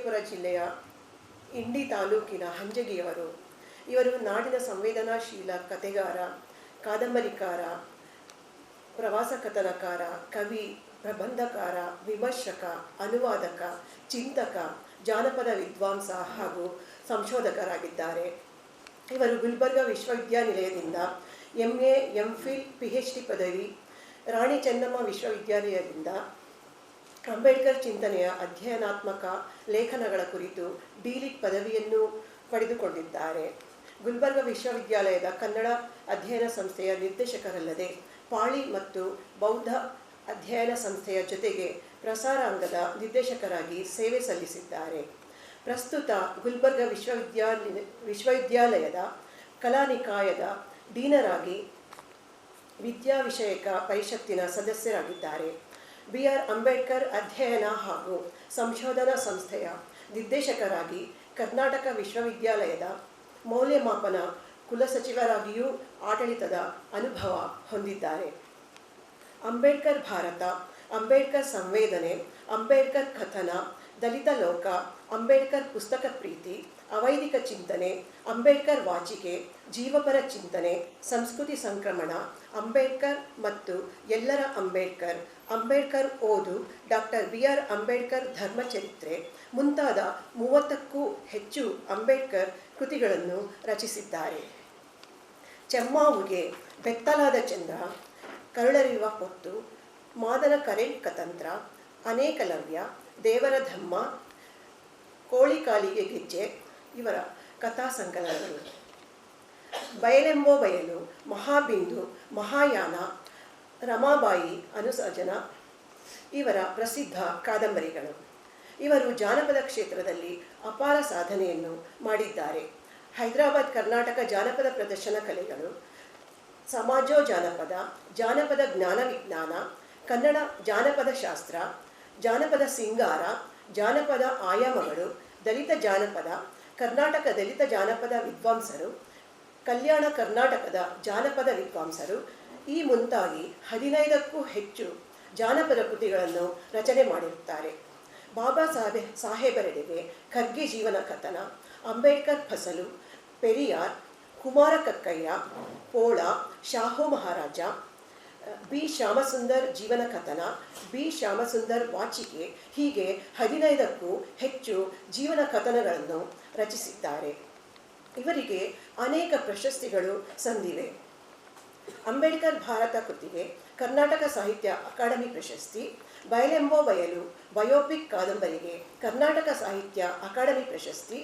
ವಿಜಯಪುರ ಜಿಲ್ಲೆಯ ಇಂಡಿ ತಾಲೂಕಿನ ಹಂಜಗಿಯವರು. ಇವರು ನಾಡಿನ ಸಂವೇದನಾಶೀಲ ಕಥೆಗಾರ, ಕಾದಂಬರಿಕಾರ, ಪ್ರವಾಸ ಕಥನಕಾರ, ಕವಿ, ಪ್ರಬಂಧಕಾರ, ವಿಮರ್ಶಕ, ಅನುವಾದಕ, ಚಿಂತಕ, ಜಾನಪದ ವಿದ್ವಾಂಸ ಹಾಗೂ ಸಂಶೋಧಕರಾಗಿದ್ದಾರೆ. ಇವರು ಗುಲ್ಬರ್ಗಾ ವಿಶ್ವವಿದ್ಯಾನಿಲಯದಿಂದ MA, MPhil, PhD ಪದವಿ, ರಾಣಿ ಚೆನ್ನಮ್ಮ ವಿಶ್ವವಿದ್ಯಾಲಯದಿಂದ ಅಂಬೇಡ್ಕರ್ ಚಿಂತನೆಯ ಅಧ್ಯಯನಾತ್ಮಕ ಲೇಖನಗಳ ಕುರಿತು D.Litt ಪದವಿಯನ್ನು ಪಡೆದುಕೊಂಡಿದ್ದಾರೆ. ಗುಲ್ಬರ್ಗಾ ವಿಶ್ವವಿದ್ಯಾಲಯದ ಕನ್ನಡ ಅಧ್ಯಯನ ಸಂಸ್ಥೆಯ ನಿರ್ದೇಶಕರಲ್ಲದೆ ಪಾಳಿ ಮತ್ತು ಬೌದ್ಧ ಅಧ್ಯಯನ ಸಂಸ್ಥೆಯ ಜೊತೆಗೆ ಪ್ರಸಾರಾಂಗದ ನಿರ್ದೇಶಕರಾಗಿ ಸೇವೆ ಸಲ್ಲಿಸಿದ್ದಾರೆ. ಪ್ರಸ್ತುತ ಗುಲ್ಬರ್ಗಾ ವಿಶ್ವವಿದ್ಯಾಲಯದ ಕಲಾನಿಕಾಯದ ಡೀನರಾಗಿ ವಿದ್ಯಾ ವಿಷಯಕ ಪರಿಷತ್ತಿನ ಸದಸ್ಯರಾಗಿದ್ದಾರೆ. BR ಅಂಬೇಡ್ಕರ್ ಅಧ್ಯಯನ ಹಾಗೂ ಸಂಶೋಧನಾ ಸಂಸ್ಥೆಯ ನಿರ್ದೇಶಕರಾಗಿ ಕರ್ನಾಟಕ ವಿಶ್ವವಿದ್ಯಾಲಯದ ಮೌಲ್ಯಮಾಪನ ಕುಲಸಚಿವರಾಗಿಯೂ ಆಡಳಿತದ ಅನುಭವ ಹೊಂದಿದ್ದಾರೆ. ಅಂಬೇಡ್ಕರ್ ಭಾರತ, ಅಂಬೇಡ್ಕರ್ ಸಂವೇದನೆ, ಅಂಬೇಡ್ಕರ್ ಕಥನ, ದಲಿತ ಲೋಕ, ಅಂಬೇಡ್ಕರ್ ಪುಸ್ತಕ ಪ್ರೀತಿ, ಅವೈದಿಕ ಚಿಂತನೆ, ಅಂಬೇಡ್ಕರ್ ವಾಚಿಕೆ, ಜೀವಪರ ಚಿಂತನೆ, ಸಂಸ್ಕೃತಿ ಸಂಕ್ರಮಣ, ಅಂಬೇಡ್ಕರ್ ಮತ್ತು ಎಲ್ಲರ ಅಂಬೇಡ್ಕರ್, ಅಂಬೇಡ್ಕರ್ ಓದು, ಡಾಕ್ಟರ್ BR ಅಂಬೇಡ್ಕರ್ ಧರ್ಮಚರಿತ್ರೆ ಮುಂತಾದ 30ಕ್ಕೂ ಹೆಚ್ಚು ಅಂಬೇಡ್ಕರ್ ಕೃತಿಗಳನ್ನು ರಚಿಸಿದ್ದಾರೆ. ಚೆಮ್ಮಾವುಗೆ, ಬೆತ್ತಲಾದ ಚಂದ್ರ, ಕರುಳರಿವ పొత్తు, ಮಾದನ ಕರೆಂಟ್ ಕತಂತ್ರ, ಅನೇಕಲವ್ಯ, ದೇವರ ಧಮ್ಮ, ಕೋಳಿ ಕಾಲಿಗೆ ಗೆಜ್ಜೆ ಇವರ ಕಥಾ ಸಂಕಲನಗಳು. ಬಯಲೆಂಬೋ ಬಯಲು, ಮಹಾಬಿಂದು, ಮಹಾಯಾನ, ರಮಾಬಾಯಿ ಅನುಸಜನ ಇವರ ಪ್ರಸಿದ್ಧ ಕಾದಂಬರಿಗಳು. ಇವರು ಜಾನಪದ ಕ್ಷೇತ್ರದಲ್ಲಿ ಅಪಾರ ಸಾಧನೆಯನ್ನು ಮಾಡಿದ್ದಾರೆ. ಹೈದರಾಬಾದ್ ಕರ್ನಾಟಕ ಜಾನಪದ ಪ್ರದರ್ಶನ ಕಲೆಗಳು, ಸಮಾಜೋ ಜಾನಪದ, ಜಾನಪದ ಜ್ಞಾನ ವಿಜ್ಞಾನ, ಕನ್ನಡ ಜಾನಪದ ಶಾಸ್ತ್ರ, ಜಾನಪದ ಸಿಂಗಾರ, ಜಾನಪದ ಆಯಾಮಗಳು, ದಲಿತ ಜಾನಪದ, ಕರ್ನಾಟಕ ದಲಿತ ಜಾನಪದ ವಿದ್ವಾಂಸರು, ಕಲ್ಯಾಣ ಕರ್ನಾಟಕದ ಜಾನಪದ ವಿದ್ವಾಂಸರು ಈ ಮುಂತಾಗಿ 15ಕ್ಕೂ ಹೆಚ್ಚು ಜಾನಪದ ಕೃತಿಗಳನ್ನು ರಚನೆ ಮಾಡಿರುತ್ತಾರೆ. ಬಾಬಾ ಸಾಹೇಬರೆಡೆಗೆ, ಖರ್ಗೆ ಜೀವನ ಕಥನ, ಅಂಬೇಡ್ಕರ್ ಫಸಲು, ಪೆರಿಯಾರ್, ಕುಮಾರ ಕಕ್ಕಯ್ಯ, ಪೋಳ, ಶಾಹು ಮಹಾರಾಜ, B ಶ್ಯಾಮಸುಂದರ್ ಜೀವನ ಕಥನ, B ಶ್ಯಾಮಸುಂದರ್ ವಾಚಿಕೆ ಹೀಗೆ 15ಕ್ಕೂ ಹೆಚ್ಚು ಜೀವನ ಕಥನಗಳನ್ನು ರಚಿಸಿದ್ದಾರೆ. ಇವರಿಗೆ ಅನೇಕ ಪ್ರಶಸ್ತಿಗಳು ಸಂದಿವೆ. ಅಂಬೇಡ್ಕರ್ ಭಾರತ ಕೃತಿಗೆ ಕರ್ನಾಟಕ ಸಾಹಿತ್ಯ ಅಕಾಡೆಮಿ ಪ್ರಶಸ್ತಿ, ಬಯಲೆಂಬೋ ಬಯಲು ಬಯೋಪಿಕ್ ಕಾದಂಬರಿಗೆ ಕರ್ನಾಟಕ ಸಾಹಿತ್ಯ ಅಕಾಡೆಮಿ ಪ್ರಶಸ್ತಿ,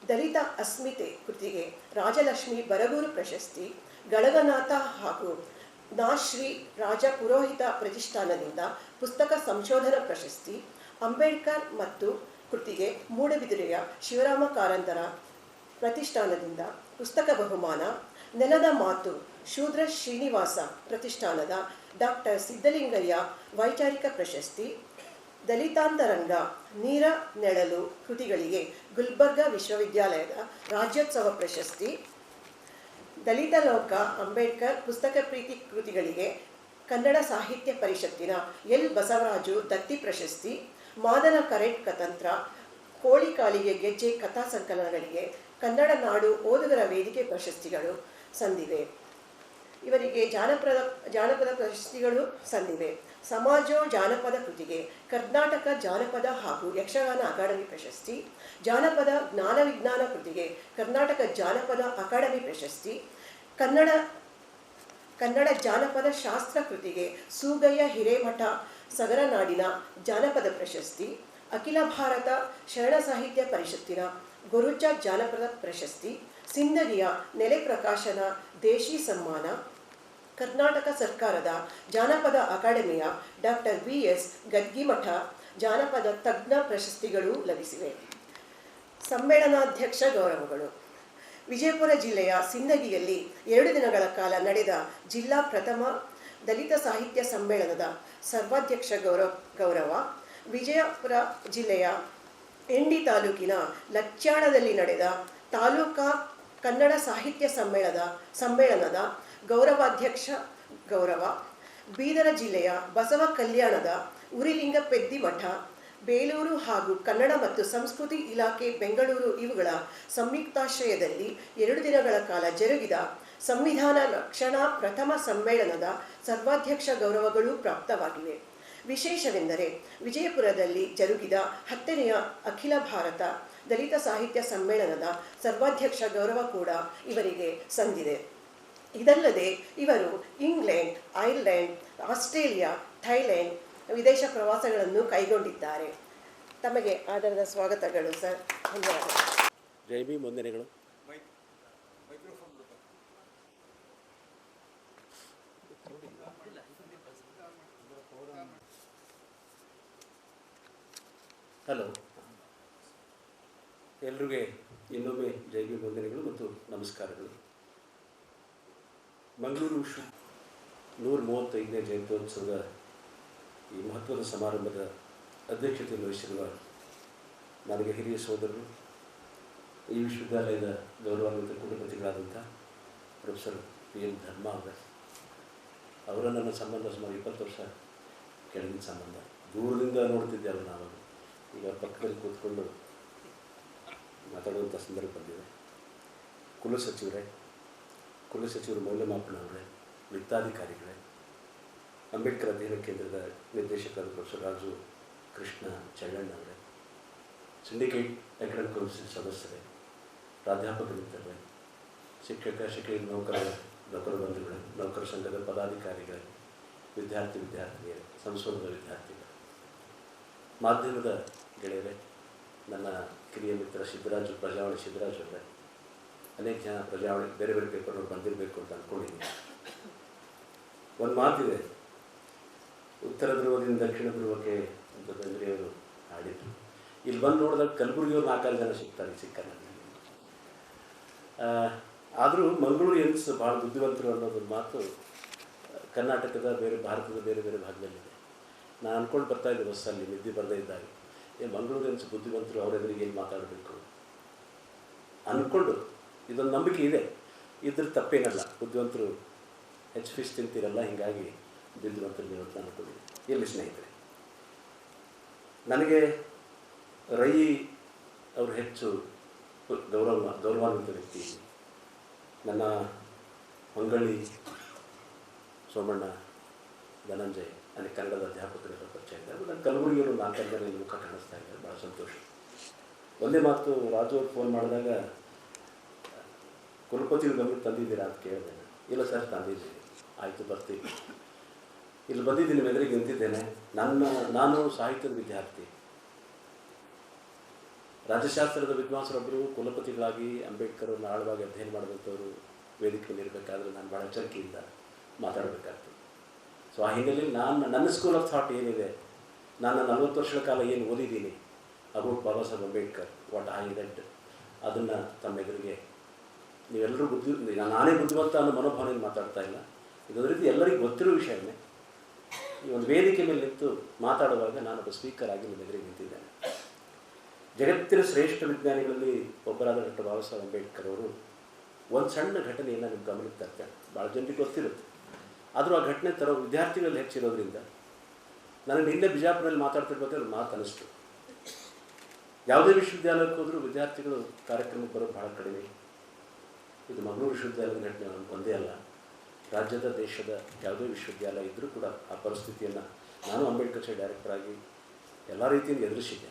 ದಲಿತ ಅಸ್ಮಿತೆ ಕೃತಿಗೆ ರಾಜಲಕ್ಷ್ಮಿ ಬರಗೂರು ಪ್ರಶಸ್ತಿ, ಗಳಗನಾಥ ಹಾಗೂ ನಾಶ್ರೀ ರಾಜ ಪುರೋಹಿತ ಪ್ರತಿಷ್ಠಾನದಿಂದ ಪುಸ್ತಕ ಸಂಶೋಧನಾ ಪ್ರಶಸ್ತಿ, ಅಂಬೇಡ್ಕರ್ ಮತ್ತು ಕೃತಿಗೆ ಮೂಡಬಿದಿರೆಯ ಶಿವರಾಮ ಕಾರಂತರ ಪ್ರತಿಷ್ಠಾನದಿಂದ ಪುಸ್ತಕ ಬಹುಮಾನ, ನೆಲದ ಮಾತು ಶೂದ್ರ ಶ್ರೀನಿವಾಸ ಪ್ರತಿಷ್ಠಾನದ ಡಾಕ್ಟರ್ ಸಿದ್ದಲಿಂಗಯ್ಯ ವೈಚಾರಿಕ ಪ್ರಶಸ್ತಿ, ದಲಿತಾಂತರಂಗ, ನೀರ ನೆಳಲು ಕೃತಿಗಳಿಗೆ ಗುಲ್ಬರ್ಗಾ ವಿಶ್ವವಿದ್ಯಾಲಯದ ರಾಜ್ಯೋತ್ಸವ ಪ್ರಶಸ್ತಿ, ದಲಿತ ಲೋಕ ಅಂಬೇಡ್ಕರ್ ಪುಸ್ತಕ ಪ್ರೀತಿ ಕೃತಿಗಳಿಗೆ ಕನ್ನಡ ಸಾಹಿತ್ಯ ಪರಿಷತ್ತಿನ L ಬಸವರಾಜು ದತ್ತಿ ಪ್ರಶಸ್ತಿ, ಮಾದನ ಕರೆಂಟ್ ಕತಂತ್ರ, ಕೋಳಿ ಕಾಲಿಗೆ ಗೆಜ್ಜೆ ಕಥಾ ಸಂಕಲನಗಳಿಗೆ ಕನ್ನಡ ನಾಡು ಓದುಗರ ವೇದಿಕೆ ಪ್ರಶಸ್ತಿಗಳು ಸಂದಿವೆ. ಇವರಿಗೆ ಜಾನಪದ ಪ್ರಶಸ್ತಿಗಳು ಸಂದಿವೆ. ಸಮಾಜೋ ಜಾನಪದ ಕೃತಿಗೆ ಕರ್ನಾಟಕ ಜಾನಪದ ಹಾಗೂ ಯಕ್ಷಗಾನ ಅಕಾಡೆಮಿ ಪ್ರಶಸ್ತಿ, ಜಾನಪದ ಜ್ಞಾನ ವಿಜ್ಞಾನ ಕೃತಿಗೆ ಕರ್ನಾಟಕ ಜಾನಪದ ಅಕಾಡೆಮಿ ಪ್ರಶಸ್ತಿ, ಕನ್ನಡ ಜಾನಪದ ಶಾಸ್ತ್ರ ಕೃತಿಗೆ ಸೂಗಯ್ಯ ಹಿರೇಮಠ ಸಗರನಾಡಿನ ಜಾನಪದ ಪ್ರಶಸ್ತಿ, ಅಖಿಲ ಭಾರತ ಶರಣ ಸಾಹಿತ್ಯ ಪರಿಷತ್ತಿನ ಗೊರುಚ ಜಾನಪದ ಪ್ರಶಸ್ತಿ, ಸಿಂದಗಿಯ ನೆಲೆ ಪ್ರಕಾಶನ ದೇಶಿ ಸಮ್ಮಾನ, ಕರ್ನಾಟಕ ಸರ್ಕಾರದ ಜಾನಪದ ಅಕಾಡೆಮಿಯ ಡಾಕ್ಟರ್ BS ಗದ್ಗಿಮಠ ಜಾನಪದ ತಜ್ಞ ಪ್ರಶಸ್ತಿಗಳು ಲಭಿಸಿವೆ. ಸಮ್ಮೇಳನಾಧ್ಯಕ್ಷ ಗೌರವಗಳು. ವಿಜಯಪುರ ಜಿಲ್ಲೆಯ ಸಿಂದಗಿಯಲ್ಲಿ 2 ದಿನಗಳ ಕಾಲ ನಡೆದ ಜಿಲ್ಲಾ ಪ್ರಥಮ ದಲಿತ ಸಾಹಿತ್ಯ ಸಮ್ಮೇಳನದ ಸರ್ವಾಧ್ಯಕ್ಷ ಗೌರವ, ವಿಜಯಪುರ ಜಿಲ್ಲೆಯ ಇಂಡಿ ತಾಲೂಕಿನ ಲಚ್ಚಾಣದಲ್ಲಿ ನಡೆದ ತಾಲೂಕಾ ಕನ್ನಡ ಸಾಹಿತ್ಯ ಸಮ್ಮೇಳನದ ಗೌರವಾಧ್ಯಕ್ಷ ಗೌರವ, ಬೀದರ ಜಿಲ್ಲೆಯ ಬಸವ ಕಲ್ಯಾಣದ ಉರಿಲಿಂಗ ಪೆದ್ದಿ ಮಠ ಬೇಲೂರು ಹಾಗೂ ಕನ್ನಡ ಮತ್ತು ಸಂಸ್ಕೃತಿ ಇಲಾಖೆ ಬೆಂಗಳೂರು ಇವುಗಳ ಸಂಯುಕ್ತಾಶ್ರಯದಲ್ಲಿ 2 ದಿನಗಳ ಕಾಲ ಜರುಗಿದ ಸಂವಿಧಾನ ರಕ್ಷಣಾ ಪ್ರಥಮ ಸಮ್ಮೇಳನದ ಸರ್ವಾಧ್ಯಕ್ಷ ಗೌರವಗಳು ಪ್ರಾಪ್ತವಾಗಿವೆ. ವಿಶೇಷವೆಂದರೆ ವಿಜಯಪುರದಲ್ಲಿ ಜರುಗಿದ 10ನೆಯ ಅಖಿಲ ಭಾರತ ದಲಿತ ಸಾಹಿತ್ಯ ಸಮ್ಮೇಳನದ ಸರ್ವಾಧ್ಯಕ್ಷ ಗೌರವ ಕೂಡ ಇವರಿಗೆ ಸಂದಿದೆ. ಇದಲ್ಲದೆ ಇವರು ಇಂಗ್ಲೆಂಡ್, ಐರ್ಲೆಂಡ್, ಆಸ್ಟ್ರೇಲಿಯಾ, ಥೈಲ್ಯಾಂಡ್ ವಿದೇಶ ಪ್ರವಾಸಗಳನ್ನು ಕೈಗೊಂಡಿದ್ದಾರೆ. ತಮಗೆ ಆಧಾರದ ಸ್ವಾಗತಗಳು ಸರ್. ಧನ್ಯವಾದಗಳು. ಜೈ ಭೀಮ್, ವಂದನೆಗಳು. ಹಲೋ, ಎಲ್ರಿಗೆ ಇನ್ನೊಮ್ಮೆ ಜೈ ಭೀಮ್, ವಂದನೆಗಳು ಮತ್ತು ನಮಸ್ಕಾರಗಳು. ಮಂಗಳೂರು 135ನೇ ಜಯಂತ್ಯೋತ್ಸವದ ಈ ಮಹತ್ವದ ಸಮಾರಂಭದ ಅಧ್ಯಕ್ಷತೆಯನ್ನು ವಹಿಸಿರುವ ನನಗೆ ಹಿರಿಯ ಸೋದರರು, ಈ ವಿಶ್ವವಿದ್ಯಾಲಯದ ಗೌರವಾನ್ವಿತ ಕುಲಪತಿಗಳಾದಂಥ ಪ್ರೊಫೆಸರ್ PL ಧರ್ಮ ಅವರ ನನ್ನ ಸಂಬಂಧ ಸುಮಾರು 20 ವರ್ಷ ಕೆಳಗಿನ ಸಂಬಂಧ. ದೂರದಿಂದ ನೋಡ್ತಿದ್ದೆ ಅವರು. ನಾವು ಈಗ ಪಕ್ಕದಲ್ಲಿ ಕೂತ್ಕೊಂಡು ಮಾತಾಡುವಂಥ ಸಂದರ್ಭ ಬಂದಿದೆ. ಕುಲಸಚಿವರು ಮೌಲ್ಯಮಾಪನ ಅವರೇ, ವಿತ್ತಾಧಿಕಾರಿಗಳೇ, ಅಂಬೇಡ್ಕರ್ ಅಧ್ಯಯನ ಕೇಂದ್ರದ ನಿರ್ದೇಶಕರಾದ ಪ್ರೊಫೆಸರ್ ರಾಜು ಕೃಷ್ಣ ಚಳ್ಳಣ್ಣ ಅವರೇ, ಸಿಂಡಿಕೇಟ್ ಅಕಾಡೆಮಿಕ್ ಕೌನ್ಸಿಲ್ ಸದಸ್ಯರೇ, ಪ್ರಾಧ್ಯಾಪಕ ಮಿತ್ರರೇ, ಶಿಕ್ಷಕ ನೌಕರ ಬಂಧುಗಳೇ, ನೌಕರ ಸಂಘದ ಪದಾಧಿಕಾರಿಗಳೇ, ವಿದ್ಯಾರ್ಥಿನಿಯರೇ, ಸಂಶೋಧನಾ ವಿದ್ಯಾರ್ಥಿಗಳು, ಮಾಧ್ಯಮದ ಗೆಳೆಯರೇ, ನನ್ನ ಕಿರಿಯ ಮಿತ್ರ ಪ್ರಜಾವಾಣಿ ಸಿದ್ದರಾಜು ಅವರೇ, ಅನೇಕ ಜನ ಪ್ರಜಾವಾಣಿ ಬೇರೆ ಬೇರೆ ಪೇಪರ್ಗಳು ಬಂದಿರಬೇಕು ಅಂತ ಅಂದ್ಕೊಂಡಿದ್ದೀನಿ. ಒಂದು ಮಾತಿದೆ, ಉತ್ತರ ಧ್ರುವದಿಂದ ದಕ್ಷಿಣ ಧ್ರುವಕ್ಕೆ ಅಂತ ಬೆಂದ್ರೆಯವರು ಹಾಡಿದ್ರು. ಇಲ್ಲಿ ಬಂದು ನೋಡಿದಾಗ ಕಲಬುರಗಿಯವರು 4-5 ಜನ ಸಿಕ್ಕಲ್ಲ. ಆದರೂ ಮಂಗಳೂರು ಎನ್ಸ್ ಭಾಳ ಬುದ್ಧಿವಂತರು ಅನ್ನೋದೊಂದು ಮಾತು ಕರ್ನಾಟಕದ ಭಾರತದ ಬೇರೆ ಬೇರೆ ಭಾಗದಲ್ಲಿದೆ. ನಾನು ಅಂದ್ಕೊಂಡು ಬರ್ತಾಯಿದ್ದೆ ಬಸ್ಸಲ್ಲಿ ನಿದ್ದೆ ಬರದೇ ಇದ್ದಾಗ, ಮಂಗಳೂರು ಎನ್ಸ್ ಬುದ್ಧಿವಂತರು, ಅವರೆದುರಿಗೆ ಏನು ಮಾತಾಡಬೇಕು ಅಂದ್ಕೊಂಡು, ಇದೊಂದು ನಂಬಿಕೆ ಇದೆ. ಇದ್ರ ತಪ್ಪೇನಲ್ಲ, ಬುದ್ಧಿವಂತರು ಹೆಚ್ಚು ಫಿಶ್ ತಿಂತಿರಲ್ಲ, ಹೀಗಾಗಿ ಬುದ್ಧಿವಂತರು ನೀವು ಅಂತ ಅಂದ್ಕೊಂಡಿದ್ದೀನಿ. ಎಲ್ಲಿ ಸ್ನೇಹಿತರೆ, ನನಗೆ ರೈ ಅವರು ಹೆಚ್ಚು ಗೌರವಾನ್ವಿತ ವ್ಯಕ್ತಿ. ನನ್ನ ಹೊಂಗಳಿ ಸೋಮಣ್ಣ, ಧನಂಜಯ್, ನನಗೆ ಕನ್ನಡದ ಅಧ್ಯಾಪಕರೆಲ್ಲ ಪರಿಚಯ ಇದ್ದಾರೆ. ನನ್ನ ಕಲಬುರಗಿಯವರು 4 ಜನ ಮುಖ ಕಾಣಿಸ್ತಾ ಇದ್ದಾರೆ, ಭಾಳ ಸಂತೋಷ. ಒಂದೇ ಮಾತು, ರಾಜು ಅವ್ರು ಫೋನ್ ಮಾಡಿದಾಗ ಕುಲಪತಿಗಳು ಗಮನಕ್ಕೆ ತಂದಿದ್ದೀರಾ ಅಂತ ಕೇಳಿದೆ. ಇಲ್ಲ ಸರ್, ತಂದಿದ್ದೀನಿ. ಆಯಿತು, ಬರ್ತೀವಿ. ಇಲ್ಲಿ ಬಂದಿದ್ದೀನಿ, ಮೆದುರಿಗೆ ನಿಂತಿದ್ದೇನೆ. ನಾನು ಸಾಹಿತ್ಯದ ವಿದ್ಯಾರ್ಥಿ, ರಾಜ್ಯಶಾಸ್ತ್ರದ ವಿದ್ವಾಂಸರೊಬ್ಬರು ಕುಲಪತಿಗಳಾಗಿ ಅಂಬೇಡ್ಕರ್ ಅವ್ರನ್ನ ಆಳವಾಗಿ ಅಧ್ಯಯನ ಮಾಡಿದಂಥವರು ವೇದಿಕೆಯಲ್ಲಿ ಇರಬೇಕಾದ್ರೆ ನಾನು ಭಾಳ ಎಚ್ಚರಿಕೆಯಿಂದ ಮಾತಾಡಬೇಕಾಗ್ತದೆ. ಸೊ ಆ ಹಿನ್ನೆಲೆಯಲ್ಲಿ ನನ್ನ ಸ್ಕೂಲ್ ಆಫ್ ಥಾಟ್ ಏನಿದೆ, ನಾನು 40 ವರ್ಷಗಳ ಕಾಲ ಏನು ಓದಿದ್ದೀನಿ about Baba Saheb Ambedkar, what I read, ಅದನ್ನು ತಮ್ಮ ಎದುರಿಗೆ ನೀವೆಲ್ಲರೂ ನಾನೇ ಬುದ್ಧಿವಂತ ಅನ್ನೋ ಮನೋಭಾವನೆಯನ್ನು ಮಾತಾಡ್ತಾ ಇಲ್ಲ. ಇದೊಂದು ರೀತಿ ಎಲ್ಲರಿಗೂ ಗೊತ್ತಿರೋ ವಿಷಯನೇ. ಈ ಒಂದು ವೇದಿಕೆ ಮೇಲೆ ನಿಂತು ಮಾತಾಡುವಾಗ ನಾನೊಬ್ಬ ಸ್ಪೀಕರ್ ಆಗಿ ನಿಮ್ಮ ಎದುರಿಗೆ ನಿಂತಿದ್ದೇನೆ. ಜಗತ್ತಿನ ಶ್ರೇಷ್ಠ ವಿಜ್ಞಾನಿಗಳಲ್ಲಿ ಒಬ್ಬರಾದ ಡಾಕ್ಟರ್ ಬಾಬಾ ಸಾಹೇಬ್ ಅಂಬೇಡ್ಕರ್ ಅವರು ಒಂದು ಸಣ್ಣ ಘಟನೆಯನ್ನು ನಿಮ್ಗೆ ಗಮನಕ್ಕೆ ತರ್ತಾರೆ. ಭಾಳ ಜನರಿಗೆ ಗೊತ್ತಿರುತ್ತೆ, ಆದರೂ ಆ ಘಟನೆ ತರೋ ವಿದ್ಯಾರ್ಥಿಗಳಲ್ಲಿ ಹೆಚ್ಚಿರೋದ್ರಿಂದ ನನಗೆ ನಿನ್ನೆ ಬಿಜಾಪುರಲ್ಲಿ ಮಾತಾಡ್ತಿರ್ಬೇಕಾದ್ರೆ ಒಂದು ಮಾತು ಅನ್ನಿಸ್ತು. ಯಾವುದೇ ವಿಶ್ವವಿದ್ಯಾಲಯಕ್ಕೆ ಹೋದರೂ ವಿದ್ಯಾರ್ಥಿಗಳು ಕಾರ್ಯಕ್ರಮಕ್ಕೆ ಬರೋದು ಭಾಳ ಕಡಿಮೆ. ಇದು ಮಂಗಳೂರು ವಿಶ್ವವಿದ್ಯಾಲಯದ ಘಟನೆ ಒಂದೇ ಅಲ್ಲ, ರಾಜ್ಯದ ದೇಶದ ಯಾವುದೇ ವಿಶ್ವವಿದ್ಯಾಲಯ ಇದ್ದರೂ ಕೂಡ ಆ ಪರಿಸ್ಥಿತಿಯನ್ನು ನಾನು ಅಂಬೇಡ್ಕರ್ ಡೈರೆಕ್ಟರ್ ಆಗಿ ಎಲ್ಲ ರೀತಿಯಿಂದ ಎದುರಿಸಿದ್ದೆ.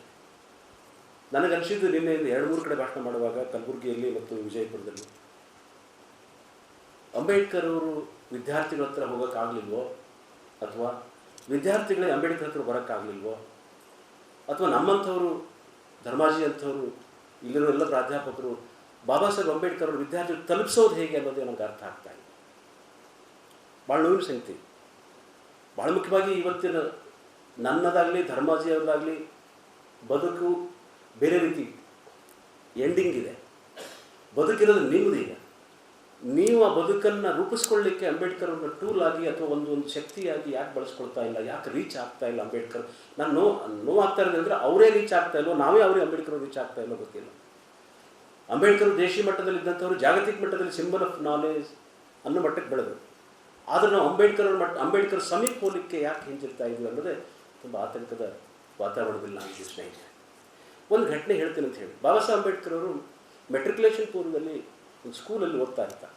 ನನಗನ್ಸಿದ್ದು ನಿನ್ನೆ 2-3 ಕಡೆ ಭಾಷಣ ಮಾಡುವಾಗ ಕಲಬುರಗಿಯಲ್ಲಿ ಮತ್ತು ವಿಜಯಪುರದಲ್ಲಿ ಅಂಬೇಡ್ಕರ್ ಅವರು ವಿದ್ಯಾರ್ಥಿಗಳ ಹತ್ರ ಹೋಗೋಕ್ಕಾಗಲಿಲ್ವೋ, ಅಥವಾ ವಿದ್ಯಾರ್ಥಿಗಳೇ ಅಂಬೇಡ್ಕರ್ ಹತ್ರ ಬರೋಕ್ಕಾಗಲಿಲ್ವೋ, ಅಥವಾ ನಮ್ಮಂಥವರು ಧರ್ಮಾಜಿ ಅಂಥವರು ಇಲ್ಲಿರೋ ಎಲ್ಲ ಪ್ರಾಧ್ಯಾಪಕರು ಬಾಬಾ ಸಾಹೇಬ್ ಅಂಬೇಡ್ಕರ್ ಅವರು ವಿದ್ಯಾರ್ಥಿಗಳು ತಲುಪಿಸೋದು ಹೇಗೆ ಅನ್ನೋದು ನನಗೆ ಅರ್ಥ ಆಗ್ತಾ ಇದೆ. ಭಾಳ ನೋವಿನ ಸಂಗತಿ. ಭಾಳ ಮುಖ್ಯವಾಗಿ ಇವತ್ತಿನ ನನ್ನದಾಗಲಿ ಧರ್ಮಾಜಿ ಅವ್ರದ್ದಾಗಲಿ ಬದುಕು ಬೇರೆ ರೀತಿ ಎಂಡಿಂಗ್ ಇದೆ. ಬದುಕಿರೋದು ನಿಮ್ಮದೀಗ. ನೀವು ಆ ಬದುಕನ್ನು ರೂಪಿಸ್ಕೊಳ್ಳಿಕ್ಕೆ ಅಂಬೇಡ್ಕರ್ ಅವ್ರನ್ನ ಟೂಲ್ ಆಗಿ ಅಥವಾ ಒಂದು ಶಕ್ತಿಯಾಗಿ ಯಾಕೆ ಬಳಸ್ಕೊಳ್ತಾ ಇಲ್ಲ, ಯಾಕೆ ರೀಚ್ ಆಗ್ತಾ ಇಲ್ಲ ಅಂಬೇಡ್ಕರ್? ನಾನು ನೋವಾಗ್ತಾ ಇರೋದು ಅಂದರೆ ಅವರೇ ರೀಚ್ ಆಗ್ತಾ ಇಲ್ವೋ, ನಾವೇ ಅವರೇ ಅಂಬೇಡ್ಕರ್ ರೀಚ್ ಆಗ್ತಾ ಇಲ್ಲೋ ಗೊತ್ತಿಲ್ಲ. ಅಂಬೇಡ್ಕರ್ ದೇಶಿ ಮಟ್ಟದಲ್ಲಿ ಇದ್ದಂಥವ್ರು ಜಾಗತಿಕ ಮಟ್ಟದಲ್ಲಿ ಸಿಂಬಲ್ ಆಫ್ ನಾಲೆಜ್ ಅನ್ನೋ ಮಟ್ಟಕ್ಕೆ ಬೆಳೆದರು. ಆದರೆ ನಾವು ಅಂಬೇಡ್ಕರ್ ಸಮೀಪ ಹೋಗಲಿಕ್ಕೆ ಯಾಕೆ ಹಿಂಜಿರ್ತಾ ಇದ್ವಿ ಅನ್ನೋದೇ ತುಂಬ ಆತಂಕದ ವಾತಾವರಣದಲ್ಲಿ ನಾನು ಯೋಚನೆ ಇದೆ. ಒಂದು ಘಟನೆ ಹೇಳ್ತೀನಿ ಅಂತ ಹೇಳಿ, ಬಾಬಾ ಸಾಹೇಬ್ ಅಂಬೇಡ್ಕರ್ ಅವರು ಮೆಟ್ರಿಕ್ಯುಲೇಷನ್ ಪೂರ್ವದಲ್ಲಿ ಒಂದು ಸ್ಕೂಲಲ್ಲಿ ಓದ್ತಾ ಇರ್ತಾರೆ.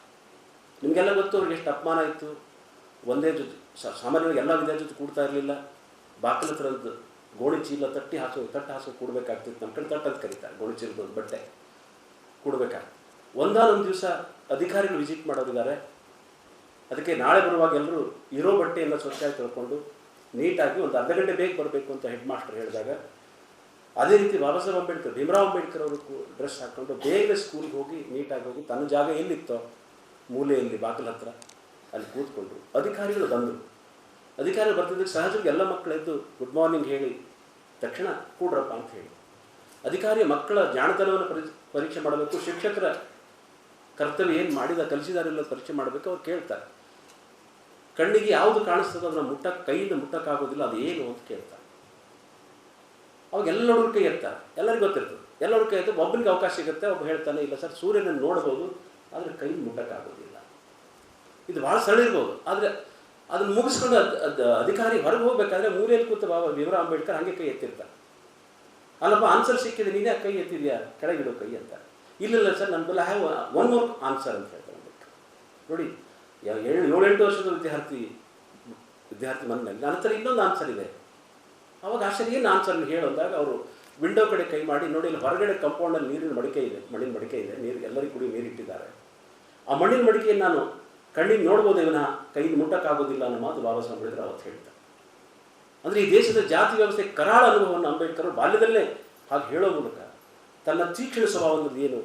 ನಿಮಗೆಲ್ಲ ಗೊತ್ತು ಅವ್ರಿಗೆ ಎಷ್ಟು ಅಪಮಾನ ಇತ್ತು. ಒಂದೇ ಜೊತೆ ಸಾಮಾನ್ಯವಾಗಿ ಎಲ್ಲ ವಿದ್ಯಾರ್ಥಿ ಜೊತೆ ಕೂಡ್ತಾ ಇರಲಿಲ್ಲ. ಬಾಕಲ ಥರದ್ದು ಗೋಣಿ ಚೀಲ ತಟ್ಟು ಹಾಸು ಕೂಡಬೇಕಾಗ್ತಿತ್ತು. ನಮ್ಮ ಕಡೆ ತಟ್ಟು ಅಂತ ಕರೀತಾರೆ, ಗೋಣಿ ಚೀಲದ ಬಟ್ಟೆ ಕೂಡಬೇಕಾಗ್ತದೆ. ಒಂದಾನೊಂದು ದಿವಸ ಅಧಿಕಾರಿಗಳು ವಿಸಿಟ್ ಮಾಡೋರಿದ್ದಾರೆ. ಅದಕ್ಕೆ ನಾಳೆ ಬರುವಾಗ ಎಲ್ಲರೂ ಇರೋ ಬಟ್ಟೆಯನ್ನು ಸ್ವಚ್ಛವಾಗಿ ತೊಳ್ಕೊಂಡು ನೀಟಾಗಿ ಒಂದು ಅರ್ಧ ಗಂಟೆ ಬೇಗ ಬರಬೇಕು ಅಂತ ಹೆಡ್ ಮಾಸ್ಟರ್ ಹೇಳಿದಾಗ, ಅದೇ ರೀತಿ ಬಾಬಾ ಸಾಹೇಬ್ ಅಂಬೇಡ್ಕರ್, ಭೀಮರಾವ್ ಅಂಬೇಡ್ಕರ್ ಅವರು ಡ್ರೆಸ್ ಹಾಕ್ಕೊಂಡು ಬೇಗ ಸ್ಕೂಲ್ಗೆ ಹೋಗಿ ನೀಟಾಗಿ ಹೋಗಿ ತನ್ನ ಜಾಗ ಎಲ್ಲಿತ್ತೋ ಮೂಲೆಯಲ್ಲಿ ಬಾಗಿಲ ಹತ್ರ ಅಲ್ಲಿ ಕೂತ್ಕೊಂಡು ಅಧಿಕಾರಿಗಳು ಬಂದರು. ಅಧಿಕಾರಿಗಳು ಬರ್ತಿದ್ದಕ್ಕೆ ಸಹಜವಾಗಿ ಎಲ್ಲ ಮಕ್ಕಳೆದ್ದು ಗುಡ್ ಮಾರ್ನಿಂಗ್ ಹೇಳಿ ತಕ್ಷಣ ಕೂಡ್ರಪ್ಪ ಅಂತ ಹೇಳಿ, ಅಧಿಕಾರಿಯ ಮಕ್ಕಳ ಜಾಣತನವನ್ನು ಪರೀಕ್ಷೆ ಮಾಡಬೇಕು, ಶಿಕ್ಷಕರ ಕರ್ತವ್ಯ ಏನು ಕಲಿಸಿದಾರೆಲ್ಲ ಪರೀಕ್ಷೆ ಮಾಡಬೇಕು. ಅವ್ರು ಕೇಳ್ತಾರೆ, ಕಣ್ಣಿಗೆ ಯಾವುದು ಕಾಣಿಸ್ತದೋ ಅದನ್ನು ಕೈಯಿಂದ ಮುಟ್ಟಕ್ಕಾಗೋದಿಲ್ಲ, ಅದು ಏನು ಅಂತ ಕೇಳ್ತಾರೆ. ಅವಾಗ ಎಲ್ಲರೂ ಕೈ ಎತ್ತಾರೆ, ಎಲ್ಲರಿಗೂ ಗೊತ್ತಿರ್ತದೆ. ಎಲ್ಲರೂ ಕೈ ಎತ್ತ ಒಬ್ಬನಿಗೆ ಅವಕಾಶ ಸಿಗುತ್ತೆ. ಒಬ್ಬ ಹೇಳ್ತಾನೆ, ಇಲ್ಲ ಸರ್ ಸೂರ್ಯನನ್ನು ನೋಡ್ಬೋದು ಆದರೆ ಕೈ ಮುಟ್ಟಕ್ಕಾಗೋದಿಲ್ಲ. ಇದು ಭಾಳ ಸರಳ ಇರ್ಬೋದು, ಆದರೆ ಅದನ್ನು ಮುಗಿಸ್ಕೊಂಡು ಅಧಿಕಾರಿ ಹೊರಗೆ ಹೋಗ್ಬೇಕಾದ್ರೆ ಮೂಲೆಯಲ್ಲಿ ಕೂತ ಭೀಮರಾವ್ ಅಂಬೇಡ್ಕರ್ ಹಾಗೆ ಕೈ ಎತ್ತಿರ್ತಾರೆ. ಅಲ್ಲಪ್ಪ ಆನ್ಸರ್ ಸಿಕ್ಕಿದೆ, ನೀನೇ ಕೈ ಎತ್ತಿದ್ಯಾ, ಕೆಳಗಿಡೋ ಕೈ ಅಂತ. ಇಲ್ಲ ಸರ್ ನನ್ನ ಬಲ್ಲ ಹ್ಯಾವ್ ಒನ್ ಮೋರ್ ಆನ್ಸರ್ ಅಂತ ಹೇಳ್ತಾರೆ ಅಂಬೇಡ್ಕರ್. ನೋಡಿ, 7-8 ವರ್ಷದ ವಿದ್ಯಾರ್ಥಿ ಮನೆಯಲ್ಲಿ ನನ್ನ ಹತ್ರ ಇನ್ನೊಂದು ಆನ್ಸರ್ ಇದೆ. ಅವಾಗ ಆಶ್ಚರ್ಯ ಏನು ಆನ್ಸರ್ನ ಹೇಳೋದಾಗ ಅವರು ವಿಂಡೋ ಕಡೆ ಕೈ ಮಾಡಿ, ನೋಡಿ ಇಲ್ಲಿ ಹೊರಗಡೆ ಕಂಪೌಂಡಲ್ಲಿ ನೀರಿನ ಮಡಿಕೆ ಇದೆ, ಮಣ್ಣಿನ ಮಡಿಕೆ ಇದೆ, ನೀರು ಎಲ್ಲರಿಗೂ ಕುಡಿ ನೀರಿಟ್ಟಿದ್ದಾರೆ. ಆ ಮಣ್ಣಿನ ಮಡಿಕೆಯನ್ನು ನಾನು ಕಣ್ಣಿಗೆ ನೋಡ್ಬೋದು, ಇವನ ಕೈಗೆ ಮುಟ್ಟಕ್ಕಾಗೋದಿಲ್ಲ ಅನ್ನೋ ಮಾತು ಬಾಬಾ ಸಾಹೇಬ್ ಅಂಬೇಡ್ಕರ್ ಅವತ್ತು ಹೇಳ್ತಾರೆ. ಅಂದರೆ ಈ ದೇಶದ ಜಾತಿ ವ್ಯವಸ್ಥೆ ಕರಾಳ ಅನುಭವವನ್ನು ಅಂಬೇಡ್ಕರ್ ಬಾಲ್ಯದಲ್ಲೇ ಹಾಗೆ ಹೇಳೋ ಮೂಲಕ ತನ್ನ ತೀಕ್ಷ್ಣ ಸ್ವಭಾವವನ್ನು ಏನು,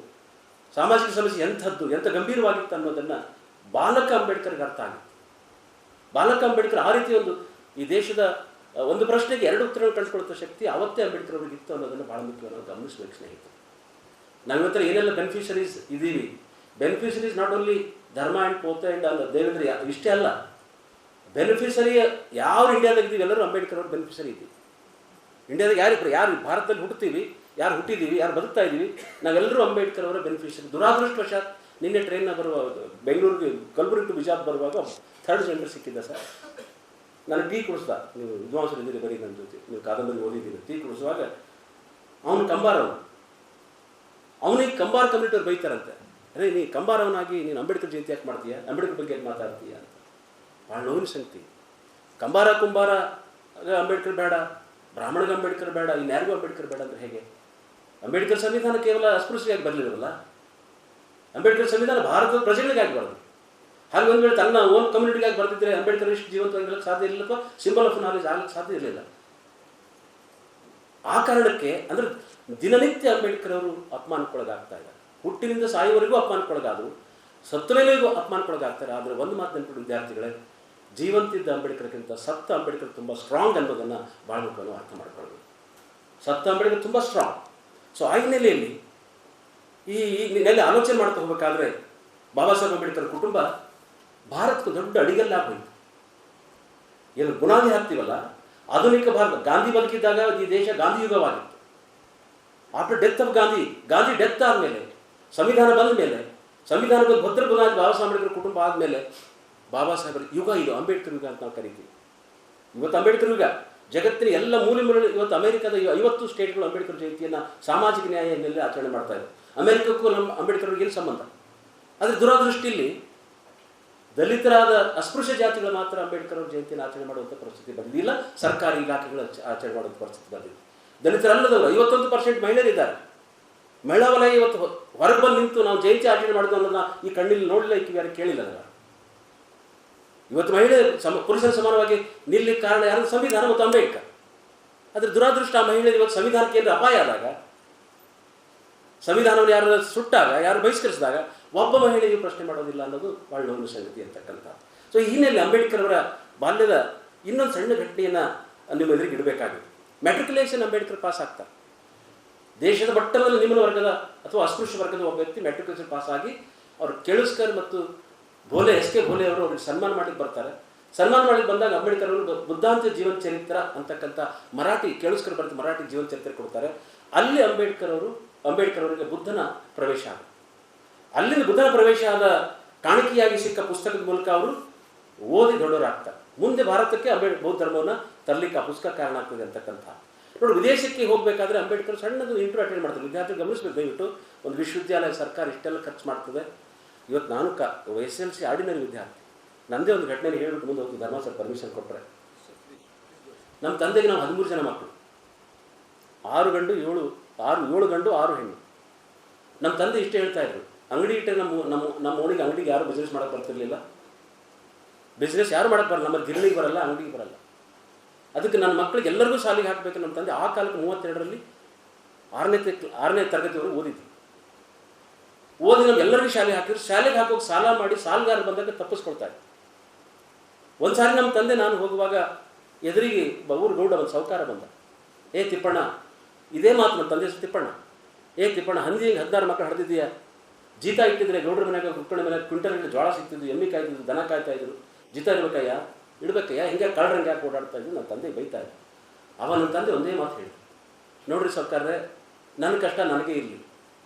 ಸಾಮಾಜಿಕ ಸಮಸ್ಯೆ ಎಂಥದ್ದು, ಎಂಥ ಗಂಭೀರವಾಗಿತ್ತು ಅನ್ನೋದನ್ನು ಬಾಲಕ ಅಂಬೇಡ್ಕರ್ಗೆ ಅರ್ಥ ಆಗಿತ್ತು. ಬಾಲಕ ಅಂಬೇಡ್ಕರ್ ಆ ರೀತಿ ಈ ದೇಶದ ಒಂದು ಪ್ರಶ್ನೆಗೆ 2 ಉತ್ತರಗಳು ಕಂಡುಕೊಳ್ಳುವ ಶಕ್ತಿ ಅವತ್ತೇ ಅಂಬೇಡ್ಕರ್ ಅವರಿಗಿತ್ತು ಅನ್ನೋದನ್ನು ಭಾಳ ಮುಖ್ಯವಾಗಿ ನಾವು ಗಮನಿಸಬೇಕು ಸ್ನೇಹಿತರೆ. ನಾವಿವತ್ತರ ಏನೆಲ್ಲ ಬೆನಿಫಿಷರೀಸ್ ಇದ್ದೀವಿ, ಬೆನಿಫಿಷರೀಸ್ ನಾಟ್ ಓನ್ಲಿ ಧರ್ಮ ಆ್ಯಂಡ್ ಪೋತ ಆ್ಯಂಡ್ ಅಲ್ಲ ದೇವೇಂದ್ರ ಇಷ್ಟೇ ಅಲ್ಲ, ಬೆನಿಫಿಷರಿ ಯಾರು ಇಂಡಿಯಾದಾಗ ಇದ್ದೀವಿ ಎಲ್ಲರೂ ಅಂಬೇಡ್ಕರ್ ಅವ್ರ ಬೆನಿಫಿಷರಿ ಇದ್ದೀವಿ. ಇಂಡಿಯಾದಾಗ ಯಾರು ಭಾರತದಲ್ಲಿ ಹುಟ್ಟುತ್ತೀವಿ, ಯಾರು ಹುಟ್ಟಿದ್ದೀವಿ, ಯಾರು ಬದುಕ್ತಾ ಇದ್ದೀವಿ, ನಾವೆಲ್ಲರೂ ಅಂಬೇಡ್ಕರ್ ಅವರ ಬೆನಿಫಿಷರಿ. ದುರಾದೃಷ್ಟವಶಾತ್ ನಿನ್ನೆ ಟ್ರೈನ್ನ ಬರುವಾಗ ಬೆಂಗಳೂರಿಗೆ ಕಲಬುರಗಿ ಟು ಬಿಜಾಪುರ ಬರುವಾಗ 3rd ಜೆಂಡರ್ ಸಿಕ್ಕಿದ್ದ ಸರ್. ನಾನು ಟೀ ಕುಡಿಸ್ದ, ನೀವು ವಿದ್ವಾಂಸರು ಇದ್ದೀರಿ ಬರೀ ನನ್ನ ಜೊತೆ, ನೀವು ಕಾದಂಬರಿ ಓದಿದ್ದೀರಿ. ಟೀ ಕುಡಿಸುವಾಗ ಅವನು ಕಂಬಾರವನು, ಅವನಿಗೆ ಕಂಬಾರ್ ಕಮ್ಯುನಿಟಿ ಅವ್ರು ಬೈತಾರಂತೆ, ಅದೇ ನೀ ಕಂಬಾರವನಾಗಿ ನೀನು ಅಂಬೇಡ್ಕರ್ ಜಯಂತಿ ಯಾಕೆ ಮಾಡ್ತೀಯ, ಅಂಬೇಡ್ಕರ್ ಬಗ್ಗೆ ಯಾಕೆ ಮಾತಾಡ್ತೀಯ ಅಂತ. ಭಾಳ ನೋವಿನ ಸಂಗತಿ. ಕುಂಬಾರ ಅಂಬೇಡ್ಕರ್ ಬೇಡ, ಬ್ರಾಹ್ಮಣಗೆ ಅಂಬೇಡ್ಕರ್ ಬೇಡ, ಇನ್ಯಾರಿಗೂ ಅಂಬೇಡ್ಕರ್ ಬೇಡ ಅಂದರೆ ಹೇಗೆ? ಅಂಬೇಡ್ಕರ್ ಸಂವಿಧಾನ ಕೇವಲ ಅಸ್ಪೃಶ್ಯವಾಗಿ ಬರಲಿರಲ್ಲ, ಅಂಬೇಡ್ಕರ್ ಸಂವಿಧಾನ ಭಾರತದ ಪ್ರಜೆಗಳಿಗಾಗಿ ಬರೋದು. ಹಾಗೆ ಒಂದು ವೇಳೆ ತನ್ನ ಓನ್ ಕಮ್ಯುನಿಟಿಗಾಗಿ ಬರೆದಿದ್ದರೆ ಅಂಬೇಡ್ಕರ್ ಇಷ್ಟು ಜೀವಂತವಾಗಿರಲಿಕ್ಕೆ ಸಾಧ್ಯ ಇರಲಿಲ್ಲ, ಅಥವಾ ಸಿಂಬಲ್ ಆಫ್ ನಾಲೆಜ್ ಆಗಲಿಕ್ಕೆ ಸಾಧ್ಯ ಇರಲಿಲ್ಲ. ಆ ಕಾರಣಕ್ಕೆ ಅಂದರೆ ದಿನನಿತ್ಯ ಅಂಬೇಡ್ಕರ್ ಅವರು ಅಪಮಾನಕ್ಕೊಳಗಾಗ್ತಾ ಇದ್ದಾರೆ. ಹುಟ್ಟಿನಿಂದ ಸಾಯುವವರೆಗೂ ಅಪಮಾನಕ್ಕೊಳಗಾದರು, ಸತ್ತ ಮೇಲೆಗೂ ಅಪಮಾನಕ್ಕೊಳಗಾಗ್ತಾರೆ. ಆದರೆ ಒಂದು ಮಾತು ನೆನಪಿಟ್ಟು ವಿದ್ಯಾರ್ಥಿಗಳೇ, ಜೀವಂತಿದ್ದ ಅಂಬೇಡ್ಕರ್ಗಿಂತ ಸತ್ತ ಅಂಬೇಡ್ಕರ್ ತುಂಬ ಸ್ಟ್ರಾಂಗ್ ಅನ್ನೋದನ್ನು ಭಾಳ ಮುಖ್ಯವಾಗಿ ಅರ್ಥ ಮಾಡ್ಕೊಳ್ಬೇಕು. ಸತ್ತ ಅಂಬೇಡ್ಕರ್ ತುಂಬ ಸ್ಟ್ರಾಂಗ್. ಸೊ ಆ ಹಿನ್ನೆಲೆಯಲ್ಲಿ ಈ ನೆಲೆ ಆಲೋಚನೆ ಮಾಡ್ತಾ ಹೋಗಬೇಕಾದ್ರೆ ಬಾಬಾ ಸಾಹೇಬ್ ಅಂಬೇಡ್ಕರ್ ಕುಟುಂಬ ಭಾರತಕ್ಕೆ ದೊಡ್ಡ ಅಡಿಗಲ್ಲಾಗೋಯ್ತು. ಏನು ಬುನಾದಿ ಹಾಕ್ತೀವಲ್ಲ, ಆಧುನಿಕ ಭಾರತ, ಗಾಂಧಿ ಬದುಕಿದ್ದಾಗ ಈ ದೇಶ ಗಾಂಧಿ ಯುಗವಾಗಿತ್ತು. After death of Gandhi death ಆದಮೇಲೆ, ಸಂವಿಧಾನ ಬಂದ ಮೇಲೆ, ಸಂವಿಧಾನದ ಭದ್ರ ಬುನಾದಿ ಬಾಬಾ ಸಾಹೇಬ್ ಅಂಬೇಡ್ಕರ್ ಕುಟುಂಬ ಆದಮೇಲೆ ಬಾಬಾ ಸಾಹೇಬರ ಯುಗ ಇದು ಅಂಬೇಡ್ಕರ್ ಯುಗ ಅಂತ ನಾವು ಕರಿತೀವಿ. ಇವತ್ತು ಅಂಬೇಡ್ಕರ್ ಯುಗ ಜಗತ್ತಿನ ಎಲ್ಲ ಮೂಲೆ ಇವತ್ತು ಅಮೆರಿಕದ 50 ಸ್ಟೇಟ್ಗಳು ಅಂಬೇಡ್ಕರ್ ಜಯಂತಿಯನ್ನು ಸಾಮಾಜಿಕ ನ್ಯಾಯ ಹಿನ್ನೆಲೆ ಆಚರಣೆ ಮಾಡ್ತಾ ಇದ್ದಾರೆ. ಅಮೆರಿಕಕ್ಕೂ ನಮ್ಮ ಅಂಬೇಡ್ಕರ್ ಏನು ಸಂಬಂಧ? ಆದರೆ ದುರಾದೃಷ್ಟಿಯಲ್ಲಿ ದಲಿತರಾದ ಅಸ್ಪೃಶ್ಯ ಜಾತಿಗಳು ಮಾತ್ರ ಅಂಬೇಡ್ಕರ್ ಅವ್ರ ಜಯಂತಿಯನ್ನು ಆಚರಣೆ ಮಾಡುವಂಥ ಪರಿಸ್ಥಿತಿ ಬಂದಿಲ್ಲ. ಸರ್ಕಾರಿ ಇಲಾಖೆಗಳು ಆಚರಣೆ ಮಾಡುವಂಥ ಪರಿಸ್ಥಿತಿ ಬಂದಿದೆ. ದಲಿತರಲ್ಲದವರು 51% ಮಹಿಳೆಯರಿದ್ದಾರೆ. ಮಹಿಳಾ ವಲಯ ಇವತ್ತು ಹೊರಗೆ ಬಂದು ನಿಂತು ನಾವು ಜಯಂತಿ ಆಚರಣೆ ಮಾಡೋದು ಅನ್ನೋದನ್ನ ಈ ಕಣ್ಣಿಲ್ಲಿ ನೋಡಲಿಲ್ಲ, ಈ ಯಾರು ಕೇಳಿಲ್ಲ. ಅದರ ಇವತ್ತು ಮಹಿಳೆ ಪುರುಷರ ಸಮಾನವಾಗಿ ನಿಲ್ಲಲಿಕ್ಕೆ ಕಾರಣ ಯಾರು? ಸಂವಿಧಾನ ಮತ್ತು ಅಂಬೇಡ್ಕರ್. ಆದರೆ ದುರಾದೃಷ್ಟ, ಆ ಮಹಿಳೆಯರು ಇವತ್ತು ಸಂವಿಧಾನಕ್ಕೆ ಏನಾದರೂ ಅಪಾಯ ಆದಾಗ, ಸಂವಿಧಾನವನ್ನು ಯಾರು ಸುಟ್ಟಾಗ, ಯಾರು ಬಹಿಷ್ಕರಿಸಿದಾಗ ಒಬ್ಬ ಮಹಿಳೆಯು ಪ್ರಶ್ನೆ ಮಾಡೋದಿಲ್ಲ ಅನ್ನೋದು ಭಾಳ ನೋವಿನ ಸಂಗತಿ ಅಂತಕ್ಕಂಥ. ಸೊ ಈ ಹಿನ್ನೆಲೆ ಅಂಬೇಡ್ಕರ್ ಅವರ ಬಾಲ್ಯದ ಇನ್ನೊಂದು ಸಣ್ಣ ಘಟನೆಯನ್ನು ನಿಮ್ಮ ಎದುರಿಗೆ ಇಡಬೇಕಾಗಿದೆ. ಮೆಟ್ರಿಕ್ಯುಲೇಷನ್ ಅಂಬೇಡ್ಕರ್ ಪಾಸ್ ಆಗ್ತಾರೆ. ದೇಶದ ಮಟ್ಟದಲ್ಲಿ ನಿಮ್ನ ವರ್ಗದ ಅಥವಾ ಅಸ್ಪೃಶ್ಯ ವರ್ಗದ ಒಬ್ಬ ವ್ಯಕ್ತಿ ಮೆಟ್ರಿಕ್ಯುಲೇಷನ್ ಪಾಸ್ ಆಗಿ ಅವರು ಕೇಳುಸ್ಕರ್ ಮತ್ತು ಎಸ್ ಕೆ ಭೋಲೆ ಅವರು ಅವ್ರಿಗೆ ಸನ್ಮಾನ ಮಾಡಿಕ್ಕೆ ಬರ್ತಾರೆ. ಸನ್ಮಾನ ಮಾಡಿಕ್ಕೆ ಬಂದಾಗ ಅಂಬೇಡ್ಕರ್ ಅವರು ಬುದ್ಧಾಂತ ಜೀವನ ಚರಿತ್ರ ಅಂತಕ್ಕಂಥ ಮರಾಠಿ ಕೇಳುಸ್ಕರ್ ಬರೆದ ಮರಾಠಿ ಜೀವನ ಚರಿತ್ರೆ ಕೊಡ್ತಾರೆ. ಅಲ್ಲಿ ಅಂಬೇಡ್ಕರ್ ಅವರಿಗೆ ಬುದ್ಧನ ಪ್ರವೇಶ ಆಗ, ಅಲ್ಲಿಂದ ಬುದ್ಧನ ಪ್ರವೇಶ ಆದ ಕಾಣಿಕೆಯಾಗಿ ಸಿಕ್ಕ ಪುಸ್ತಕದ ಮೂಲಕ ಅವರು ಓದಿ ದೊಡ್ಡವರಾಗ್ತಾರೆ. ಮುಂದೆ ಭಾರತಕ್ಕೆ ಬೌದ್ಧ ಧರ್ಮವನ್ನು ತರಲಿಕ್ಕೆ ಆ ಪುಸ್ತಕ ಕಾರಣ ಆಗ್ತದೆ ಅಂತಕ್ಕಂಥ. ನೋಡಿ, ವಿದೇಶಕ್ಕೆ ಹೋಗಬೇಕಾದ್ರೆ ಅಂಬೇಡ್ಕರ್ ಸಣ್ಣದು ಇಂಟರ್ವ್ಯೂ ಅಟೆಂಡ್ ಮಾಡ್ತಾರೆ. ವಿದ್ಯಾರ್ಥಿಗಳು ಗಮನಿಸಬೇಕು ದಯವಿಟ್ಟು. ಒಂದು ವಿಶ್ವವಿದ್ಯಾಲಯ ಸರ್ಕಾರ ಇಷ್ಟೆಲ್ಲ ಖರ್ಚು ಮಾಡ್ತದೆ. ಇವತ್ತು ನಾನು SLC ಆರ್ಡಿನರಿ ವಿದ್ಯಾರ್ಥಿ. ನನ್ನದೇ ಒಂದು ಘಟನೆ ಹೇಳ್ಬಿಟ್ಟು ಮುಂದೆ ಹೋಗಿ ಧರ್ಮ ಸರ್ ಪರ್ಮಿಷನ್ ಕೊಟ್ಟರೆ, ನಮ್ಮ ತಂದೆಗೆ ನಾವು 13 ಜನ ಮಕ್ಕಳು, 6 ಗಂಡು 7 ಗಂಡು 6 ಹೆಣ್ಣು. ನಮ್ಮ ತಂದೆ ಇಷ್ಟೇ ಹೇಳ್ತಾ ಇದ್ರು, ಅಂಗಡಿ ಇಟ್ಟರೆ ನಮ್ಮ ಓಣಿಗೆ ಅಂಗಡಿಗೆ ಯಾರು ಬಿಸ್ನೆಸ್ ಮಾಡೋಕ್ಕೆ ಬರ್ತಿರ್ಲಿಲ್ಲ. ಬಿಸ್ನೆಸ್ ಯಾರು ಮಾಡೋಕ್ಕೆ ಬರಲ್ಲ, ನಮ್ಮ ಗಿರಣಿಗೆ ಬರಲ್ಲ, ಅಂಗಡಿಗೆ ಬರಲ್ಲ. ಅದಕ್ಕೆ ನನ್ನ ಮಕ್ಕಳಿಗೆ ಎಲ್ಲರಿಗೂ ಶಾಲೆಗೆ ಹಾಕಬೇಕು. ನಮ್ಮ ತಂದೆ ಆ ಕಾಲಕ್ಕೆ 32ರಲ್ಲಿ 6ನೇ ತರಗತಿವರೆಗೂ ಓದಿದ್ರು. ಓದಿ ನಮ್ಗೆಲ್ಲರಿಗೂ ಶಾಲೆಗೆ ಹಾಕಿದ್ರು. ಶಾಲೆಗೆ ಹಾಕೋಕೆ ಸಾಲ ಮಾಡಿ ಸಾಲಗಾರ ಬಂದಾಗ ತಪ್ಪಿಸ್ಕೊಳ್ತಾರೆ. ಒಂದು ಸಾರಿ ನಮ್ಮ ತಂದೆ ನಾನು ಹೋಗುವಾಗ ಎದುರಿಗೆ ಊರು ಗೌಡ ಒಂದು ಸಾಹುಕಾರ ಬಂದ. ತಿಪ್ಪಣ್ಣ, ಇದೇ ಮಾತು ನಮ್ಮ ತಂದೆ ಹೆಸರು ತಿಪ್ಪಣ್ಣ. ತಿಪ್ಪಣ್ಣ, 16 ಮಕ್ಕಳು ಹಡ್ದಿದ್ದೀಯಾ? ಜೀತ ಇಟ್ಟಿದ್ರೆ ಗೌಡ್ರ ಮನೆಯಾಗ ಕುಕ್ಕಣ ಮನೆಯಾಗ ಕ್ವಿಂಟಲ್ ಜೋಳ ಸಿಗ್ತಿದ್ದು, ಎಮ್ಮೆ ಕಾಯ್ತಿದ್ದು, ದನ ಕಾಯ್ತಾ ಇದ್ರು. ಜೀತ ಇಡಬೇಕಯ್ಯ ಹಿಂಗೆ ಕಳ್ಳರಂಗೆ ಯಾಕೆ ಓಡಾಡ್ತಾ ಇದ್ದು ನನ್ನ ತಂದೆ ಬೈತಾ ಇದ್ದ. ನನ್ನ ತಂದೆ ಒಂದೇ ಮಾತು ಹೇಳಿದ್ರು, ನೋಡ್ರಿ ಸಾಹುಕಾರ್ರೆ, ನನ್ನ ಕಷ್ಟ ನನಗೆ ಇರಲಿ,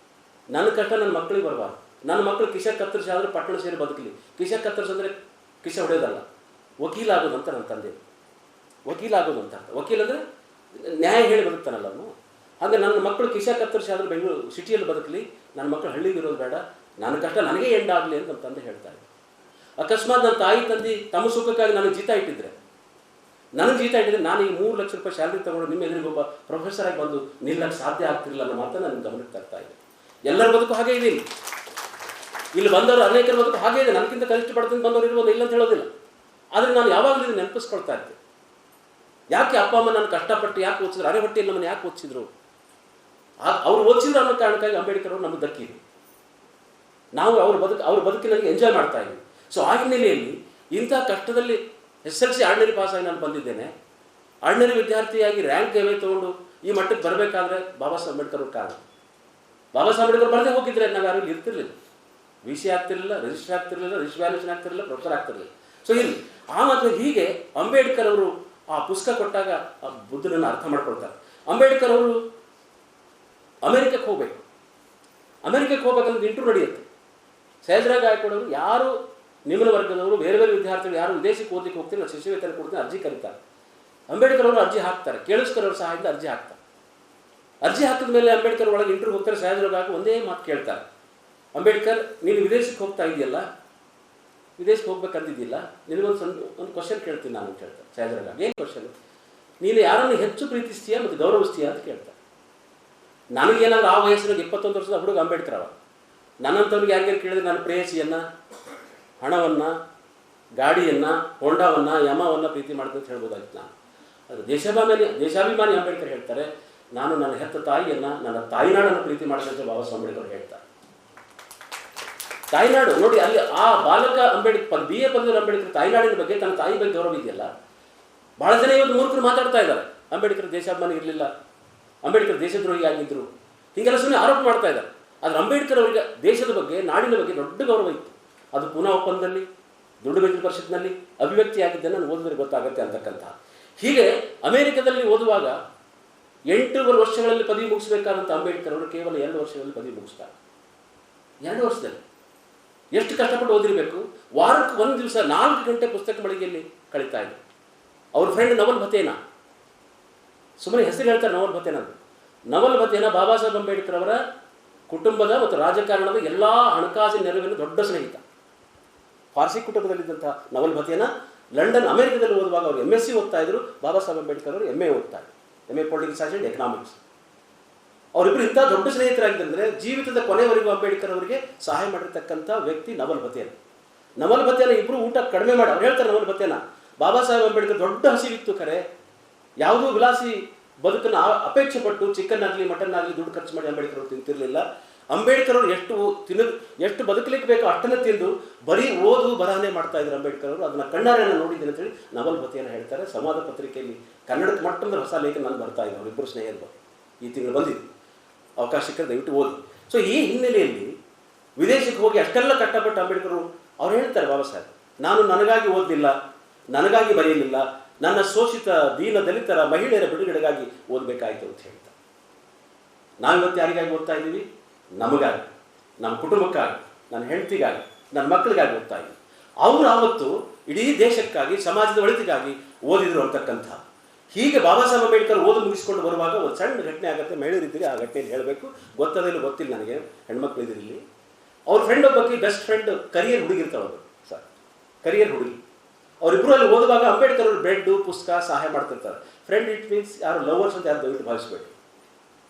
ನನ್ನ ಕಷ್ಟ ನನ್ನ ಮಕ್ಕಳಿಗೆ ಬರಬಾರ್ದು. ನನ್ನ ಮಕ್ಕಳು ಕಿಶ ಕತ್ತರಿಸಿ ಆದರೂ ಪಟ್ಟಣ ಸೇರಿ ಬದುಕಲಿ. ಕಿಶ ಕತ್ತರಿಸಂದರೆ ಕಿಶ ಹೊಡೆಯೋದಲ್ಲ, ವಕೀಲ ಆಗೋದಂತ ನನ್ನ ತಂದೆ. ವಕೀಲ ಆಗೋದಂತ ವಕೀಲ ಅಂದರೆ ನ್ಯಾಯ ಹೇಳಿ ಬದುಕ್ತಾನಲ್ಲ ಅವನು. ಹಾಗೆ ನನ್ನ ಮಕ್ಕಳು ಕಿಶ ಕತ್ತರಿಸಿ ಆದರೂ ಬೆಂಗಳೂರು ಸಿಟಿಯಲ್ಲಿ ಬದುಕಲಿ, ನನ್ನ ಮಕ್ಕಳು ಹಳ್ಳಿಗೆ ಇರೋದು ಬೇಡ, ನನ್ನ ಕಷ್ಟ ನನಗೆ ಎಂಡಾಗಲಿ ಅಂತ ನಮ್ಮ ತಂದೆ ಹೇಳ್ತಾ ಇದ್ದೆ. ಅಕಸ್ಮಾತ್ ನನ್ನ ತಾಯಿ ತಂದೆ ತಮ್ಮ ಸುಖಕ್ಕಾಗಿ ನನಗೆ ಜೀತ ಇಟ್ಟಿದ್ರೆ ನಾನು ಈ 3 ಲಕ್ಷ ರೂಪಾಯಿ ಸ್ಯಾಲ್ರಿ ತಗೊಂಡು ನಿಮ್ಮ ಎದುರಿಗೆ ಒಬ್ಬ ಪ್ರೊಫೆಸರ್ ಆಗಿ ಬಂದು ನಿಲ್ಲಕ್ಕೆ ಸಾಧ್ಯ ಆಗ್ತಿರಲಿಲ್ಲ ಅನ್ನೋ ಮಾತ್ರ ನನಗೆ ಗಮನಕ್ಕೆ ತರ್ತಾ ಇದೆ. ಎಲ್ಲರ ಬದುಕು ಹಾಗೆ ಇದೆ. ಇಲ್ಲಿ ಬಂದವರು ಅನೇಕರ ಬದುಕು ಹಾಗೆ ಇದೆ. ನನಗಿಂತ ಕನಿಷ್ಠ ಪಡ್ತೀನಿ ಬಂದವರು ಇರ್ಬೋದು, ಇಲ್ಲ ಅಂತ ಹೇಳೋದಿಲ್ಲ. ಆದರೆ ನಾನು ಯಾವಾಗಲೂ ಇದು ನೆನಪಿಸ್ಕೊಳ್ತಾ ಇರ್ತೀನಿ. ಯಾಕೆ ಅಪ್ಪ ಅಮ್ಮ ನಾನು ಕಷ್ಟಪಟ್ಟು ಯಾಕೆ ಓದಿಸಿದ್ರು? ಅರೆ ಹೊಟ್ಟೆಯಲ್ಲಿ ನಮ್ಮನ್ನು ಯಾಕೆ ಓದಿಸಿದ್ರು? ಅವ್ರು ಓದಿಸಿದ್ರು ಅನ್ನೋ ಕಾರಣಕ್ಕಾಗಿ ಅಂಬೇಡ್ಕರ್ ಅವರು ನಮಗೆ ದಕ್ಕಿದ್ರು. ನಾವು ಅವ್ರ ಬದುಕಿನಲ್ಲಿ ಎಂಜಾಯ್ ಮಾಡ್ತಾ ಇದ್ದೀವಿ. ಸೊ ಆ ಹಿನ್ನೆಲೆಯಲ್ಲಿ ಇಂಥ ಕಷ್ಟದಲ್ಲಿ SLC ಆರ್ಡಿನರಿ ಪಾಸಾಗಿ ನಾನು ಬಂದಿದ್ದೇನೆ. ಆರ್ಡಿನರಿ ವಿದ್ಯಾರ್ಥಿಯಾಗಿ ರ್ಯಾಂಕ್ ಅವೇ ತೊಗೊಂಡು ಈ ಮಟ್ಟಕ್ಕೆ ಬರಬೇಕಾದ್ರೆ ಬಾಬಾ ಸಾಹೇಬ್ ಅಂಬೇಡ್ಕರ್ ಅವ್ರ ಕಾರಣ. ಬಾಬಾ ಸಾಹೇಬ್ ಅಂಬೇಡ್ಕರ್ ಬರದೇ ಹೋಗಿದ್ರೆ ನಾವು ಯಾರು ಇಲ್ಲಿ ಇರ್ತಿರ್ಲಿಲ್ಲ. VC ಆಗ್ತಿರಲಿಲ್ಲ, ರಿಜಿಸ್ಟರ್ ಆಗ್ತಿರಲಿಲ್ಲ, ರಿಜಿಸ್ಟರ್ ವ್ಯಾಲ್ಯೂಷನ್ ಆಗ್ತಿರಲಿಲ್ಲ, ಪ್ರೊಫೆಸರ್ ಆಗ್ತಿರಲಿಲ್ಲ. ಸೊ ಇಲ್ಲಿ ಆ ಮಾತ್ರ ಹೀಗೆ ಅಂಬೇಡ್ಕರ್ ಅವರು ಆ ಪುಸ್ತಕ ಕೊಟ್ಟಾಗ ಆ ಬುದ್ಧನನ್ನು ಅರ್ಥ ಮಾಡ್ಕೊಳ್ತಾರೆ. ಅಂಬೇಡ್ಕರ್ ಅವರು ಅಮೆರಿಕಕ್ಕೆ ಹೋಗ್ಬೇಕು. ಅಮೆರಿಕಕ್ಕೆ ಹೋಗ್ಬೇಕಂದ್ರೆ ಇಂಟರ್ವ್ಯೂ ನಡೆಯುತ್ತೆ. ಸಹಜರಾವ್ ಗಾಯಕ್ವಾಡ್ ಅವರು ಯಾರು ನಿಮ್ನ ವರ್ಗದವರು ಬೇರೆ ವಿದ್ಯಾರ್ಥಿಗಳು ಯಾರು ವಿದೇಶಕ್ಕೆ ಓದಲಿಕ್ಕೆ ಹೋಗ್ತಿಲ್ಲ, ಶಿಷ್ಯವೇತನ ಕೊಡ್ತೀನಿ ಅರ್ಜಿ ಕರೀತಾರೆ. ಅಂಬೇಡ್ಕರ್ ಅವರು ಅರ್ಜಿ ಹಾಕ್ತಾರೆ. ಕೇಳಿಸ್ಕರ್ ಅವ್ರ ಸಹಾಯದಿಂದ ಅರ್ಜಿ ಹಾಕ್ತಾರೆ. ಅರ್ಜಿ ಹಾಕಿದ ಮೇಲೆ ಅಂಬೇಡ್ಕರ್ ಒಳಗೆ ಇಂಟರ್ವ್ಯೂ ಹೋಗ್ತಾರೆ. ಸಹಜರಾವ್ ಗಾಯಕ್ವಾಡ್ ಒಂದೇ ಮಾತು ಕೇಳ್ತಾರೆ, ಅಂಬೇಡ್ಕರ್ ನೀನು ವಿದೇಶಕ್ಕೆ ಹೋಗ್ತಾ ಇದೆಯಲ್ಲ, ವಿದೇಶಕ್ಕೆ ಹೋಗ್ಬೇಕಂತಿದ್ದಿಲ್ಲ, ನಿನಗೊಂದು ಕ್ವಶನ್ ಕೇಳ್ತೀನಿ ನಾನು ಕೇಳ್ತಾರೆ. ಸಹಜರಾವ್ ಗಾಯಕ್ವಾಡ್ ಏನು ಕ್ವಶನ್? ನೀನು ಯಾರನ್ನು ಹೆಚ್ಚು ಪ್ರೀತಿಸ್ತೀಯಾ ಮತ್ತು ಗೌರವಿಸ್ತೀಯಾ ಅಂತ ಕೇಳ್ತಾರೆ. ನನಗೇನಾದ್ರೂ ಆ ವಯಸ್ಸಿನಾಗ 21 ವರ್ಷದ ಹುಡುಗ ಅಂಬೇಡ್ಕರ್ ಅವ. ನನ್ನಂಥವ್ರಿಗೆ ಯಾರಿಗಾರು ಕೇಳಿದ್ರೆ ನಾನು ಪ್ರೇಯಸಿಯನ್ನು, ಹಣವನ್ನು, ಗಾಡಿಯನ್ನು, ಹೊಂಡವನ್ನು, ಯಮವನ್ನು ಪ್ರೀತಿ ಮಾಡ್ತೀನಿ ಅಂತ ಹೇಳ್ಬೋದಾಗಿತ್ತು ನಾನು. ಅದು ದೇಶಾಭಿಮಾನಿ ಅಂಬೇಡ್ಕರ್ ಹೇಳ್ತಾರೆ, ನಾನು ನನ್ನ ಹೆತ್ತ ತಾಯಿಯನ್ನು, ನನ್ನ ತಾಯಿನಾಡನ್ನು ಪ್ರೀತಿ ಮಾಡಿದಂತೆ ಬಾಬಾ ಸಾಹೇಬ್ ಅಂಬೇಡ್ಕರ್ ಹೇಳ್ತಾರೆ. ತಾಯಿನಾಡು ನೋಡಿ, ಅಲ್ಲಿ ಆ ಬಾಲಕ ಅಂಬೇಡ್ಕರ್ BA ಪದವಿ ಅಂಬೇಡ್ಕರ್ ತಾಯಿನಾಡಿನ ಬಗ್ಗೆ, ತನ್ನ ತಾಯಿ ಬಗ್ಗೆ ಗೌರವ ಇದೆಯಲ್ಲ. ಬಹಳ ಜನ ಇವತ್ತು ಮೂರ್ಖರು ಮಾತಾಡ್ತಾ ಇದ್ದಾರೆ, ಅಂಬೇಡ್ಕರ್ ದೇಶಾಭಿಮಾನಿ ಇರಲಿಲ್ಲ, ಅಂಬೇಡ್ಕರ್ ದೇಶದ್ರೋಹಿ ಆಗಿದ್ದರು, ಹೀಗೆಲ್ಲ ಸುಮ್ಮನೆ ಆರೋಪ ಮಾಡ್ತಾ ಇದ್ದಾರೆ. ಆದರೆ ಅಂಬೇಡ್ಕರ್ ಅವರಿಗೆ ದೇಶದ ಬಗ್ಗೆ, ನಾಡಿನ ಬಗ್ಗೆ ದೊಡ್ಡ ಗೌರವ ಇತ್ತು. ಅದು ಪೂನಾ ಒಪ್ಪಂದದಲ್ಲಿ, ದುಡ್ಡು ಪರಿಷತ್ನಲ್ಲಿ ಅಭಿವ್ಯಕ್ತಿಯಾಗಿದ್ದನ್ನು ನಾನು ಓದಿದ್ರೆ ಗೊತ್ತಾಗುತ್ತೆ ಅಂತಕ್ಕಂಥ. ಹೀಗೆ ಅಮೆರಿಕದಲ್ಲಿ ಓದುವಾಗ 8 ವರ್ಷಗಳಲ್ಲಿ ಪದವಿ ಮುಗಿಸಬೇಕಾದಂಥ ಅಂಬೇಡ್ಕರ್ ಅವರು ಕೇವಲ 2 ವರ್ಷಗಳಲ್ಲಿ ಪದವಿ ಮುಗಿಸ್ತಾರೆ. 2 ವರ್ಷದಲ್ಲಿ ಎಷ್ಟು ಕಷ್ಟಪಟ್ಟು ಓದಿರಬೇಕು. ವಾರಕ್ಕೆ 1 ದಿವಸ 4 ಗಂಟೆ ಪುಸ್ತಕ ಮಳಿಗೆಯಲ್ಲಿ ಕಳೀತಾ ಇದ್ರು. ಅವ್ರ ಫ್ರೆಂಡ್ ನವಲ್ ಭತೇನಾ, ಸುಮ್ಮನೆ ಹೆಸರು ಹೇಳ್ತಾರೆ ನವಲ್ ಭತೇನಾ. ನವಲ್ ಭತೇನಾ ಬಾಬಾ ಸಾಹೇಬ್ ಅಂಬೇಡ್ಕರ್ ಅವರ ಕುಟುಂಬದ ಮತ್ತು ರಾಜಕಾರಣದ ಎಲ್ಲ ಹಣಕಾಸಿನ ನೆರವಿನ ದೊಡ್ಡ ಸ್ನೇಹಿತ. ಫಾರ್ಸಿ ಕುಟುಂಬದಲ್ಲಿದ್ದಂಥ ನವಲ್ ಭತೇನಾ ಲಂಡನ್ ಅಮೆರಿಕದಲ್ಲಿ ಓದುವಾಗ ಅವರು MSc ಓದ್ತಾ ಇದ್ರು. ಬಾಬಾ ಸಾಹೇಬ್ ಅಂಬೇಡ್ಕರ್ ಅವರು MA ಓದ್ತಾ ಇದ್ರು, MA political science and economics. ಅವರಿಬ್ಬರು ಇಂಥ ದೊಡ್ಡ ಸ್ನೇಹಿತರಾಗಿದ್ದಂದರೆ ಜೀವಿತದ ಕೊನೆವರೆಗೂ ಅಂಬೇಡ್ಕರ್ ಅವರಿಗೆ ಸಹಾಯ ಮಾಡಿರ್ತಕ್ಕಂಥ ವ್ಯಕ್ತಿ ನವಲ್ ಭತೇನಾ. ನವಲ್ ಭತೇನಾ ಇಬ್ಬರು ಊಟ ಕಡಿಮೆ ಮಾಡಿ ಅವ್ರು ಹೇಳ್ತಾರೆ, ನವಲ್ ಭತೇನಾ ಬಾಬಾ ಸಾಹೇಬ್ ಅಂಬೇಡ್ಕರ್ ದೊಡ್ಡ ಹಸಿವಿತ್ತು ಖರೆ, ಯಾವುದೂ ವಿಲಾಸಿ ಬದುಕನ್ನು ಅಪೇಕ್ಷೆ ಪಟ್ಟು ಚಿಕನ್ ಆಗಲಿ ಮಟನ್ ಆಗಲಿ ದುಡ್ಡು ಖರ್ಚು ಮಾಡಿ ಅಂಬೇಡ್ಕರ್ ಅವರು ತಿಂತಿರಲಿಲ್ಲ. ಅಂಬೇಡ್ಕರ್ ಅವರು ಎಷ್ಟು ಬದುಕಲಿಕ್ಕೆ ಬೇಕೋ ಅಷ್ಟನ್ನು ತಿಂದು ಬರೀ ಓದು ಬರಹನೆ ಮಾಡ್ತಾ ಇದ್ರು ಅಂಬೇಡ್ಕರ್ ಅವರು. ಅದನ್ನು ಕಣ್ಣಾರೆ ನೋಡಿದ್ದೀನಿ ಅಂತೇಳಿ ನವಲ್ ಭತೇನಾ ಹೇಳ್ತಾರೆ. ಸಂವಾದ ಪತ್ರಿಕೆಯಲ್ಲಿ ಕನ್ನಡಕ್ಕೆ ಮಟ್ಟದ ಹೊಸ ಲೇಖನ ನಾನು ಬರ್ತಾ ಇದ್ದೆ. ಅವರಿಬ್ಬರು ಸ್ನೇಹಿತರು ಈ ತಿಂಗಳು ಬಂದಿದ್ದು, ಅವಕಾಶ ಸಿಕ್ಕರೆ ದಯವಿಟ್ಟು ಓದಿ. ಸೊ ಈ ಹಿನ್ನೆಲೆಯಲ್ಲಿ ವಿದೇಶಕ್ಕೆ ಹೋಗಿ ಅಷ್ಟೆಲ್ಲ ಕಷ್ಟಪಟ್ಟು ಅಂಬೇಡ್ಕರ್ ಅವ್ರು ಹೇಳ್ತಾರೆ, ಬಾಬಾ ಸಾಹೇಬ್ ನಾನು ನನಗಾಗಿ ಓದಲಿಲ್ಲ, ನನಗಾಗಿ ಬರೆಯಲಿಲ್ಲ, ನನ್ನ ಶೋಷಿತ ದೀನ ದಲಿತರ ಮಹಿಳೆಯರ ಬಿಡುಗಡೆಗಾಗಿ ಓದಬೇಕಾಯಿತು ಅಂತ ಹೇಳ್ತಾರೆ. ನಾವಿವತ್ತು ಯಾರಿಗಾಗಿ ಓದ್ತಾ ಇದ್ದೀವಿ? ನಮಗಾಗಿ, ನಮ್ಮ ಕುಟುಂಬಕ್ಕಾಗಿ, ನನ್ನ ಹೆಂಡತಿಗಾಗಿ, ನನ್ನ ಮಕ್ಕಳಿಗಾಗಿ ಓದ್ತಾ ಇದ್ದೀವಿ. ಅವರು ಆವತ್ತು ಇಡೀ ದೇಶಕ್ಕಾಗಿ, ಸಮಾಜದ ಒಳಿತಿಗಾಗಿ ಓದಿದ್ರು ಅಂತಕ್ಕಂಥ. ಹೀಗೆ ಬಾಬಾ ಸಾಹೇಬ್ ಅಂಬೇಡ್ಕರ್ ಓದು ಮುಗಿಸ್ಕೊಂಡು ಬರುವಾಗ ಒಂದು ಸಣ್ಣ ಘಟನೆ ಆಗುತ್ತೆ. ಮಹಿಳೆಯರಿದ್ದೀರಿ, ಆ ಘಟನೆಯಲ್ಲಿ ಹೇಳಬೇಕು, ಗೊತ್ತದಿಲ್ಲ ಗೊತ್ತಿಲ್ಲ ನನಗೆ, ಹೆಣ್ಮಕ್ಳು ಇದ್ದಿರಲಿ. ಅವ್ರ ಫ್ರೆಂಡ್ ಒಬ್ಬಕ್ಕೆ ಬೆಸ್ಟ್ ಫ್ರೆಂಡ್ ಕರಿಯರ್ ಹುಡುಗಿರ್ತಾಳೆ ಅವರು ಸರ್, ಕರಿಯರ್ ಹುಡುಗಿ. ಅವರಿಬ್ಬರು ಅಲ್ಲಿ ಓದುವಾಗ ಅಂಬೇಡ್ಕರ್ ಅವರು ಬ್ರೆಡ್ಡು ಪುಸ್ತಕ ಸಹಾಯ ಮಾಡ್ತಿರ್ತಾರೆ. ಫ್ರೆಂಡ್ ಇಟ್ ಮೀನ್ಸ್ ಯಾರು ಲವರ್ಸ್ ಅಂತ ಯಾರು ದಯವಿಟ್ಟು ಭಾವಿಸ್ಬೇಡಿ.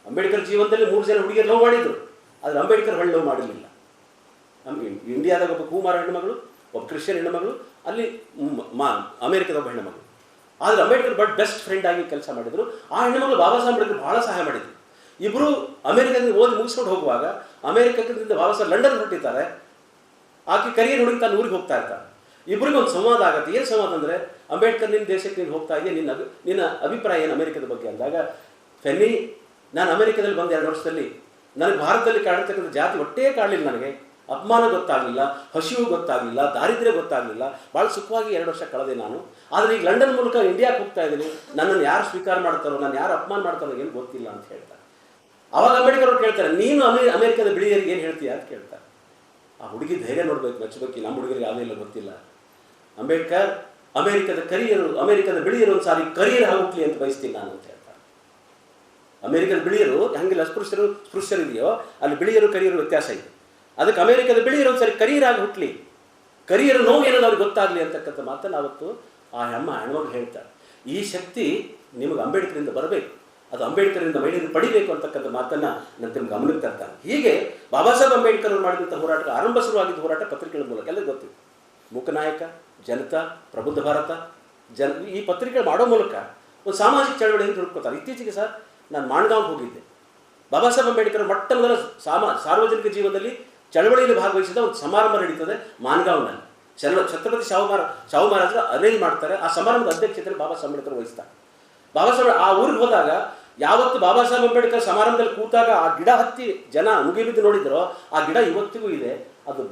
ಅಂಬೇಡ್ಕರ್ ಜೀವನದಲ್ಲಿ 3 ಜನ ಹುಡುಗಿಯರು ಲವ್ ಮಾಡಿದ್ರು, ಆದರೆ ಅಂಬೇಡ್ಕರ್ ಹೊಳ್ಳಿ ಲವ್ ಮಾಡಿರಲಿಲ್ಲ. ನಮಗೆ ಇಂಡಿಯಾದಾಗ ಒಬ್ಬ ಕುಮಾರ ಹೆಣ್ಣುಮಗಳು, ಒಬ್ಬ ಕ್ರಿಶ್ಚಿಯನ್ ಹೆಣ್ಣುಮಗಳು, ಅಲ್ಲಿ ಅಮೇರಿಕದ ಒಬ್ಬ ಹೆಣ್ಣುಮಗಳು. ಆದರೆ ಅಂಬೇಡ್ಕರ್ ಬೆಸ್ಟ್ ಫ್ರೆಂಡ್ ಆಗಿ ಕೆಲಸ ಮಾಡಿದರು. ಆ ಹೆಣ್ಣುಮಗಳು ಬಾಬಾ ಸಾಹೇಬ್ ಅಂಬೇಡ್ಕರ್ ಬಹಳ ಸಹಾಯ ಮಾಡಿದರು. ಇಬ್ಬರು ಅಮೇರಿಕದಿಂದ ಓದಿ ಮುಗಿಸ್ಕೊಂಡು ಹೋಗುವಾಗ ಅಮೇರಿಕದಿಂದ ಬಾಬಾ ಸಾಹೇಬ್ ಲಂಡನ್ ಹೊರಟಿದ್ದಾರೆ. ಆಕೆ ಕರಿಯರ್ ಹುಡುಗಿ ತನ್ನ ಊರಿಗೆ ಹೋಗ್ತಾ ಇರ್ತಾರೆ. ಇಬ್ಬರಿಗೂ ಒಂದು ಸಂವಾದ ಆಗುತ್ತೆ. ಏನು ಸಂವಾದ ಅಂದರೆ, ಅಂಬೇಡ್ಕರ್ ನಿನ್ನ ದೇಶಕ್ಕೆ ನೀನು ಹೋಗ್ತಾ ಇದೆಯಾ, ನಿನ್ನ ಅಭಿಪ್ರಾಯ ಏನು ಅಮೇರಿಕದ ಬಗ್ಗೆ ಅಂದಾಗ, ಫೆನ್ನಿ ನಾನು ಅಮೇರಿಕದಲ್ಲಿ ಬಂದ 2 ವರ್ಷದಲ್ಲಿ ನನಗೆ ಭಾರತದಲ್ಲಿ ಕಾಣತಕ್ಕಂಥ ಜಾತಿ ಒಟ್ಟೇ ಕಾಣಲಿಲ್ಲ, ನನಗೆ ಅಪಮಾನ ಗೊತ್ತಾಗಲಿಲ್ಲ, ಹಸಿವು ಗೊತ್ತಾಗಲಿಲ್ಲ, ದಾರಿದ್ರ್ಯ ಗೊತ್ತಾಗಲಿಲ್ಲ, ಭಾಳ ಸುಖವಾಗಿ 2 ವರ್ಷ ಕಳೆದೆ ನಾನು. ಆದರೆ ಈಗ ಲಂಡನ್ ಮೂಲಕ ಇಂಡಿಯಾಕ್ಕೆ ಹೋಗ್ತಾ ಇದ್ದೀನಿ, ನನ್ನನ್ನು ಯಾರು ಸ್ವೀಕಾರ ಮಾಡ್ತಾರೋ, ನಾನು ಯಾರು ಅಪಮಾನ ಮಾಡ್ತಾರೋ ಏನು ಗೊತ್ತಿಲ್ಲ ಅಂತ ಹೇಳ್ತಾರೆ. ಆವಾಗ ಅಂಬೇಡ್ಕರ್ ಅವ್ರು ಕೇಳ್ತಾರೆ, ನೀನು ಅಮೇರಿಕದ ಬಿಳಿಯರಿಗೆ ಏನು ಹೇಳ್ತೀಯ ಅಂತ ಕೇಳ್ತಾರೆ. ಆ ಹುಡುಗಿ ಧೈರ್ಯ ನೋಡ್ಬೇಕು, ಮೆಚ್ಚಬೇಕು. ನಮ್ಮ ಹುಡುಗರಿಗೆ ಯಾವುದೇ ಇಲ್ಲ ಗೊತ್ತಿಲ್ಲ. ಅಂಬೇಡ್ಕರ್ ಅಮೇರಿಕದ ಬಿಳಿಯರು ಒಂದು ಸಾರಿ ಕರಿಯರ್ ಹೋಗ್ಲಿ ಅಂತ ಬಯಸ್ತೀನಿ ನಾನು ಅಂತ ಹೇಳ್ತಾರೆ. ಅಮೇರಿಕದ ಬಿಳಿಯರು ಹಂಗಿಲ್ಲ, ಸ್ಪೃಶ್ಯರಿದೆಯೋ ಅಲ್ಲಿ ಬಿಳಿಯರು ಕರಿಯರು ವ್ಯತ್ಯಾಸ ಇದೆ. ಅದಕ್ಕೆ ಅಮೇರಿಕದ ಬಿಳಿಯರು ಒಂದು ಸಾರಿ ಕರಿಯರ್ ಆಗಿ ಹುಟ್ಲಿ, ಕರಿಯರ್ ನೋವು ಏನಾದ್ರು ಅವ್ರಿಗೆ ಗೊತ್ತಾಗಲಿ ಅಂತಕ್ಕಂಥ ಮಾತನ್ನು ಅವತ್ತು ಆ ಹೆಣ್ಮಗಳು ಹೇಳ್ತಾರೆ. ಈ ಶಕ್ತಿ ನಿಮಗೆ ಅಂಬೇಡ್ಕರಿಂದ ಬರಬೇಕು, ಅದು ಅಂಬೇಡ್ಕರಿಂದ ಮಹಿಳೆಯರು ಪಡಿಬೇಕು ಅಂತಕ್ಕಂಥ ಮಾತನ್ನು ನಾನು ನಿಮ್ಗೆ ಗಮನಕ್ಕೆ ತರ್ತಾನೆ. ಹೀಗೆ ಬಾಬಾ ಸಾಹೇಬ್ ಅಂಬೇಡ್ಕರ್ ಅವರು ಮಾಡಿದಂಥ ಹೋರಾಟ, ಆರಂಭ ಶುರುವಾಗಿದ್ದ ಹೋರಾಟ ಪತ್ರಿಕೆಗಳ ಮೂಲಕ ಎಲ್ಲ ಗೊತ್ತಿತ್ತು. ಮೂಕನಾಯಕ, ಜನತಾ, ಪ್ರಬುದ್ಧ ಭಾರತ, ಈ ಪತ್ರಿಕೆಗಳು ಮಾಡೋ ಮೂಲಕ ಒಂದು ಸಾಮಾಜಿಕ ಚಳವಳಿಯನ್ನು ಹುಡುಕೋತಾರೆ. ಇತ್ತೀಚೆಗೆ ಸರ್ ನಾನು ಮಾಣ್ಗಾಂವ್ಗೆ ಹೋಗಿದ್ದೆ. ಬಾಬಾ ಸಾಹೇಬ್ ಅಂಬೇಡ್ಕರ್ ಮೊಟ್ಟ ಮೊದಲ ಸಾರ್ವಜನಿಕ ಜೀವನದಲ್ಲಿ ಚಳವಳಿಯಲ್ಲಿ ಭಾಗವಹಿಸಿದ ಒಂದು ಸಮಾರಂಭ ನಡೀತದೆ ಮಾನ್ಗಾಂವ್ನಲ್ಲಿ. ಛತ್ರಪತಿ ಶಾಹು ಮಹಾರಾಜರು ಅರೇಂಜ್ ಮಾಡ್ತಾರೆ. ಆ ಸಮಾರಂಭದ ಅಧ್ಯಕ್ಷತೆಯಲ್ಲಿ ಬಾಬಾ ಸಾಹೇಬ್ ಅಂಬೇಡ್ಕರ್ ವಹಿಸ್ತಾರೆ. ಬಾಬಾ ಸಾಹೇಬ್ ಆ ಊರಿಗೆ ಹೋದಾಗ ಯಾವತ್ತು ಬಾಬಾ ಸಾಹೇಬ್ ಅಂಬೇಡ್ಕರ್ ಸಮಾರಂಭದಲ್ಲಿ ಕೂತಾಗ ಆ ಗಿಡ ಹತ್ತಿ ಜನ ಮುಗಿಬಿದ್ದು ನೋಡಿದ್ರೋ, ಆ ಗಿಡ ಇವತ್ತಿಗೂ ಇದೆ. ಅದು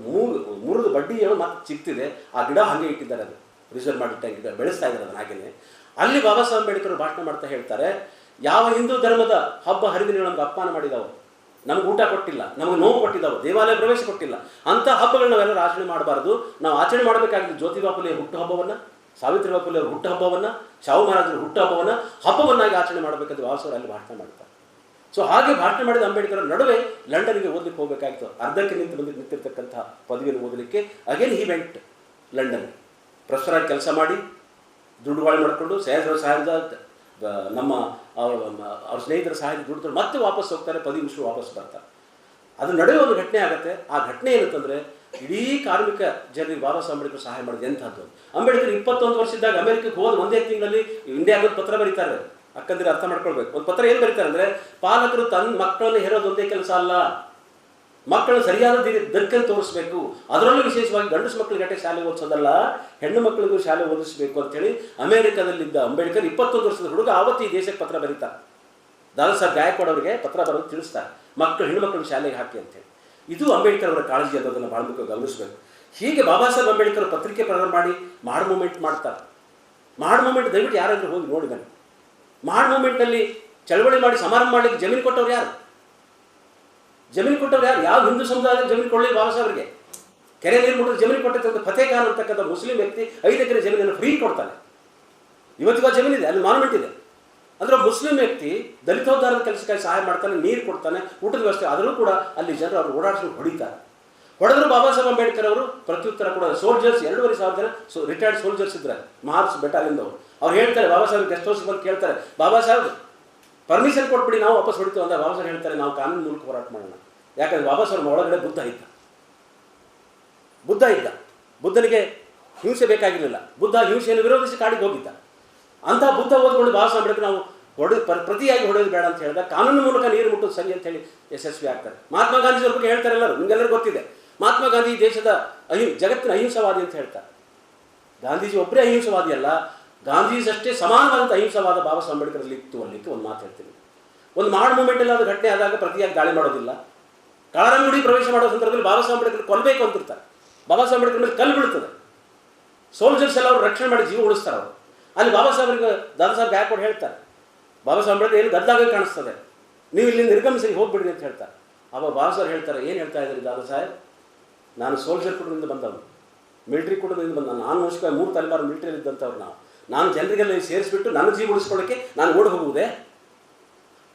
ಮುರಿದು ಬಡ್ಡಿ ಮತ್ತೆ ಚಿಕ್ತಿದೆ. ಆ ಗಿಡ ಹಾಗೆ ಇಟ್ಟಿದ್ದಾರೆ, ಅದು ರಿಸರ್ವ್ ಮಾಡಿಟ್ಟ ಗಿಡ ಬೆಳೆಸ್ತಾ ಇದ್ದಾರೆ ಅದನ್ನು ಹಾಗೆಯೇ. ಅಲ್ಲಿ ಬಾಬಾ ಸಾಹೇಬ್ ಅಂಬೇಡ್ಕರ್ ಭಾಷಣ ಮಾಡ್ತಾ ಹೇಳ್ತಾರೆ, ಯಾವ ಹಿಂದೂ ಧರ್ಮದ ಹಬ್ಬ ಹರಿದಿನಗಳು ನಮ್ಗೆ ಅಪಮಾನ ಮಾಡಿದಾವೆ, ನಮ್ಗೆ ಊಟ ಕೊಟ್ಟಿಲ್ಲ, ನಮಗೆ ನೋವು ಕೊಟ್ಟಿದ್ದಾವೆ, ದೇವಾಲಯ ಪ್ರವೇಶ ಕೊಟ್ಟಿಲ್ಲ, ಅಂಥ ಹಬ್ಬಗಳನ್ನ ನಾವೆಲ್ಲರೂ ಆಚರಣೆ ಮಾಡಬಾರ್ದು. ನಾವು ಆಚರಣೆ ಮಾಡಬೇಕಾಗಿದ್ದು ಜ್ಯೋತಿಬಾ ಫುಲೆಯ ಹುಟ್ಟುಹಬ್ಬವನ್ನು, ಸಾವಿತ್ರಿಬಾಯಿ ಫುಲೆಯವರ ಹುಟ್ಟುಹಬ್ಬವನ್ನು, ಶಾಹು ಮಹಾರಾಜರ ಹಬ್ಬವನ್ನಾಗಿ ಆಚರಣೆ ಮಾಡಬೇಕಂತ ಬಾಬಾ ಸಾಹೇಬ್ ಅಲ್ಲಿ ಭಾಷಣ ಮಾಡ್ತಾರೆ. ಸೊ ಹಾಗೆ ಭಾಷಣ ಮಾಡಿದ ಅಂಬೇಡ್ಕರ್ ನಡುವೆ ಲಂಡನ್ಗೆ ಓದಲಿಕ್ಕೆ ಹೋಗಬೇಕಾಗಿತ್ತು. ಅರ್ಧಕ್ಕೆ ನಿಂತಿರ್ತಕ್ಕಂಥ ಪದವಿಯನ್ನು ಓದಲಿಕ್ಕೆ again he went London. Professor ಆಗಿ ಕೆಲಸ ಮಾಡಿ ದುಡ್ಡುಗಾಳಿ ಮಾಡಿಕೊಂಡು ಸಹಾಯದ ನಮ್ಮ ಅವ್ರ ಸ್ನೇಹಿತರ ಸಹಾಯದ ದುಡ್ಡು ಮತ್ತೆ ವಾಪಸ್ ಹೋಗ್ತಾರೆ, ಪದವಿ ಮುಗಿಸಿ ವಾಪಸ್ ಬರ್ತಾರೆ. ಅದ್ರ ನಡುವೆ ಒಂದು ಘಟನೆ ಆಗುತ್ತೆ. ಆ ಘಟನೆ ಏನಂತಂದರೆ, ಇಡೀ ಕಾರ್ಮಿಕ ಜನರಿಗೆ ಬಾಬಾ ಸಾಹೇಬ್ ಅಂಬೇಡ್ಕರ್ ಸಹಾಯ ಮಾಡಿದೆ ಎಂಥದ್ದು. ಅಂಬೇಡ್ಕರ್ 21 ವರ್ಷ ಇದ್ದಾಗ ಅಮೆರಿಕಕ್ಕೆ ಹೋದ 1 ತಿಂಗಳಲ್ಲಿ ಇಂಡಿಯಾಗೊಂದು ಪತ್ರ ಬರೀತಾರೆ. ಅಕ್ಕಂದಿರ ಅರ್ಥ ಮಾಡ್ಕೊಳ್ಬೇಕು. ಒಂದು ಪತ್ರ ಏನು ಬರೀತಾರೆ ಅಂದರೆ, ಪಾಲಕರು ತನ್ನ ಮಕ್ಕಳನ್ನು ಹೇರೋದೊಂದೇ ಕೆಲಸ ಅಲ್ಲ, ಮಕ್ಕಳನ್ನು ಸರಿಯಾದ ದಕ್ಕಲ್ಲಿ ತೋರಿಸ್ಬೇಕು. ಅದರಲ್ಲೂ ವಿಶೇಷವಾಗಿ ಗಂಡಸು ಮಕ್ಕಳಿಗಟ್ಟೆ ಶಾಲೆ ಓದಿಸೋದಲ್ಲ, ಹೆಣ್ಣು ಮಕ್ಕಳಿಗೂ ಶಾಲೆ ಓದಿಸಬೇಕು ಅಂತೇಳಿ ಅಮೆರಿಕದಲ್ಲಿದ್ದ ಅಂಬೇಡ್ಕರ್ 21 ವರ್ಷದ ಹುಡುಗ ಆವತ್ತು ಈ ದೇಶಕ್ಕೆ ಪತ್ರ ಬರೀತಾರೆ. ದಾದಾ ಸಾಹೇಬ್ ಗಾಯಕ್ವಾಡ್ ಅವರಿಗೆ ಪತ್ರ ಬರೋದು ತಿಳಿಸ್ತಾರೆ, ಹೆಣ್ಣು ಮಕ್ಕಳು ಶಾಲೆಗೆ ಹಾಕಿ ಅಂತೇಳಿ. ಇದು ಅಂಬೇಡ್ಕರ್ ಅವರ ಕಾಳಜಿ ಅನ್ನೋದನ್ನು ಭಾಳ ಮುಖ್ಯ ಗಮನಿಸಬೇಕು. ಹೀಗೆ ಬಾಬಾ ಸಾಹೇಬ್ ಅಂಬೇಡ್ಕರ್ ಪತ್ರಿಕೆ ಪ್ರಾರಂಭ ಮಾಡಿ ಮಾಡ್ ಮೂಮೆಂಟ್ ಮಾಡ್ತಾರೆ. ಮಾಡ್ ಮೂಮೆಂಟ್ ದಯವಿಟ್ಟು ಯಾರಾದರೂ ಹೋಗಿ ನೋಡಿ ಬನ್ನಿ. ಮಾಡ್ ಮೂಮೆಂಟ್ನಲ್ಲಿ ಚಳವಳಿ ಮಾಡಿ ಸಮಾರಂಭ ಮಾಡಲಿಕ್ಕೆ ಜಮೀನು ಕೊಟ್ಟವ್ರು ಯಾರು? ಯಾವ ಹಿಂದೂ ಸಮುದಾಯದಲ್ಲಿ ಜಮೀನು ಕೊಳ್ಳಿ ಬಾಬಾ ಸಾಹೇಬ್ರಿಗೆ? ಕೆರೆ ನೀರು ಮುಟ್ಟಿದ್ರೆ ಜಮೀನು ಕೊಟ್ಟಿರ್ತಕ್ಕಂಥ ಫತೇ ಖಾನ್ ಅಂತಕ್ಕಂಥ ಮುಸ್ಲಿಂ ವ್ಯಕ್ತಿ 5 ಎಕರೆ ಜಮೀನನ್ನು ಫ್ರೀ ಕೊಡ್ತಾನೆ. ಇವತ್ತಿಗೂ ಆ ಜಮೀನಿದೆ, ಅಲ್ಲಿ ಮಾನ್ಯುಮೆಂಟ್ ಇದೆ. ಅಂದರೆ ಮುಸ್ಲಿಂ ವ್ಯಕ್ತಿ ದಲಿತೋದ್ಧಾರದ ಕೆಲಸಕ್ಕಾಗಿ ಸಹಾಯ ಮಾಡ್ತಾನೆ, ನೀರು ಕೊಡ್ತಾನೆ, ಊಟದ ವ್ಯವಸ್ಥೆ. ಆದರೂ ಕೂಡ ಅಲ್ಲಿ ಜನರು ಅವರು ಓಡಾಡಿಸ್ಕೊಂಡು ಹೊಡೆದ್ರು. ಬಾಬಾ ಸಾಹೇಬ್ ಅಂಬೇಡ್ಕರ್ ಅವರು ಪ್ರತ್ಯುತ್ತರ ಕೂಡ ಸೋಲ್ಜರ್ಸ್ 2,500 ಜನ ರಿಟೈರ್ಡ್ ಸೋಲ್ಜರ್ಸ್ ಇದ್ದಾರೆ ಮಹಾರ್ಸ್ ಬೆಟಾಲಿಯನ್ದವರು. ಅವ್ರು ಹೇಳ್ತಾರೆ, ಬಾಬಾ ಸಾಹೇಬ್ ಗೆಸ್ಟ್ ಹೌಸ್ ಬಂದು ಕೇಳ್ತಾರೆ, ಬಾಬಾ ಸಾಹೇಬ್ ಪರ್ಮಿಷನ್ ಕೊಟ್ಬಿಡಿ ನಾವು ವಾಪಸ್ ಹೊಡಿತೀವಿ ಅಂದಾಗ ಬಾಬಾ ಸಾಹೇಬ್ ಹೇಳ್ತಾರೆ, ನಾವು ಕಾನೂನು ಮೂಲಕ ಹೋರಾಟ ಮಾಡೋಣ. ಯಾಕಂದರೆ ಬಾಬಾ ಸಾಹೇಬ್ ಒಳಗಡೆ ಬುದ್ಧ ಇದ್ದ. ಬುದ್ಧನಿಗೆ ಹಿಂಸೆ ಬೇಕಾಗಿರಲಿಲ್ಲ. ಬುದ್ಧ ಹಿಂಸೆಯನ್ನು ವಿರೋಧಿಸಿ ಕಾಡಿಗೆ ಹೋಗಿದ್ದ. ಅಂಥ ಬುದ್ಧ ಓದ್ಕೊಂಡು ಬಾಬಾ ಸಾಹೇಬ್ ಅಂಬೇಡ್ಕರ್ ನಾವು ಪ್ರತಿಯಾಗಿ ಹೊಡೆಯೋದು ಬೇಡ ಅಂತ ಹೇಳಿದಾಗ ಕಾನೂನು ಮೂಲಕ ನೀರು ಮುಟ್ಟೋದು ಸರಿ ಅಂತ ಹೇಳಿ ಯಶಸ್ವಿ ಆಗ್ತಾರೆ. ಮಹಾತ್ಮ ಗಾಂಧೀಜಿಯವ್ರ ಬಗ್ಗೆ ಹೇಳ್ತಾರೆ ಎಲ್ಲರೂ, ನಿಮಗೆಲ್ಲರೂ ಗೊತ್ತಿದೆ. ಮಹಾತ್ಮ ಗಾಂಧಿ ದೇಶದ ಜಗತ್ತಿನ ಅಹಿಂಸವಾದಿ ಅಂತ ಹೇಳ್ತಾರೆ. ಗಾಂಧೀಜಿ ಒಬ್ಬರೇ ಅಹಿಂಸವಾದಿ ಅಲ್ಲ, ಗಾಂಧೀಜಷ್ಟೇ ಸಮಾನವಾದಂಥ ಅಹಿಂಸವಾದ ಬಾಬಾ ಸಾಹೇಬ್ ಅಂಬೇಡ್ಕರ್ ಇತ್ತು ಅಲ್ಲಿಕ್ಕೆ. ಒಂದು ಮಾತು ಹೇಳ್ತೀನಿ, ಒಂದು ಮಾಡ್ ಮೂಮೆಂಟಲ್ಲಿ ಅದು ಘಟನೆ ಆದಾಗ ಪ್ರತಿಯಾಗಿ ದಾಳಿ ಮಾಡೋದಿಲ್ಲ. ಕಾಳರಂಗುಡಿ ಪ್ರವೇಶ ಮಾಡೋ ಸಂದರ್ಭದಲ್ಲಿ ಬಾಬಾ ಸಾಹೇಬ್ ಅಂಬೇಡ್ಕರ್ ಕೊಲ್ಲಬೇಕು ಅಂತಿರ್ತಾರೆ. ಬಾಬಾ ಸಾಹೇಬ್ ಅಂಬೇಡ್ಕರ್ ಮೇಲೆ ಕಲ್ಲು ಬೀಳ್ತದೆ. ಸೋಲ್ಜರ್ಸ್ ಎಲ್ಲ ಅವರು ರಕ್ಷಣೆ ಮಾಡಿ ಜೀವ ಉಳಿಸ್ತಾರೆ ಅವರು. ಅಲ್ಲಿ ಬಾಬಾ ಸಾಹೇಬ್ರಿಗೆ ದಾದಾ ಸಾಹೇಬ್ ಗಾಯಕ್ವಾಡ್ ಹೇಳ್ತಾರೆ, ಬಾಬಾ ಸಾಹೇಬ್ ಅಂಬೇಡ್ಕರ್ ಏನು ಗದ್ದಾಗೆ ಕಾಣಿಸ್ತದೆ, ನೀವು ಇಲ್ಲಿಂದ ನಿರ್ಗಮಿಸಿ ಹೋಗ್ಬಿಡ್ರಿ ಅಂತ ಹೇಳ್ತಾರೆ. ಆವಾಗ ಬಾಬಾ ಸಾಹೇಬ್ ಹೇಳ್ತಾರೆ, ಏನು ಹೇಳ್ತಾ ಇದ್ದಾರೆ ದಾದಾ ಸಾಹೇಬ್, ನಾನು ಸೋಲ್ಜರ್ ಕುಟುಂಬದಿಂದ ಬಂದವನು, ಮಿಲಿಟ್ರಿ ಕುಟುಂಬದಿಂದ ಬಂದ. ನಾನು ಮೋಸ್ಟ್ಲಿ 3 ತಲೆಮಾರು ಮಿಲಿಟ್ರಿಯಲ್ಲಿ ಇದ್ದಂಥವ್ರು. ನಾನು ಜನರಿಗೆಲ್ಲ ಸೇರಿಸ್ಬಿಟ್ಟು ನನ್ನ ಜೀವ ಉಳಿಸ್ಕೊಳ್ಳೋಕ್ಕೆ ನಾನು ಓಡಿ ಹೋಗುವುದೇ?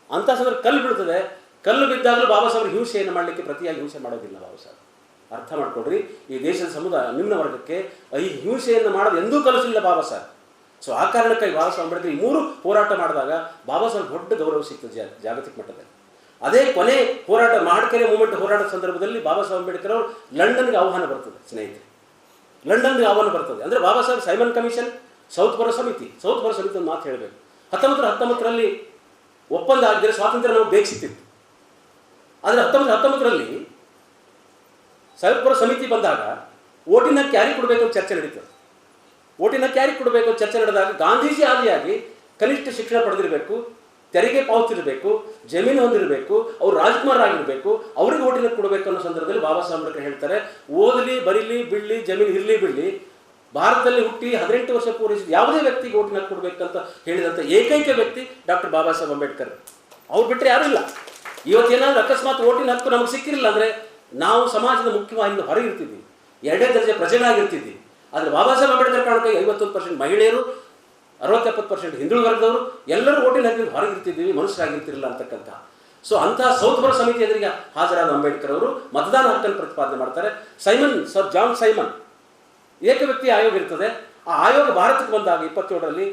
ಅಂಥ ಸಂದರ್ಭ ಕಲ್ಲು ಬೀಳ್ತದೆ. ಕಲ್ಲು ಬಿದ್ದಾಗಲೂ ಬಾಬಾ ಸಾಹೇಬ್ ಹಿಂಸೆಯನ್ನು ಮಾಡಲಿಕ್ಕೆ ಪ್ರತಿಯಾಗಿ ಹಿಂಸೆ ಮಾಡೋದಿಲ್ಲ ಬಾಬಾ ಸಾಹೇಬ್. ಅರ್ಥ ಮಾಡ್ಕೊಡ್ರಿ, ಈ ದೇಶದ ನಿಮ್ನ ವರ್ಗಕ್ಕೆ ಈ ಹಿಂಸೆಯನ್ನು ಮಾಡೋದು ಎಂದೂ ಕಲಿಸಲಿಲ್ಲ ಬಾಬಾ ಸಾಹೇಬ್. ಸೊ ಆ ಕಾರಣಕ್ಕಾಗಿ ಬಾಬಾ ಸಾಹೇಬ್ ಅಂಬೇಡ್ಕರ್ ಈ 3 ಹೋರಾಟ ಮಾಡಿದಾಗ ಬಾಬಾ ಸಾಹೇಬ್ ದೊಡ್ಡ ಗೌರವ ಸಿಗ್ತದೆ ಜಾಗತಿಕ ಮಟ್ಟದಲ್ಲಿ. ಅದೇ ಕೊನೆ ಹೋರಾಟ ಮಾಡ್ಕೆರೆ ಮೂಮೆಂಟ್ ಹೋರಾಟದ ಸಂದರ್ಭದಲ್ಲಿ ಬಾಬಾ ಸಾಹೇಬ್ ಅಂಬೇಡ್ಕರ್ ಅವರು ಲಂಡನ್ಗೆ ಆಹ್ವಾನ ಬರ್ತದೆ. ಸ್ನೇಹಿತರೆ, ಲಂಡನ್ಗೆ ಆಹ್ವಾನ ಬರ್ತದೆ ಅಂದರೆ Baba Saheb Simon commission, south ಬರೋ ಸಮಿತಿ ಒಂದು ಮಾತು ಹೇಳಬೇಕು. 1919ರಲ್ಲಿ ಒಪ್ಪಂದ ಆಗಿದ್ರೆ ಸ್ವಾತಂತ್ರ್ಯ ನಮಗೆ ಬೇಕಿಸಿತ್ತು. ಆದರೆ 1919ರಲ್ಲಿ ಸೌತ್ ಬರೋ ಸಮಿತಿ ಬಂದಾಗ ಓಟಿನ ಕ್ಯಾರಿ ಕೊಡಬೇಕು ಅಂತ ಚರ್ಚೆ ನಡೀತದೆ. ಓಟಿನ ಕ್ಯಾರಿ ಕೊಡಬೇಕು ಅಂತ ಚರ್ಚೆ ನಡೆದಾಗ ಗಾಂಧೀಜಿ ಆದಿಯಾಗಿ ಕನಿಷ್ಠ ಶಿಕ್ಷಣ ಪಡೆದಿರಬೇಕು, ತೆರಿಗೆ ಪಾವತಿರಬೇಕು, ಜಮೀನು ಹೊಂದಿರಬೇಕು, ಅವರು ರಾಜ್ಕುಮಾರ್ ಆಗಿರಬೇಕು, ಅವ್ರಿಗೆ ಓಟಿನ ಕೊಡಬೇಕು ಅನ್ನೋ ಸಂದರ್ಭದಲ್ಲಿ ಬಾಬಾ ಸಾಹೇಬ್ ಅಂಬೇಡ್ಕರ್ ಹೇಳ್ತಾರೆ, ಓದಲಿ ಬರೀಲಿ ಬಿಡಲಿ ಜಮೀನು ಇರಲಿ ಬಿಡಲಿ, ಭಾರತದಲ್ಲಿ ಹುಟ್ಟಿ 18 ವರ್ಷ ಪೂರೈಸಿದ ಯಾವುದೇ ವ್ಯಕ್ತಿಗೆ ಓಟಿನ ಕೊಡಬೇಕಂತ ಹೇಳಿದಂಥ ಏಕೈಕ ವ್ಯಕ್ತಿ ಡಾಕ್ಟರ್ ಬಾಬಾ ಸಾಹೇಬ್ ಅಂಬೇಡ್ಕರ್. ಅವ್ರು ಬಿಟ್ಟರೆ ಯಾರೂ ಇಲ್ಲ. ಇವತ್ತೇನಾದ್ರೂ ಅಕಸ್ಮಾತ್ ಓಟಿನ ಹಕ್ಕು ನಮಗೆ ಸಿಕ್ಕಿರಲಿಲ್ಲ ಅಂದರೆ ನಾವು ಸಮಾಜದ ಮುಖ್ಯವಾಹಿನಿಂದ ಹೊರಗೆ ಇರ್ತಿದ್ವಿ, 2ನೇ ದರ್ಜೆ ಪ್ರಜೆಗಳಾಗಿರ್ತಿದ್ವಿ. ಆದರೆ ಬಾಬಾ ಸಾಹೇಬ್ ಅಂಬೇಡ್ಕರ್ ಕಾರಣಕ್ಕಾಗಿ 51% ಮಹಿಳೆಯರು, 60-70% ಹಿಂದುಳಿದ ವರ್ಗದವರು ಎಲ್ಲರೂ ಓಟಿನ ಹಕ್ಕಿಂದ ಹೊರಗಿರ್ತಿದ್ದೀವಿ, ಮನುಷ್ಯರಾಗಿರ್ತಿರಲಿಲ್ಲ ಅಂತಕ್ಕಂಥ. ಸೊ ಅಂತಹ ಸೌತ್ ಬರೋ ಸಮಿತಿ ಎದುರಿಗೆ ಹಾಜರಾದ ಅಂಬೇಡ್ಕರ್ ಅವರು ಮತದಾನ ಹಕ್ಕನ್ನು ಪ್ರತಿಪಾದನೆ ಮಾಡ್ತಾರೆ. ಸರ್ ಜಾನ್ ಸೈಮನ್ ಏಕ ವ್ಯಕ್ತಿ ಆಯೋಗ ಇರ್ತದೆ. ಆ ಆಯೋಗ ಭಾರತಕ್ಕೆ ಬಂದಾಗ 27ರಲ್ಲಿ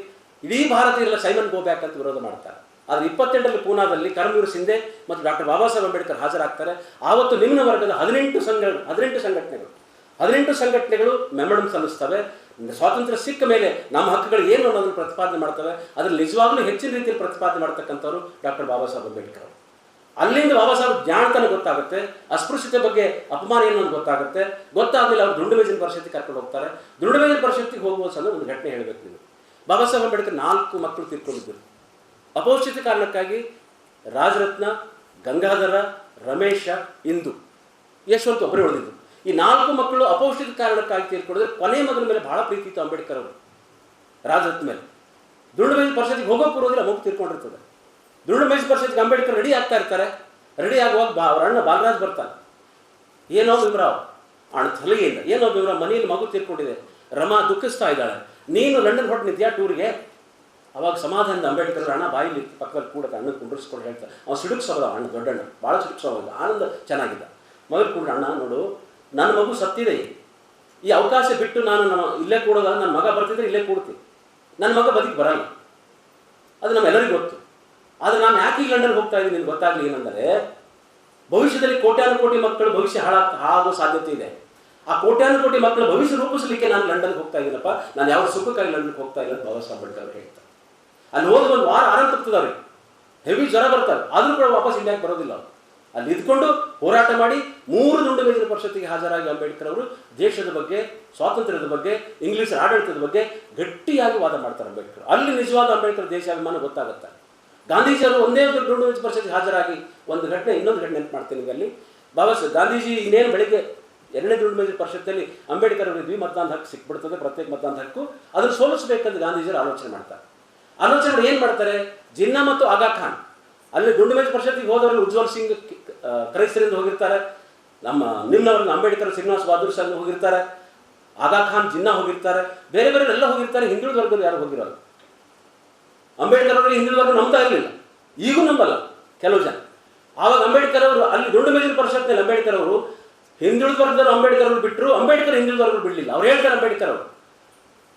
ಇಡೀ ಭಾರತೀಯರೆಲ್ಲ ಸೈಮನ್ ಗೋ ಬ್ಯಾಕ್ ಅಂತ ವಿರೋಧ ಮಾಡ್ತಾರೆ. ಆದರೆ 28ರಲ್ಲಿ ಪೂನಾದಲ್ಲಿ ಕರಮ್ವೀರ್ ಸಿಂಧೆ ಮತ್ತು ಡಾಕ್ಟರ್ ಬಾಬಾ ಸಾಹೇಬ್ ಅಂಬೇಡ್ಕರ್ ಹಾಜರಾಗ್ತಾರೆ. ಆವತ್ತು ನಿಮ್ನ ವರ್ಗದ 18 ಸಂಘಟನೆಗಳು ಮೆಮೊರಂ ಸಲ್ಲಿಸ್ತವೆ. ಸ್ವಾತಂತ್ರ್ಯ ಸಿಕ್ಕ ಮೇಲೆ ನಮ್ಮ ಹಕ್ಕುಗಳು ಏನು ಅನ್ನೋದನ್ನು ಪ್ರತಿಪಾದನೆ ಮಾಡ್ತವೆ. ಅದ್ರಲ್ಲಿ ನಿಜವಾಗ್ಲೂ ಹೆಚ್ಚಿನ ರೀತಿಯಲ್ಲಿ ಪ್ರತಿಪಾದನೆ ಮಾಡ್ತಕ್ಕಂಥವ್ರು ಡಾಕ್ಟರ್ ಬಾಬಾ ಸಾಹೇಬ್ ಅಂಬೇಡ್ಕರ್. ಅಲ್ಲಿಂದ ಬಾಬಾ ಸಾಹೇಬ್ ಜ್ಞಾನತನ ಗೊತ್ತಾಗುತ್ತೆ, ಅಸ್ಪೃಶ್ಯತೆ ಬಗ್ಗೆ ಅಪಮಾನ ಏನು ಅಂತ ಗೊತ್ತಾಗಲಿಲ್ಲ. ಅವ್ರು ದುಂಡು ಮೇಜಿನ ಪರಿಷತ್ತಿಗೆ ಕರ್ಕೊಂಡು ಹೋಗ್ತಾರೆ. ದುಂಡು ಮೇಜಿನ ಪರಿಷತ್ತಿಗೆ ಹೋಗುವ ಸಲ ಒಂದು ಘಟನೆ ಹೇಳಬೇಕು ನೀವು. ಬಾಬಾ ಸಾಹೇಬ್ ಅಂಬೇಡ್ಕರ್ 4 ಮಕ್ಕಳು ತೀರ್ಕೊಂಡಿದ್ದರು ಅಪೌಷ್ಟಿಕ ಕಾರಣಕ್ಕಾಗಿ. ರಾಜರತ್ನ, ಗಂಗಾಧರ, ರಮೇಶ, ಇಂದು, ಯಶವಂತ ಒಬ್ಬರೇ ಉಳಿದಿದ್ದು. ಈ 4 ಮಕ್ಕಳು ಅಪೌಷ್ಟಿಕ ಕಾರಣಕ್ಕಾಗಿ ತೀರ್ಕೊಂಡಿದ್ರೆ ಕೊನೆ ಮಗನ ಮೇಲೆ ಬಹಳ ಪ್ರೀತಿ ಇತ್ತು ಅಂಬೇಡ್ಕರ್ ಅವರು, ರಾಜರತ್ನ ಮೇಲೆ. ದುಂಡು ಮೇಜಿನ ಪರಿಷತ್ತಿಗೆ ಹೋಗೋ ಪೂರ್ವದಲ್ಲಿ ಮಗು ತೀರ್ಕೊಂಡಿರ್ತದೆ. ದುಂಡು ಮೇಜಿನ ಪರಿಷತ್ತಿಗೆ ಅಂಬೇಡ್ಕರ್ ರೆಡಿ ಆಗ್ತಾ ಇರ್ತಾರೆ. ರೆಡಿ ಆಗುವಾಗ ಅವ್ರ ಅಣ್ಣ ಬಾಲರಾಜ್ ಬರ್ತಾನೆ. ಏನೋ ಭೀಮರಾವ್ ಅಣ್ಣ ತಲೆಯಿಂದ, ಏನೋ ಭೀಮರಾವ್ ಮನೆಯಲ್ಲಿ ಮಗು ತೀರ್ಕೊಂಡಿದೆ, ರಮಾ ದುಃಖಿಸ್ತಾ ಇದ್ದಾಳೆ, ನೀನು ಲಂಡನ್ ಹೊಟ್ಟು ನಿಂತ್ಯಾ ಟೂರಿಗೆ? ಅವಾಗ ಸಮಾಧಾನದ ಅಂಬೇಡ್ಕರ್ ಅಣ್ಣ ಬಾಯಿಲಿ ಪಕ್ಕದಲ್ಲಿ ಕೂಡ ಅಣ್ಣ ಕುಂಡ್ರಿಸ್ಕೊಂಡು ಹೇಳ್ತಾರೆ. ಅವ್ನು ಸಿಡುಕ್ಸೋದ ಅಣ್ಣ, ದೊಡ್ಡಣ್ಣ ಭಾಳ ಸಿಡುಕ್ಸೋದ, ಆನಂದ ಚೆನ್ನಾಗಿದ್ದ. ಮಗು ಕೂಡ ಅಣ್ಣ ನೋಡು, ನನ್ನ ಮಗು ಸತ್ತಿದೆ, ಈ ಅವಕಾಶ ಬಿಟ್ಟು ನಾನು ಇಲ್ಲೇ ಕೂಡೋದ, ನನ್ನ ಮಗ ಬರ್ತಿದ್ರೆ ಇಲ್ಲೇ ಕೂಡ್ತೀನಿ, ನನ್ನ ಮಗ ಬದುಕಿ ಬರಲ್ಲ, ಅದು ನಮ್ಮೆಲ್ಲರಿಗೂ ಗೊತ್ತು. ಆದರೆ ನಾನು ಯಾಕೆ ಈ ಲಂಡನ್ ಹೋಗ್ತಾ ಇದ್ದೀನಿ ನಿಮ್ಗೆ ಗೊತ್ತಾಗಲಿ ಏನಂದರೆ, ಭವಿಷ್ಯದಲ್ಲಿ ಕೋಟ್ಯಾನುಕೋಟಿ ಮಕ್ಕಳು ಭವಿಷ್ಯ ಹಾಳಾಗೋ ಸಾಧ್ಯತೆ ಇದೆ. ಆ ಕೋಟ್ಯಾನುಕೋಟಿ ಮಕ್ಕಳ ಭವಿಷ್ಯ ರೂಪಿಸಲಿಕ್ಕೆ ನಾನು ಲಂಡನ್ಗೆ ಹೋಗ್ತಾ ಇದ್ದೀನಪ್ಪ, ನಾನು ಯಾವ ಸುಖಕ್ಕಾಗಿ ಲಂಡನ್ಗೆ ಹೋಗ್ತಾ ಇಲ್ಲ ಅಂತ ಬಾಬಾ ಸಾಹೇಬ್ ಅಂಬೇಡ್ಕರ್ ಅವರು ಹೇಳ್ತಾರೆ. ಅಲ್ಲಿ ಹೋಗಿ ಒಂದು ವಾರ ಆರಾಮ ತಪ್ತದೆ ಅವ್ರಿಗೆ, ಹೆವಿ ಜ್ವರ ಬರ್ತಾರೆ, ಆದರೂ ಕೂಡ ವಾಪಸ್ ಇಂಡಿಯಾಕ್ಕೆ ಬರೋದಿಲ್ಲ ಅವರು. ಅಲ್ಲಿ ಇದ್ಕೊಂಡು ಹೋರಾಟ ಮಾಡಿ 3 ದುಂಡು ಮೇಜಿನ ಪರಿಷತ್ತಿಗೆ ಹಾಜರಾಗಿ ಅಂಬೇಡ್ಕರ್ ಅವರು ದೇಶದ ಬಗ್ಗೆ, ಸ್ವಾತಂತ್ರ್ಯದ ಬಗ್ಗೆ, ಇಂಗ್ಲಿಷ್ ಆಡಳಿತದ ಬಗ್ಗೆ ಗಟ್ಟಿಯಾಗಿ ವಾದ ಮಾಡ್ತಾರೆ ಅಂಬೇಡ್ಕರ್. ಅಲ್ಲಿ ನಿಜವಾದ ಅಂಬೇಡ್ಕರ್ ದೇಶಾಭಿಮಾನ ಗೊತ್ತಾಗುತ್ತೆ. ಗಾಂಧೀಜಿಯವರು ಒಂದೇ ಒಂದು ದುಂಡು ಮೇಜಿನ ಪರಿಷತ್ತಿಗೆ ಹಾಜರಾಗಿ ಒಂದು ಘಟನೆ, ಇನ್ನೊಂದು ಘಟನೆ ನೆನಪು ಮಾಡ್ತೀನಿ ಅಲ್ಲಿ. ಗಾಂಧೀಜಿ ಇನ್ನೇನು ಬೆಳಿಗ್ಗೆ 2ನೇ ದುಂಡು ಮೇಜಿನ ಪರಿಷತ್ತಲ್ಲಿ ಅಂಬೇಡ್ಕರ್ ಅವರಿಗೆ ದ್ವಿಮತದಾನದ ಹಕ್ಕು ಸಿಕ್ಬಿಡ್ತದೆ, ಪ್ರತ್ಯೇಕ ಮತದಾನದ ಹಕ್ಕು. ಅದನ್ನು ಸೋಲಿಸಬೇಕಂತ ಗಾಂಧೀಜಿಯವರು ಆಲೋಚನೆ ಮಾಡ್ತಾರೆ. ಆಲೋಚನೆ ಏನು ಮಾಡ್ತಾರೆ, ಜಿನ್ನಾ ಮತ್ತು ಆಗಾ ಖಾನ್ ಅಲ್ಲಿ ದುಂಡು ಮೇಜಿನ ಪರಿಷತ್ತಿಗೆ ಹೋದವರಲ್ಲಿ ಉಜ್ವಲ್ ಸಿಂಗ್ ಕ್ರೈಸ್ತರಿಂದ ಹೋಗಿರ್ತಾರೆ, ನಮ್ಮ ನಿಮ್ನವ್ರನ್ನ ಅಂಬೇಡ್ಕರ್ ಶ್ರೀನಿವಾಸ್ ಬಹದ್ದೂರ್ ಸರ್ ಹೋಗಿರ್ತಾರೆ, ಆಗಾ ಖಾನ್ ಜಿನ್ನಾ ಹೋಗಿರ್ತಾರೆ, ಬೇರೆ ಬೇರೆಲ್ಲ ಹೋಗಿರ್ತಾರೆ. ಹಿಂದುಳಿದ ವರ್ಗದಲ್ಲಿ ಯಾರು ಹೋಗಿರೋದು? ಅಂಬೇಡ್ಕರ್ ಅವರಿಗೆ ಹಿಂದುಳಿದ ವರ್ಗ ನಂಬ್ತಾ ಇರಲಿಲ್ಲ, ಈಗೂ ನಂಬಲ್ಲ ಕೆಲವು ಜನ. ಆವಾಗ ಅಂಬೇಡ್ಕರ್ ಅವರು ಅಲ್ಲಿ ದುಂಡು ಮೇಜಿನ ಪರಿಷತ್ನಲ್ಲಿ ಅಂಬೇಡ್ಕರ್ ಅವರು ಹಿಂದುಳಿದ ವರ್ಗದವರು ಅಂಬೇಡ್ಕರ್ ಅವರು ಬಿಟ್ಟರು, ಅಂಬೇಡ್ಕರ್ ಹಿಂದುಳಿದ ವರ್ಗರು ಬಿಡಲಿಲ್ಲ. ಅವ್ರು ಹೇಳ್ತಾರೆ ಅಂಬೇಡ್ಕರ್ ಅವರು,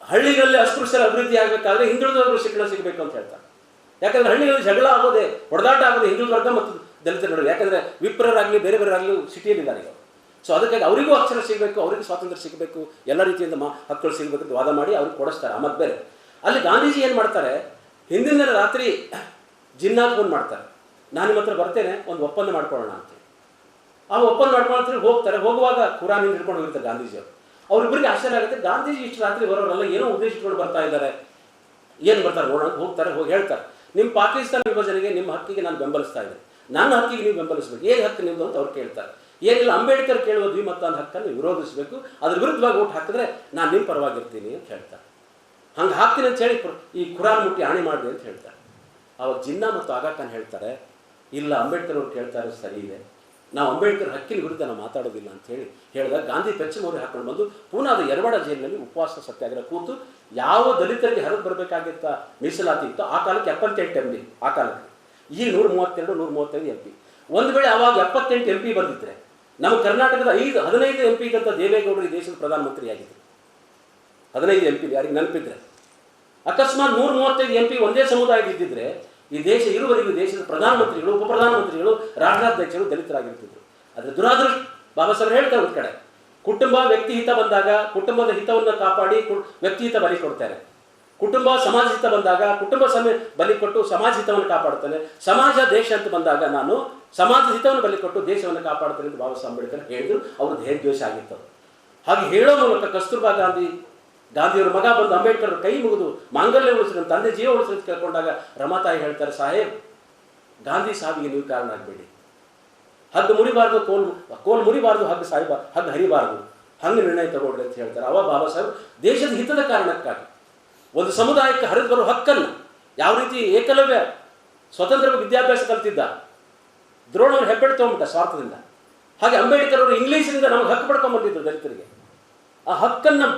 ಹಳ್ಳಿಗಳಲ್ಲಿ ಅಸ್ಪೃಶ್ಯರ ಅಭಿವೃದ್ಧಿ ಆಗಬೇಕಾದ್ರೆ ಹಿಂದುಳಿದ ವರ್ಗರು ಶಿಕ್ಷಣ ಸಿಗಬೇಕು ಅಂತ ಹೇಳ್ತಾರೆ. ಯಾಕಂದ್ರೆ ಹಳ್ಳಿಗಳಲ್ಲಿ ಜಗಳ ಆಗೋದೆ, ಹೊಡೆದಾಟ ಆಗೋದೆ ಹಿಂದುಳಿದ ವರ್ಗ ಮತ್ತು ದಲಿತರ ನಡುವೆ. ಯಾಕಂದರೆ ವಿಪ್ರರಾಗಲಿ ಬೇರೆ ಬೇರೆರಾಗಲಿ ಸಿಟಿಯಲ್ಲಿದ್ದಾರೆ ಈಗ. ಸೊ ಅದಕ್ಕಾಗಿ ಅವರಿಗೂ ಅಕ್ಷರ ಸಿಗಬೇಕು, ಅವರಿಗೂ ಸ್ವಾತಂತ್ರ್ಯ ಸಿಗಬೇಕು, ಎಲ್ಲ ರೀತಿಯಿಂದ ಹಕ್ಕುಗಳು ಸಿಗಬೇಕು ಅಂತ ವಾದ ಮಾಡಿ ಅವ್ರಿಗೆ ಕೊಡಿಸ್ತಾರೆ. ಮತ್ತು ಬೇರೆ ಅಲ್ಲಿ ಗಾಂಧೀಜಿ ಏನು ಮಾಡ್ತಾರೆ, ಹಿಂದಿನ ರಾತ್ರಿ ಜಿನ್ನಾಗ್ ಫೋನ್ ಮಾಡ್ತಾರೆ, ನಾನು ನಿಮ್ಮ ಹತ್ರ ಬರ್ತೇನೆ, ಒಂದು ಒಪ್ಪಂದ ಮಾಡ್ಕೊಳ್ಳೋಣ ಅಂತೇಳಿ. ಆ ಒಪ್ಪಂದ ಮಾಡ್ಕೊಳ್ಳೋಂತೇಳಿ ಹೋಗ್ತಾರೆ. ಹೋಗುವಾಗ ಕುರಾನ್ ಹಿಡ್ಕೊಂಡು ಹೋಗಿರ್ತಾರೆ ಗಾಂಧೀಜಿಯವರು. ಅವ್ರಿಬ್ಬರಿಗೆ ಆಶ್ಚರ್ಯ ಆಗುತ್ತೆ, ಗಾಂಧೀಜಿ ಇಷ್ಟು ರಾತ್ರಿ ಬರೋರೆಲ್ಲ ಏನೋ ಉದ್ದೇಶ ಇಟ್ಕೊಂಡು ಬರ್ತಾ ಇದ್ದಾರೆ, ಏನು ಬರ್ತಾರೆ ನೋಡೋಣ ಹೋಗ್ತಾರೆ. ಹೋಗಿ ಹೇಳ್ತಾರೆ, ನಿಮ್ಮ ಪಾಕಿಸ್ತಾನ ವಿಭಜನೆಗೆ ನಿಮ್ಮ ಹಕ್ಕಿಗೆ ನಾನು ಬೆಂಬಲಿಸ್ತಾ ಇದ್ದೆ, ನನ್ನ ಹಕ್ಕಿಗೆ ನೀವು ಬೆಂಬಲಿಸಬೇಕು. ಏನು ಹಕ್ಕು ನಿಮ್ಮದು ಅಂತ ಅವ್ರು ಕೇಳ್ತಾರೆ. ಏನಿಲ್ಲ, ಅಂಬೇಡ್ಕರ್ ಕೇಳುವ ದ್ವಿಮತದಾನದ ಹಕ್ಕನ್ನು ವಿರೋಧಿಸಬೇಕು, ಅದ್ರ ವಿರುದ್ಧವಾಗಿ ಓಟ್ ಹಾಕಿದ್ರೆ ನಾನು ನಿಮ್ಮ ಪರವಾಗಿರ್ತೀನಿ ಅಂತ ಹೇಳ್ತಾರೆ. ಹಂಗೆ ಹಾಕ್ತೀನಿ ಅಂತ ಹೇಳಿ ಈ ಕುರಾನ್ ಮುಟ್ಟಿ ಆಣೆ ಮಾಡಿದೆ ಅಂತ ಹೇಳ್ತಾರೆ. ಆವಾಗ ಜಿನ್ನಾ ಮತ್ತು ಆಗಾ ಖಾನ್ ಹೇಳ್ತಾರೆ, ಇಲ್ಲ ಅಂಬೇಡ್ಕರ್ ಅವ್ರು ಕೇಳ್ತಾರೆ ಸರಿ ಇದೆ, ನಾವು ಅಂಬೇಡ್ಕರ್ ಹಕ್ಕಿನ ವಿರುದ್ಧ ನಾವು ಮಾತಾಡೋದಿಲ್ಲ ಅಂತ ಹೇಳಿದಾಗ ಗಾಂಧಿ ಪೆಚ್ಚಮೋರಿ ಹಾಕೊಂಡು ಬಂದು ಪೂನಾದ ಯರವಾಡ ಜೈಲಿನಲ್ಲಿ ಉಪವಾಸ ಸತ್ಯಾಗ್ರಹ ಕೂತು ಯಾವ ದಲಿತರಿಗೆ ಹರಿದು ಬರಬೇಕಾಗಿತ್ತ ಮೀಸಲಾತಿ ಇತ್ತು ಆ ಕಾಲಕ್ಕೆ 78 MP ಆ ಕಾಲಕ್ಕೆ, ಈಗ 132 135 MP. ಒಂದು ವೇಳೆ ಆವಾಗ 78 MP ಬಂದಿದ್ರೆ ನಮ್ಮ ಕರ್ನಾಟಕದ 15 MP ಇದ್ದಂಥ ದೇವೇಗೌಡರು ಈ ದೇಶದ ಪ್ರಧಾನಮಂತ್ರಿಯಾಗಿದ್ದರು. 15 MP ಯಾರಿಗೆ ನೆನಪಿದ್ರೆ, ಅಕಸ್ಮಾತ್ 135 MP ಒಂದೇ ಸಮುದಾಯದ ಇದ್ದಿದ್ರೆ ಈ ದೇಶ ಇರುವರೆಗೂ ದೇಶದ ಪ್ರಧಾನಮಂತ್ರಿಗಳು, ಉಪಪ್ರಧಾನಮಂತ್ರಿಗಳು, ರಾಷ್ಟ್ರಾಧ್ಯಕ್ಷರು ದಲಿತರಾಗಿರ್ತಿದ್ರು. ಆದರೆ ದುರಾದೃಷ್ಟ ಬಾಬಾ ಸಾಹೇಬ್ ಹೇಳ್ತಾರೆ ಒಂದು ಕಡೆ, ಕುಟುಂಬ ವ್ಯಕ್ತಿ ಹಿತ ಬಂದಾಗ ಕುಟುಂಬದ ಹಿತವನ್ನು ಕಾಪಾಡಿ ವ್ಯಕ್ತಿ ಹಿತ ಬಲಿ ಕೊಡ್ತಾರೆ, ಕುಟುಂಬ ಸಮಾಜ ಹಿತ ಬಂದಾಗ ಕುಟುಂಬ ಬಲಿ ಕೊಟ್ಟು ಸಮಾಜ ಹಿತವನ್ನು ಕಾಪಾಡ್ತಾನೆ, ಸಮಾಜ ದೇಶ ಅಂತ ಬಂದಾಗ ನಾನು ಸಮಾಜ ಹಿತವನ್ನು ಬಲಿ ಕೊಟ್ಟು ದೇಶವನ್ನು ಕಾಪಾಡ್ತಾರೆ ಅಂತ ಬಾಬಾ ಸಾಹೇಬ್ ಅಂಬೇಡ್ಕರ್ ಹೇಳಿದ್ರು. ಅವ್ರದ್ದು ದ್ವೇಷ ಆಗಿತ್ತು. ಹಾಗೆ ಹೇಳೋ ಮೂಲಕ ಕಸ್ತೂರ್ಬಾ ಗಾಂಧಿಯವರ ಮಗ ಬಂದು ಅಂಬೇಡ್ಕರ್ ಕೈ ಮುಗಿದು ಮಾಂಗಲ್ಯ ಉಳಿಸಿದ ತಂದೆ ಜೀವ ಉಳಿಸಿದ ಕೇಳ್ಕೊಂಡಾಗ ರಮಾತಾಯಿ ಹೇಳ್ತಾರೆ, ಸಾಹೇಬ್ ಗಾಂಧಿ ಸಾವಿಗೆ ನೀವು ಕಾರಣ ಆಗಬೇಡಿ, ಹಗ್ಗ ಮುರಿಬಾರ್ದು, ಕೋಲ್ ಮುರಿಬಾರ್ದು, ಹಗ್ಗ ಹರಿಬಾರ್ದು, ಹಂಗೆ ನಿರ್ಣಯ ತಗೊಳ್ರಿ ಅಂತ ಹೇಳ್ತಾರೆ. ಅವಾಗ ಬಾಬಾ ಸಾಹೇಬ್ ದೇಶದ ಹಿತದ ಕಾರಣಕ್ಕಾಗಿ ಒಂದು ಸಮುದಾಯಕ್ಕೆ ಹರಿದು ಬರೋ ಹಕ್ಕನ್ನು, ಯಾವ ರೀತಿ ಏಕಲವ್ಯ ಸ್ವತಂತ್ರ ವಿದ್ಯಾಭ್ಯಾಸ ಕಲ್ತಿದ್ದ, ದ್ರೋಣವ್ರು ಹೆಬ್ಬೆಟ್ಟು ತಗೊಂಡ್ಬಿಟ್ಟ ಸ್ವಾರ್ಥದಿಂದ, ಹಾಗೆ ಅಂಬೇಡ್ಕರ್ ಅವರು ಇಂಗ್ಲೀಷಿನಿಂದ ನಮಗೆ ಹಕ್ಕು ಪಡ್ಕೊಂಡ್ಬಂದಿದ್ರು ದಲಿತರಿಗೆ. ಆ ಹಕ್ಕನ್ನು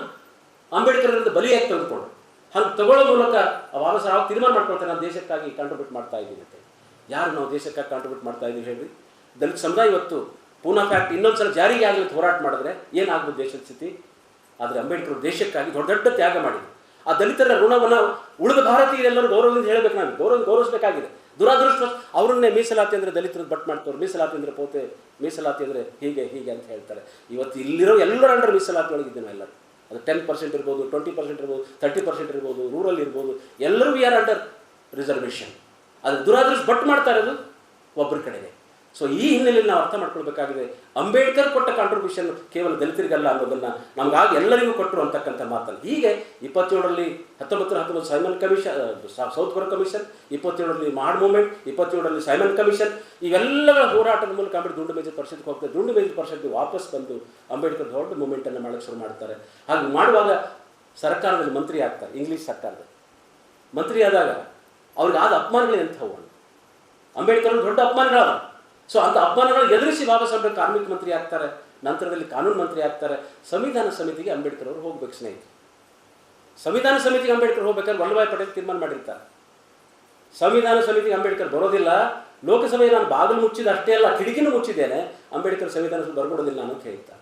ಅಂಬೇಡ್ಕರ್ರಿಂದ ಬಲಿಯಾಗಿ ತೆಗೆದುಕೊಂಡು ಹಂಗೆ ತಗೊಳ್ಳೋ ಮೂಲಕ ಬಾಬಾ ಸಾಹೇಬ್ ತೀರ್ಮಾನ ಮಾಡ್ಕೊಳ್ತಾರೆ, ನಾವು ದೇಶಕ್ಕಾಗಿ ಕಾಂಟ್ರಿಬ್ಯೂಟ್ ಮಾಡ್ತಾ ಇದ್ದೀವಿ ಅಂತ. ಯಾರು ನಾವು ದೇಶಕ್ಕಾಗಿ ಕಾಂಟ್ರಿಬ್ಯೂಟ್ ಮಾಡ್ತಾ ಇದ್ದೀವಿ ಹೇಳಿ? ದಲಿತ ಸಮುದಾಯ ಇವತ್ತು ಪೂನಾ ಫ್ಯಾಕ್ಟ್ ಇನ್ನೊಂದ್ಸಲ ಜಾರಿಗೆ ಆಗಲಿ ಅಂತ ಹೋರಾಟ ಮಾಡಿದ್ರೆ ಏನಾಗ್ಬೋದು ದೇಶದ ಸ್ಥಿತಿ? ಆದರೆ ಅಂಬೇಡ್ಕರ್ ದೇಶಕ್ಕಾಗಿ ದೊಡ್ಡ ದೊಡ್ಡ ತ್ಯಾಗ ಮಾಡಿದ್ರು. ಆ ದಲಿತರ ಋಣವನ್ನು ಉಳಿದ ಭಾರತೀಯರೆಲ್ಲರೂ ಗೌರವದಿಂದ ಹೇಳಬೇಕು, ನಾವು ಗೌರವಿಸಬೇಕಾಗಿದೆ. ದುರಾದೃಷ್ಟ ಅವರನ್ನೇ ಮೀಸಲಾತಿ ಅಂದರೆ ದಲಿತರು ಬಟ್ ಮಾಡ್ತಾರೆ, ಮೀಸಲಾತಿ ಅಂದರೆ ಪೋತೆ, ಮೀಸಲಾತಿ ಅಂದರೆ ಹೀಗೆ ಹೀಗೆ ಅಂತ ಹೇಳ್ತಾರೆ. ಇವತ್ತು ಇಲ್ಲಿರೋ ಎಲ್ಲರ ಅಂಡರ್ ಮೀಸಲಾತಿ ಒಳಗಿದ್ದೀವಿ ನಾವು ಎಲ್ಲರೂ. ಅದು 10% ಇರ್ಬೋದು, 20% ಇರ್ಬೋದು, 30% ಇರ್ಬೋದು, ರೂರಲ್ ಇರ್ಬೋದು, ಎಲ್ಲರೂ ವಿ ಆರ್ ಅಂಡರ್ ರಿಸರ್ವೇಷನ್. ಅದು ದುರಾದೃಷ್ಟ ಬಟ್ ಮಾಡ್ತಾ ಇರೋದು ಒಬ್ಬರ ಕಡೆಗೆ. ಸೊ ಈ ಹಿನ್ನೆಲೆಯಲ್ಲಿ ನಾವು ಅರ್ಥ ಮಾಡ್ಕೊಳ್ಬೇಕಾಗಿದೆ, ಅಂಬೇಡ್ಕರ್ ಕೊಟ್ಟ ಕಾಂಟ್ರಿಬ್ಯೂಷನ್ ಕೇವಲ ದಲಿತರಿಗಲ್ಲ ಅನ್ನೋದನ್ನು ನಮಗಾಗಿ ಎಲ್ಲರಿಗೂ ಕೊಟ್ಟರು ಅಂತಕ್ಕಂಥ ಮಾತಲ್ಲಿ. ಹೀಗೆ 27ರಲ್ಲಿ 1919 Simon commission, South Korea commission, 27ರಲ್ಲಿ ಮಹಾಡ್ ಮೂವ್ಮೆಂಟ್, 27ರಲ್ಲಿ ಸೈಮನ್ ಕಮಿಷನ್, ಇವೆಲ್ಲಗಳ ಹೋರಾಟದ ಮೂಲಕ ಅಂಬೇಡ್ಕರ್ ದುಂಡು ಮೇಜರ್ ಪರಿಷತ್ಗೆ ಹೋಗ್ತಾರೆ. ದುಂಡು ಮೇಜರ್ ಪರಿಷತ್ಗೆ ವಾಪಸ್ ಬಂದು ಅಂಬೇಡ್ಕರ್ ದೊಡ್ಡ ಮೂವ್ಮೆಂಟನ್ನು ಮಾಡೋಕ್ಕೆ ಶುರು ಮಾಡ್ತಾರೆ. ಹಾಗೆ ಮಾಡುವಾಗ ಸರ್ಕಾರದಲ್ಲಿ ಮಂತ್ರಿ ಆಗ್ತಾರೆ, ಇಂಗ್ಲೀಷ್ ಸರ್ಕಾರದಲ್ಲಿ ಮಂತ್ರಿ ಆದಾಗ ಅವ್ರಿಗೆ ಆದ ಅಪಮಾನಗಳು ಎಂಥವು? ಅಂಬೇಡ್ಕರ್ ದೊಡ್ಡ ಅಪಮಾನಗಳಾದ. ಸೊ ಅಂಥ ಅಪಮಾನಗಳನ್ನು ಎದುರಿಸಿ ಬಾಬಾ ಸಾಹೇಬ್ ಕಾರ್ಮಿಕ ಮಂತ್ರಿ ಆಗ್ತಾರೆ, ನಂತರದಲ್ಲಿ ಕಾನೂನು ಮಂತ್ರಿ ಆಗ್ತಾರೆ. ಸಂವಿಧಾನ ಸಮಿತಿಗೆ ಅಂಬೇಡ್ಕರ್ ಅವರು ಹೋಗ್ಬೇಕು ಸ್ನೇಹಿತರೆ. ಸಂವಿಧಾನ ಸಮಿತಿಗೆ ಅಂಬೇಡ್ಕರ್ ಹೋಗ್ಬೇಕಾದ್ರೆ ವಲ್ಲಭಾಯ್ ಪಟೇಲ್ ತೀರ್ಮಾನ ಮಾಡಿರ್ತಾರೆ, ಸಂವಿಧಾನ ಸಮಿತಿಗೆ ಅಂಬೇಡ್ಕರ್ ಬರೋದಿಲ್ಲ, ಲೋಕಸಭೆಗೆ ನಾನು ಬಾಗಿಲು ಮುಚ್ಚಿದ ಅಷ್ಟೇ ಅಲ್ಲ ಕಿಟಕಿನೂ ಮುಚ್ಚಿದ್ದೇನೆ, ಅಂಬೇಡ್ಕರ್ ಸಂವಿಧಾನ ಬರ್ಕೊಡೋದಿಲ್ಲ ಅಂತ ಹೇಳ್ತಾರೆ.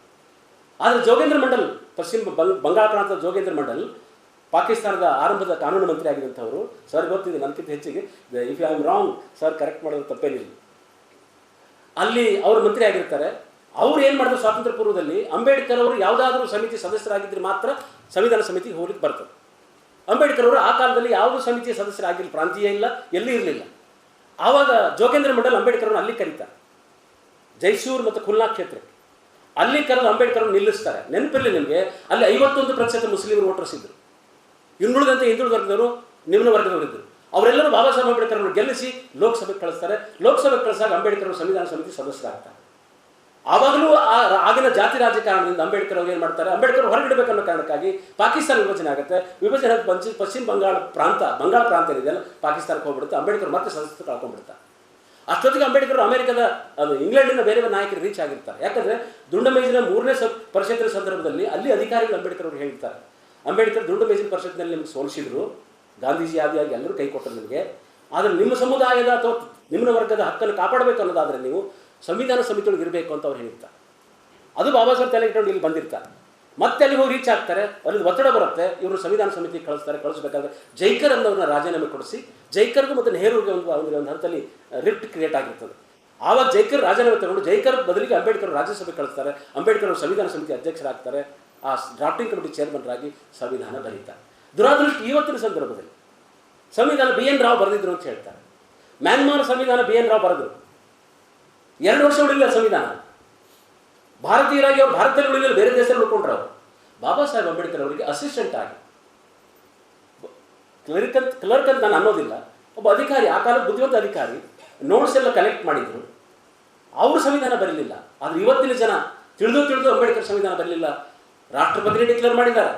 ಆದರೆ ಜೋಗೇಂದ್ರ ಮಂಡಲ್, ಬಂಗಾಳ ಪ್ರಾಂತದ ಜೋಗೇಂದ್ರ ಮಂಡಲ್, ಪಾಕಿಸ್ತಾನದ ಆರಂಭದ ಕಾನೂನು ಮಂತ್ರಿ ಆಗಿದ್ದಂಥವರು, ಸರ್ ಗೊತ್ತಿದೆ ನನಗಿಂತ ಹೆಚ್ಚಿಗೆ, if I am wrong sir correct ಮಾಡೋದು ತಪ್ಪೇನಿಲ್ಲ, ಅಲ್ಲಿ ಅವರು ಮಂತ್ರಿ ಆಗಿರ್ತಾರೆ. ಅವ್ರು ಏನು ಮಾಡಿದ್ರು ಸ್ವಾತಂತ್ರ್ಯ ಪೂರ್ವದಲ್ಲಿ, ಅಂಬೇಡ್ಕರ್ ಅವರು ಯಾವುದಾದ್ರೂ ಸಮಿತಿ ಸದಸ್ಯರಾಗಿದ್ದರೆ ಮಾತ್ರ ಸಂವಿಧಾನ ಸಮಿತಿಗೆ ಹೋಗ್ಲಿಕ್ಕೆ ಬರ್ತದೆ. ಅಂಬೇಡ್ಕರ್ ಅವರು ಆ ಕಾಲದಲ್ಲಿ ಯಾವುದೂ ಸಮಿತಿಯ ಸದಸ್ಯರಾಗಿಲ್ಲ, ಪ್ರಾಂತೀಯ ಇಲ್ಲ, ಎಲ್ಲಿ ಇರಲಿಲ್ಲ. ಆವಾಗ ಜೋಗೇಂದ್ರ ಮಂಡಲ್ ಅಂಬೇಡ್ಕರ್ ಅವ್ರನ್ನ ಅಲ್ಲಿ ಕರೀತಾರೆ, ಜೈಸೂರ್ ಮತ್ತು ಖುಲ್ನಾ ಕ್ಷೇತ್ರಕ್ಕೆ. ಅಲ್ಲಿ ಕರೆದು ಅಂಬೇಡ್ಕರ್ ಅವ್ರನ್ನ ನಿಲ್ಲಿಸ್ತಾರೆ. ನೆನಪಿರಲಿ ನಿಮಗೆ, ಅಲ್ಲಿ 51% ಮುಸ್ಲಿಮರು ವೋಟರ್ಸ್ ಇದ್ದರು, ಇನ್ನುಳಿದಂತೆ ಹಿಂದುಳಿದ ವರ್ಗದವರು, ನಿಮ್ನ ವರ್ಗದವರಿದ್ದರು. ಅವರೆಲ್ಲರೂ ಬಾಬಾ ಸಾಹೇಬ್ ಅಂಬೇಡ್ಕರ್ ಅವರು ಗೆಲ್ಲಿಸಿ ಲೋಕಸಭೆಗೆ ಕಳಿಸ್ತಾರೆ. ಲೋಕಸಭೆಗೆ ಕಳಿಸಿದಾಗ ಅಂಬೇಡ್ಕರ್ ಅವರು ಸಂವಿಧಾನ ಸಮಿತಿ ಸದಸ್ಯರಾಗ್ತಾರೆ. ಆವಾಗಲೂ ಆಗಿನ ಜಾತಿ ರಾಜಕಾರಣದಿಂದ ಅಂಬೇಡ್ಕರ್ ಅವರು ಏನು ಮಾಡ್ತಾರೆ, ಅಂಬೇಡ್ಕರ್ ಹೊರಗಿಡಬೇಕನ್ನೋ ಕಾರಣಕ್ಕಾಗಿ ಪಾಕಿಸ್ತಾನ ವಿಭಜನೆ ಆಗುತ್ತೆ. ವಿಭಜನೆ ಪಶ್ಚಿಮ ಬಂಗಾಳ ಪ್ರಾಂತ ಏನಿದೆಯಲ್ಲ ಪಾಕಿಸ್ತಾನಕ್ಕೆ ಹೋಗ್ಬಿಡುತ್ತೆ. ಅಂಬೇಡ್ಕರ್ ಮತ್ತೆ ಸದಸ್ಯತ್ವ ಕಳ್ಕೊಂಡ್ಬಿಡ್ತಾರೆ. ಅಷ್ಟೊತ್ತಿಗೆ ಅಂಬೇಡ್ಕರ್ ಅಮೆರಿಕದ ಇಂಗ್ಲೆಂಡಿನ ಬೇರೆ ನಾಯಕರು ರೀಚ್ ಆಗಿರ್ತಾರೆ. ಯಾಕಂದರೆ ದುಂಡು ಮೇಜಿನ 3ನೇ ಪರಿಷತ್ತಿನ ಸಂದರ್ಭದಲ್ಲಿ ಅಲ್ಲಿ ಅಧಿಕಾರಿಗಳು ಅಂಬೇಡ್ಕರ್ ಅವರು ಹೇಳ್ತಾರೆ, ಅಂಬೇಡ್ಕರ್ ದುಂಡು ಮೇಜಿನ ಪರಿಷತ್ನಲ್ಲಿ ನಿಮ್ಗೆ ಸೋಲಿಸಿದ್ರು, ಗಾಂಧೀಜಿ ಆದಿಯಾಗಿ ಎಲ್ಲರೂ ಕೈ ಕೊಟ್ಟರು ನಿಮಗೆ, ಆದರೆ ನಿಮ್ಮ ಸಮುದಾಯದ ಅಥವಾ ನಿಮ್ಮ ವರ್ಗದ ಹಕ್ಕನ್ನು ಕಾಪಾಡಬೇಕು ಅನ್ನೋದಾದರೆ ನೀವು ಸಂವಿಧಾನ ಸಮಿತಿಯೊಳಗೆ ಇರಬೇಕು ಅಂತ ಅವ್ರು ಹೇಳಿರ್ತಾರೆ. ಅದು ಬಾಬಾ ಸಾಹೇಬ್ ತಲೆ ಇಟ್ಕೊಂಡು ಇಲ್ಲಿ ಬಂದಿರ್ತಾರೆ. ಮತ್ತೆ ಅಲ್ಲಿ ಹೋಗಿ ರೀಚ್ ಆಗ್ತಾರೆ, ಅಲ್ಲಿ ಒತ್ತಡ ಬರುತ್ತೆ, ಇವರು ಸಂವಿಧಾನ ಸಮಿತಿಗೆ ಕಳಿಸ್ಬೇಕಾದ್ರೆ ಜೈಕರ್ ಅನ್ನೋರನ್ನ ರಾಜೀನಾಮೆ ಕೊಡಿಸಿ, ಜೈಕರ್ಗೂ ಮತ್ತು ನೆಹರೂಗೆ ಒಂದು ಹಂತದಲ್ಲಿ ರಿಫ್ಟ್ ಕ್ರಿಯೇಟ್ ಆಗಿರ್ತದೆ. ಆವಾಗ ಜೈಕರ್ ರಾಜೀನಾಮೆ ತಗೊಂಡು ಜೈಕರ್ ಬದಲಿಗೆ ಅಂಬೇಡ್ಕರ್ ರಾಜ್ಯಸಭೆ ಕಳಿಸ್ತಾರೆ. ಅಂಬೇಡ್ಕರ್ ಅವರು ಸಂವಿಧಾನ ಸಮಿತಿ ಅಧ್ಯಕ್ಷರಾಗ್ತಾರೆ, ಆ ಡ್ರಾಫ್ಟಿಂಗ್ ಕಮಿಟಿ ಚೇರ್ಮನ್ರಾಗಿ ಸಂವಿಧಾನ ಬರೀತಾರೆ. ದುರಾದೃಷ್ಟ ಇವತ್ತಿನ ಸಂದರ್ಭದಲ್ಲಿ ಸಂವಿಧಾನ BN ರಾವ್ ಬರೆದಿದ್ರು ಅಂತ ಹೇಳ್ತಾರೆ. ಮ್ಯಾನ್ಮಾರ್ ಸಂವಿಧಾನ BN ರಾವ್ ಬರೆದರು, 2 ವರ್ಷ ಉಳಿಲಿಲ್ಲ ಸಂವಿಧಾನ. ಭಾರತೀಯರಾಗಿ ಅವರು ಭಾರತದಲ್ಲಿ ಉಳಿಲಿಲ್ಲ, ಬೇರೆ ದೇಶದಲ್ಲಿ ಉಳ್ಕೊಂಡ್ರು. ಅವರು ಬಾಬಾ ಸಾಹೇಬ್ ಅಂಬೇಡ್ಕರ್ ಅವರಿಗೆ ಅಸಿಸ್ಟೆಂಟ್ ಆಗಿ, ಕ್ಲರ್ಕ್ ಅಂತ ನಾನು ಅನ್ನೋದಿಲ್ಲ, ಒಬ್ಬ ಅಧಿಕಾರಿ, ಆ ಕಾಲದ ಬುದ್ಧಿವಂತ ಅಧಿಕಾರಿ, ನೋಟ್ಸ್ ಎಲ್ಲ ಕಲೆಕ್ಟ್ ಮಾಡಿದ್ರು. ಅವರು ಸಂವಿಧಾನ ಬರಲಿಲ್ಲ. ಆದರೆ ಇವತ್ತಿನ ಜನ ತಿಳಿದು ಅಂಬೇಡ್ಕರ್ ಸಂವಿಧಾನ ಬರಲಿಲ್ಲ. ರಾಷ್ಟ್ರಪತಿ ಡಿಕ್ಲೇರ್ ಮಾಡಿದ್ದಾರೆ,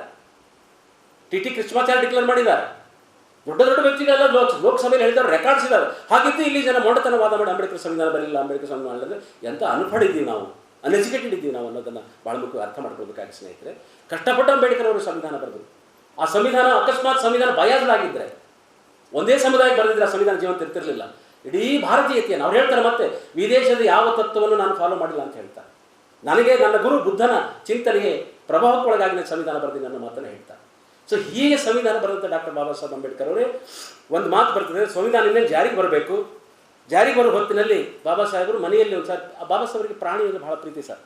TT ಕೃಷ್ಣಮಾಚಾರ್ಯ ಡಿಕ್ಲೇರ್ ಮಾಡಿದ್ದಾರೆ, ದೊಡ್ಡ ದೊಡ್ಡ ವ್ಯಕ್ತಿಗಳೆಲ್ಲ ಲೋಕಸಭೆಯಲ್ಲಿ ಹೇಳಿದವರು ರೆಕಾರ್ಡ್ಸ್ ಇದ್ದಾವೆ. ಹಾಗಿದ್ದು ಇಲ್ಲಿ ಜನ ಮೊಂಡತನ ವಾದ ಮಾಡಿ ಅಂಬೇಡ್ಕರ್ ಸಂವಿಧಾನ ಬರಲಿಲ್ಲ, ಅಂಬೇಡ್ಕರ್ ಸಂವಿಧಾನ ಮಾಡಿದ್ರೆ ಎಂಥ ಅನ್ಪಡ್ ಇದ್ದೀವಿ ನಾವು, ಅನ್ಎಜುಕೇಟೆಡ್ ಇದ್ದೀವಿ ನಾವು ಅನ್ನೋದನ್ನು ಭಾಳ ಮುಖ್ಯ ಅರ್ಥ ಮಾಡ್ಕೊಳ್ಬೇಕಾಗಿ ಸ್ನೇಹಿತರೆ. ಕಷ್ಟಪಟ್ಟು ಅಂಬೇಡ್ಕರ್ ಅವರು ಸಂವಿಧಾನ ಬರೆದರು. ಆ ಸಂವಿಧಾನ ಅಕಸ್ಮಾತ್ ಸಂವಿಧಾನ ಬಯಾಸ್ಡಾಗಿದ್ದರೆ, ಒಂದೇ ಸಮುದಾಯಕ್ಕೆ ಬರೆದಿದ್ರೆ ಆ ಸಂವಿಧಾನ ಜೀವಂತ ಇರ್ತಿರಲಿಲ್ಲ. ಇಡೀ ಭಾರತೀಯತೆಯನ್ನು ಅವ್ರು ಹೇಳ್ತಾರೆ. ಮತ್ತೆ ವಿದೇಶದ ಯಾವ ತತ್ವವನ್ನು ನಾನು ಫಾಲೋ ಮಾಡಿಲ್ಲ ಅಂತ ಹೇಳ್ತಾರೆ. ನನಗೆ ನನ್ನ ಗುರು ಬುದ್ಧನ ಚಿಂತನೆಗೆ ಪ್ರಭಾವಕ್ಕೊಳಗಾಗಿ ಸಂವಿಧಾನ ಬರೆದಿ ನನ್ನ ಮಾತನ್ನು ಹೇಳ್ತಾರೆ. ಸೊ ಹೀಗೆ ಸಂವಿಧಾನ ಬರೆದಂಥ ಡಾಕ್ಟರ್ ಬಾಬಾ ಸಾಹೇಬ್ ಅಂಬೇಡ್ಕರ್ ಅವರೇ ಒಂದು ಮಾತು ಬರ್ತದೆ, ಸಂವಿಧಾನ ಇನ್ನೇನು ಜಾರಿಗೆ ಬರಬೇಕು. ಜಾರಿಗೆ ಬರೋ ಹೊತ್ತಿನಲ್ಲಿ ಬಾಬಾ ಸಾಹೇಬರು ಮನೆಯಲ್ಲಿ ಒಂದು ಸಾರಿ, ಬಾಬಾ ಸಾಹೇಬರಿಗೆ ಪ್ರಾಣಿ ಅಂದರೆ ಬಹಳ ಪ್ರೀತಿ ಸರ್.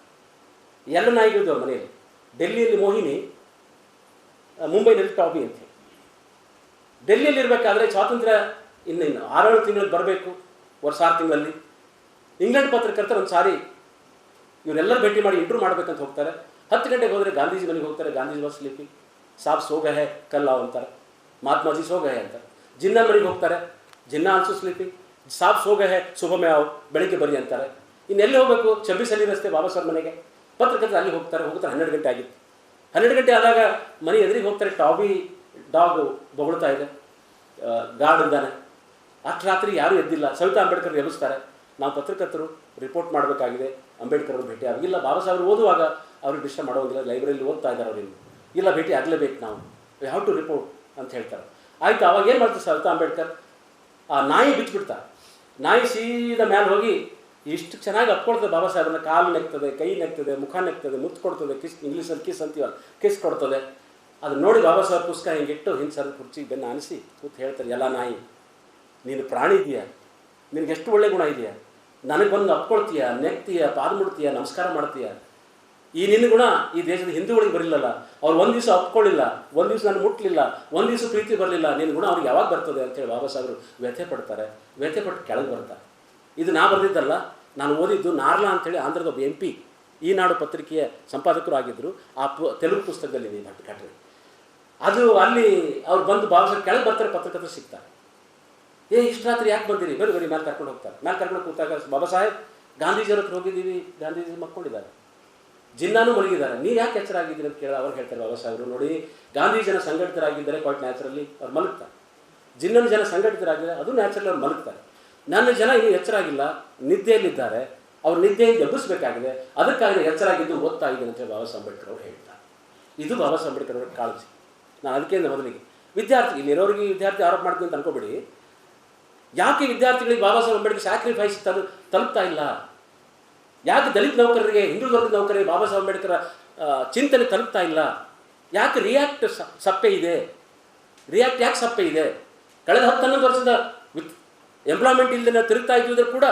ಎಲ್ಲ ನಾಯಿಗಳಿದ್ದವು ಮನೆಯಲ್ಲಿ. ಡೆಲ್ಲಿಯಲ್ಲಿ ಮೋಹಿನಿ, ಮುಂಬೈನಲ್ಲಿ ಟಾಬಿ ಅಂತ ಹೇಳಿ. ಡೆಲ್ಲಿಯಲ್ಲಿ ಇರಬೇಕಾದ್ರೆ ಸ್ವಾತಂತ್ರ್ಯ ಇನ್ನು 6-7 ತಿಂಗಳಿಗೆ ಬರಬೇಕು, ವರ್ಷ 6 ತಿಂಗಳಲ್ಲಿ. ಇಂಗ್ಲೆಂಡ್ ಪತ್ರಕರ್ತರು ಒಂದು ಸಾರಿ ಇವರೆಲ್ಲರೂ ಭೇಟಿ ಮಾಡಿ ಇಂಟ್ರ್ಯೂ ಮಾಡ್ಬೇಕಂತ ಹೋಗ್ತಾರೆ. 10 ಗಂಟೆಗೆ ಹೋದರೆ ಗಾಂಧೀಜಿ ಮನೆಗೆ ಹೋಗ್ತಾರೆ. ಗಾಂಧೀಜಿ ವಾಸ್ ಸ್ಲೀಪಿಂಗ್, ಸಾಬ್ ಸೋ ಗಯೆ ಹೈ ಕಲ್ आओ ಅಂತಾರೆ. ಮಹಾತ್ಮಾಜಿ ಸೋ ಗಯೆ ಅಂತಾರೆ. ಜಿನ್ನಾ ಮನೆಗೆ ಹೋಗ್ತಾರೆ. ಜಿನ್ನಾ ಆಲ್ಸೋ ಸ್ಲೀಪಿಂಗ್, ಸಾಬ್ ಸೋ ಗಯೆ ಹೈ ಸುಬಹ ಮೇ आओ, ಬೆಳಿಗ್ಗೆ ಬನ್ನಿ ಅಂತಾರೆ. ಇನ್ನೆಲ್ಲಿ ಹೋಗಬೇಕು? 26 ಅಲಿ ರಸ್ತೆ ಬಾಬಾ ಸಾಹೇಬ್ ಮನೆಗೆ. ಪತ್ರಕರ್ತರು ಅಲ್ಲಿ ಹೋಗ್ತಾರೆ. 12 ಗಂಟೆ ಆಗಿತ್ತು. 12 ಗಂಟೆ ಆದಾಗ ಮನೆ ಎದುರಿಗೆ ಹೋಗ್ತಾರೆ. ಟಾಬಿ ಡಾಗ್ ಬೊಗಳ್ತಾ ಇದೆ, ಗಾರ್ಡ್ ಇದ್ದಾನೆ. ಅಷ್ಟು ರಾತ್ರಿ ಯಾರೂ ಎದ್ದಿಲ್ಲ. ಸವಿತಾ ಅಂಬೇಡ್ಕರ್ ಎಬ್ಬಿಸ್ತಾರೆ. ನಾವು ಪತ್ರಕರ್ತರು ರಿಪೋರ್ಟ್ ಮಾಡಬೇಕಾಗಿದೆ, ಅಂಬೇಡ್ಕರ್ ಅವರು ಭೇಟಿ ಆಗಿಲ್ಲ. ಬಾಬಾ ಸಾಹೇಬರು ಓದುವಾಗ ಅವ್ರಿಗೆ ಡಿಸ್ಟರ್ಬ್ ಮಾಡೋಂಗಿಲ್ಲ, ಲೈಬ್ರರಿಲಿ ಓದ್ತಾ ಇದ್ದಾರೆ ಅವ್ರಿಗೆ. ಇಲ್ಲ, ಭೇಟಿ ಆಗಲೇಬೇಕು ನಾವು, ವಿ ಹ್ಯಾವ್ ಟು ರಿಪೋರ್ಟ್ ಅಂತ ಹೇಳ್ತಾರೆ. ಆಯಿತು. ಅವಾಗ ಏನು ಮಾಡ್ತಾರೆ ಸವಿತಾ ಅಂಬೇಡ್ಕರ್, ಆ ನಾಯಿ ಬಿಚ್ಚಿಬಿಡ್ತಾರೆ. ನಾಯಿ ಸೀದಾ ಮೇಲೆ ಹೋಗಿ ಇಷ್ಟು ಚೆನ್ನಾಗಿ ಅಪ್ಕೊಳ್ತದೆ ಬಾಬಾ ಸಾಹೇಬ್ರನ್ನ. ಕಾಲು ನೆಕ್ತದೆ, ಕೈ ನೆಕ್ತದೆ, ಮುಖ ನೆಕ್ತದೆ, ಮುತ್ತು ಕೊಡ್ತದೆ, ಕಿಸ್, ಇಂಗ್ಲೀಷಲ್ಲಿ ಕಿಸ್ ಅಂತೀವಲ್ಲ, ಕಿಸ್ ಕೊಡ್ತದೆ. ಅದು ನೋಡಿ ಬಾಬಾ ಸಾಹೇಬ್ ಪುಸ್ತಕ ಹಿಂಗಿಟ್ಟು ಹಿಂದೆ ಸರ್ ಕುರ್ಚಿಗೆ ಬೆನ್ನು ಆನಿಸಿ ಕೂತು ಹೇಳ್ತಾರೆ, ಎಲ್ಲ ನಾಯಿ, ನೀನು ಪ್ರಾಣಿ ಇದೆಯಾ, ನಿನಗೆ ಎಷ್ಟು ಒಳ್ಳೆ ಗುಣ ಇದೆಯಾ, ನನಗೆ ಬಂದು ಅಪ್ಕೊಳ್ತೀಯ, ನೆಕ್ತೀಯ, ಪಾದ ಮುಡ್ತೀಯ, ನಮಸ್ಕಾರ ಮಾಡ್ತೀಯ. ಈ ನಿನ್ನ ಗುಣ ಈ ದೇಶದ ಹಿಂದೂಗಳಿಗೆ ಬರಲಿಲ್ಲಲ್ಲ. ಅವ್ರು ಒಂದು ದಿವಸ ಅಪ್ಕೊಳ್ಳಿಲ್ಲ, ಒಂದು ದಿವಸ ನಾನು ಮುಟ್ಟಲಿಲ್ಲ, ಒಂದು ದಿವಸ ಪ್ರೀತಿ ಬರಲಿಲ್ಲ, ನಿನ್ನ ಗುಣ ಅವ್ರಿಗೆ ಯಾವಾಗ ಬರ್ತದೆ ಅಂತೇಳಿ ಬಾಬಾ ಸಾಹೇಬರು ವ್ಯಥೆ ಪಡ್ತಾರೆ. ವ್ಯಥೆ ಪಟ್ಟು ಕೆಳಗೆ ಬರ್ತಾರೆ. ಇದು ನಾ ಬರೆದಿದ್ದಲ್ಲ, ನಾನು ಓದಿದ್ದು ನಾರ್ಲಾ ಅಂಥೇಳಿ ಆಂಧ್ರದ ಒಬ್ಬ MP, ಈನಾಡು ಪತ್ರಿಕೆಯ ಸಂಪಾದಕರು ಆಗಿದ್ದರು. ಆ ತೆಲುಗು ಪುಸ್ತಕದಲ್ಲಿ ಇದೆ ಭಟ್ಕಟ್ರೆ. ಅದು ಅಲ್ಲಿ ಅವ್ರು ಬಂದು ಬಾಬಾ ಸಾಹೇಬ್ ಕೆಳಗೆ ಬರ್ತಾರೆ, ಪತ್ರಕರ್ತರು ಸಿಗ್ತಾರೆ. ಇಷ್ಟು ರಾತ್ರಿ ಯಾಕೆ ಬಂದಿರಿ, ಬರೀ ಮೇಲೆ ಕರ್ಕೊಂಡು ಹೋಗ್ತಾರೆ. ಮೇಲೆ ಕರ್ಕೊಂಡು ಕೂತಾಗ ಬಾಬಾ ಸಾಹೇಬ್ ಗಾಂಧೀಜಿಯವ್ರ ಹತ್ರ ಹೋಗಿದ್ದೀವಿ, ಗಾಂಧೀಜಿ ಮಕ್ಕೊಂಡಿದ್ದಾರೆ, ಜಿನ್ನಾನು ಮಲಗಿದ್ದಾರೆ, ನೀವು ಯಾಕೆ ಎಚ್ಚರ ಆಗಿದ್ದೀರಿ ಅಂತ ಕೇಳಿ ಅವ್ರು ಹೇಳ್ತಾರೆ ಬಾಬಾ ಸಾಹೇಬರು, ನೋಡಿ ಗಾಂಧಿ ಜನ ಸಂಘಟಿತರಾಗಿದ್ದಾರೆ, ಕ್ವಾಯ್ಟ್ ನ್ಯಾಚುರಲಿ ಅವ್ರು ಮಲಗ್ತಾರೆ. ಜಿನ್ನನ ಜನ ಸಂಘಟಿತರಾಗಿದ್ದಾರೆ, ಅದು ನ್ಯಾಚುರಲಿ ಅವ್ರು ಮಲಗ್ತಾರೆ. ನನ್ನ ಜನ ಇನ್ನೂ ಎಚ್ಚರಾಗಿಲ್ಲ, ನಿದ್ದೆಯಲ್ಲಿದ್ದಾರೆ, ಅವ್ರು ನಿದ್ದೆಯಿಂದ ಎಬ್ಬಿಸಬೇಕಾಗಿದೆ, ಅದಕ್ಕಾಗಿ ಎಚ್ಚರಾಗಿದ್ದು ಓದ್ತಾ ಇದ್ದೀನಿ ಅಂತ ಬಾಬಾ ಸಾಹೇಬ್ ಅಂಬೇಡ್ಕರ್ ಅವರು ಹೇಳ್ತಾರೆ. ಇದು ಬಾಬಾ ಸಾಹೇಬ್ ಅಂಬೇಡ್ಕರ್ ಅವರ ಕಾಳಜಿ. ನಾನು ಅದಕ್ಕೆ ಮೊದಲಿಗೆ ವಿದ್ಯಾರ್ಥಿ, ಇಲ್ಲಿರೋರಿಗೆ ವಿದ್ಯಾರ್ಥಿ ಆರೋಪ ಮಾಡ್ತೀನಿ ಅಂತ ಅನ್ಕೋಬೇಡಿ. ಯಾಕೆ ವಿದ್ಯಾರ್ಥಿಗಳಿಗೆ ಬಾಬಾ ಸಾಹೇಬ್ ಅಂಬೇಡ್ಕರ್ ಸ್ಯಾಕ್ರಿಫೈಸ್ ತಲುಪ್ತಾ ಇಲ್ಲ? ಯಾಕೆ ದಲಿತ ನೌಕರರಿಗೆ, ಹಿಂದೂ ವರ್ಗದ ನೌಕರರಿಗೆ ಬಾಬಾ ಸಾಹೇಬ್ ಅಂಬೇಡ್ಕರ್ ಚಿಂತನೆ ತಲುಪ್ತಾ ಇಲ್ಲ? ಯಾಕೆ ರಿಯಾಕ್ಟ್ ಸಪ್ಪೆ ಇದೆ? ರಿಯಾಕ್ಟ್ ಯಾಕೆ ಸಪ್ಪೆ ಇದೆ? ಕಳೆದ 10-11 ವರ್ಷದ ಎಂಪ್ಲಾಯ್ಮೆಂಟ್ ಇಲ್ಲದೆ ನಾವು ತಿರುಗ್ತಾ ಇದ್ದಿದ್ರೆ ಕೂಡ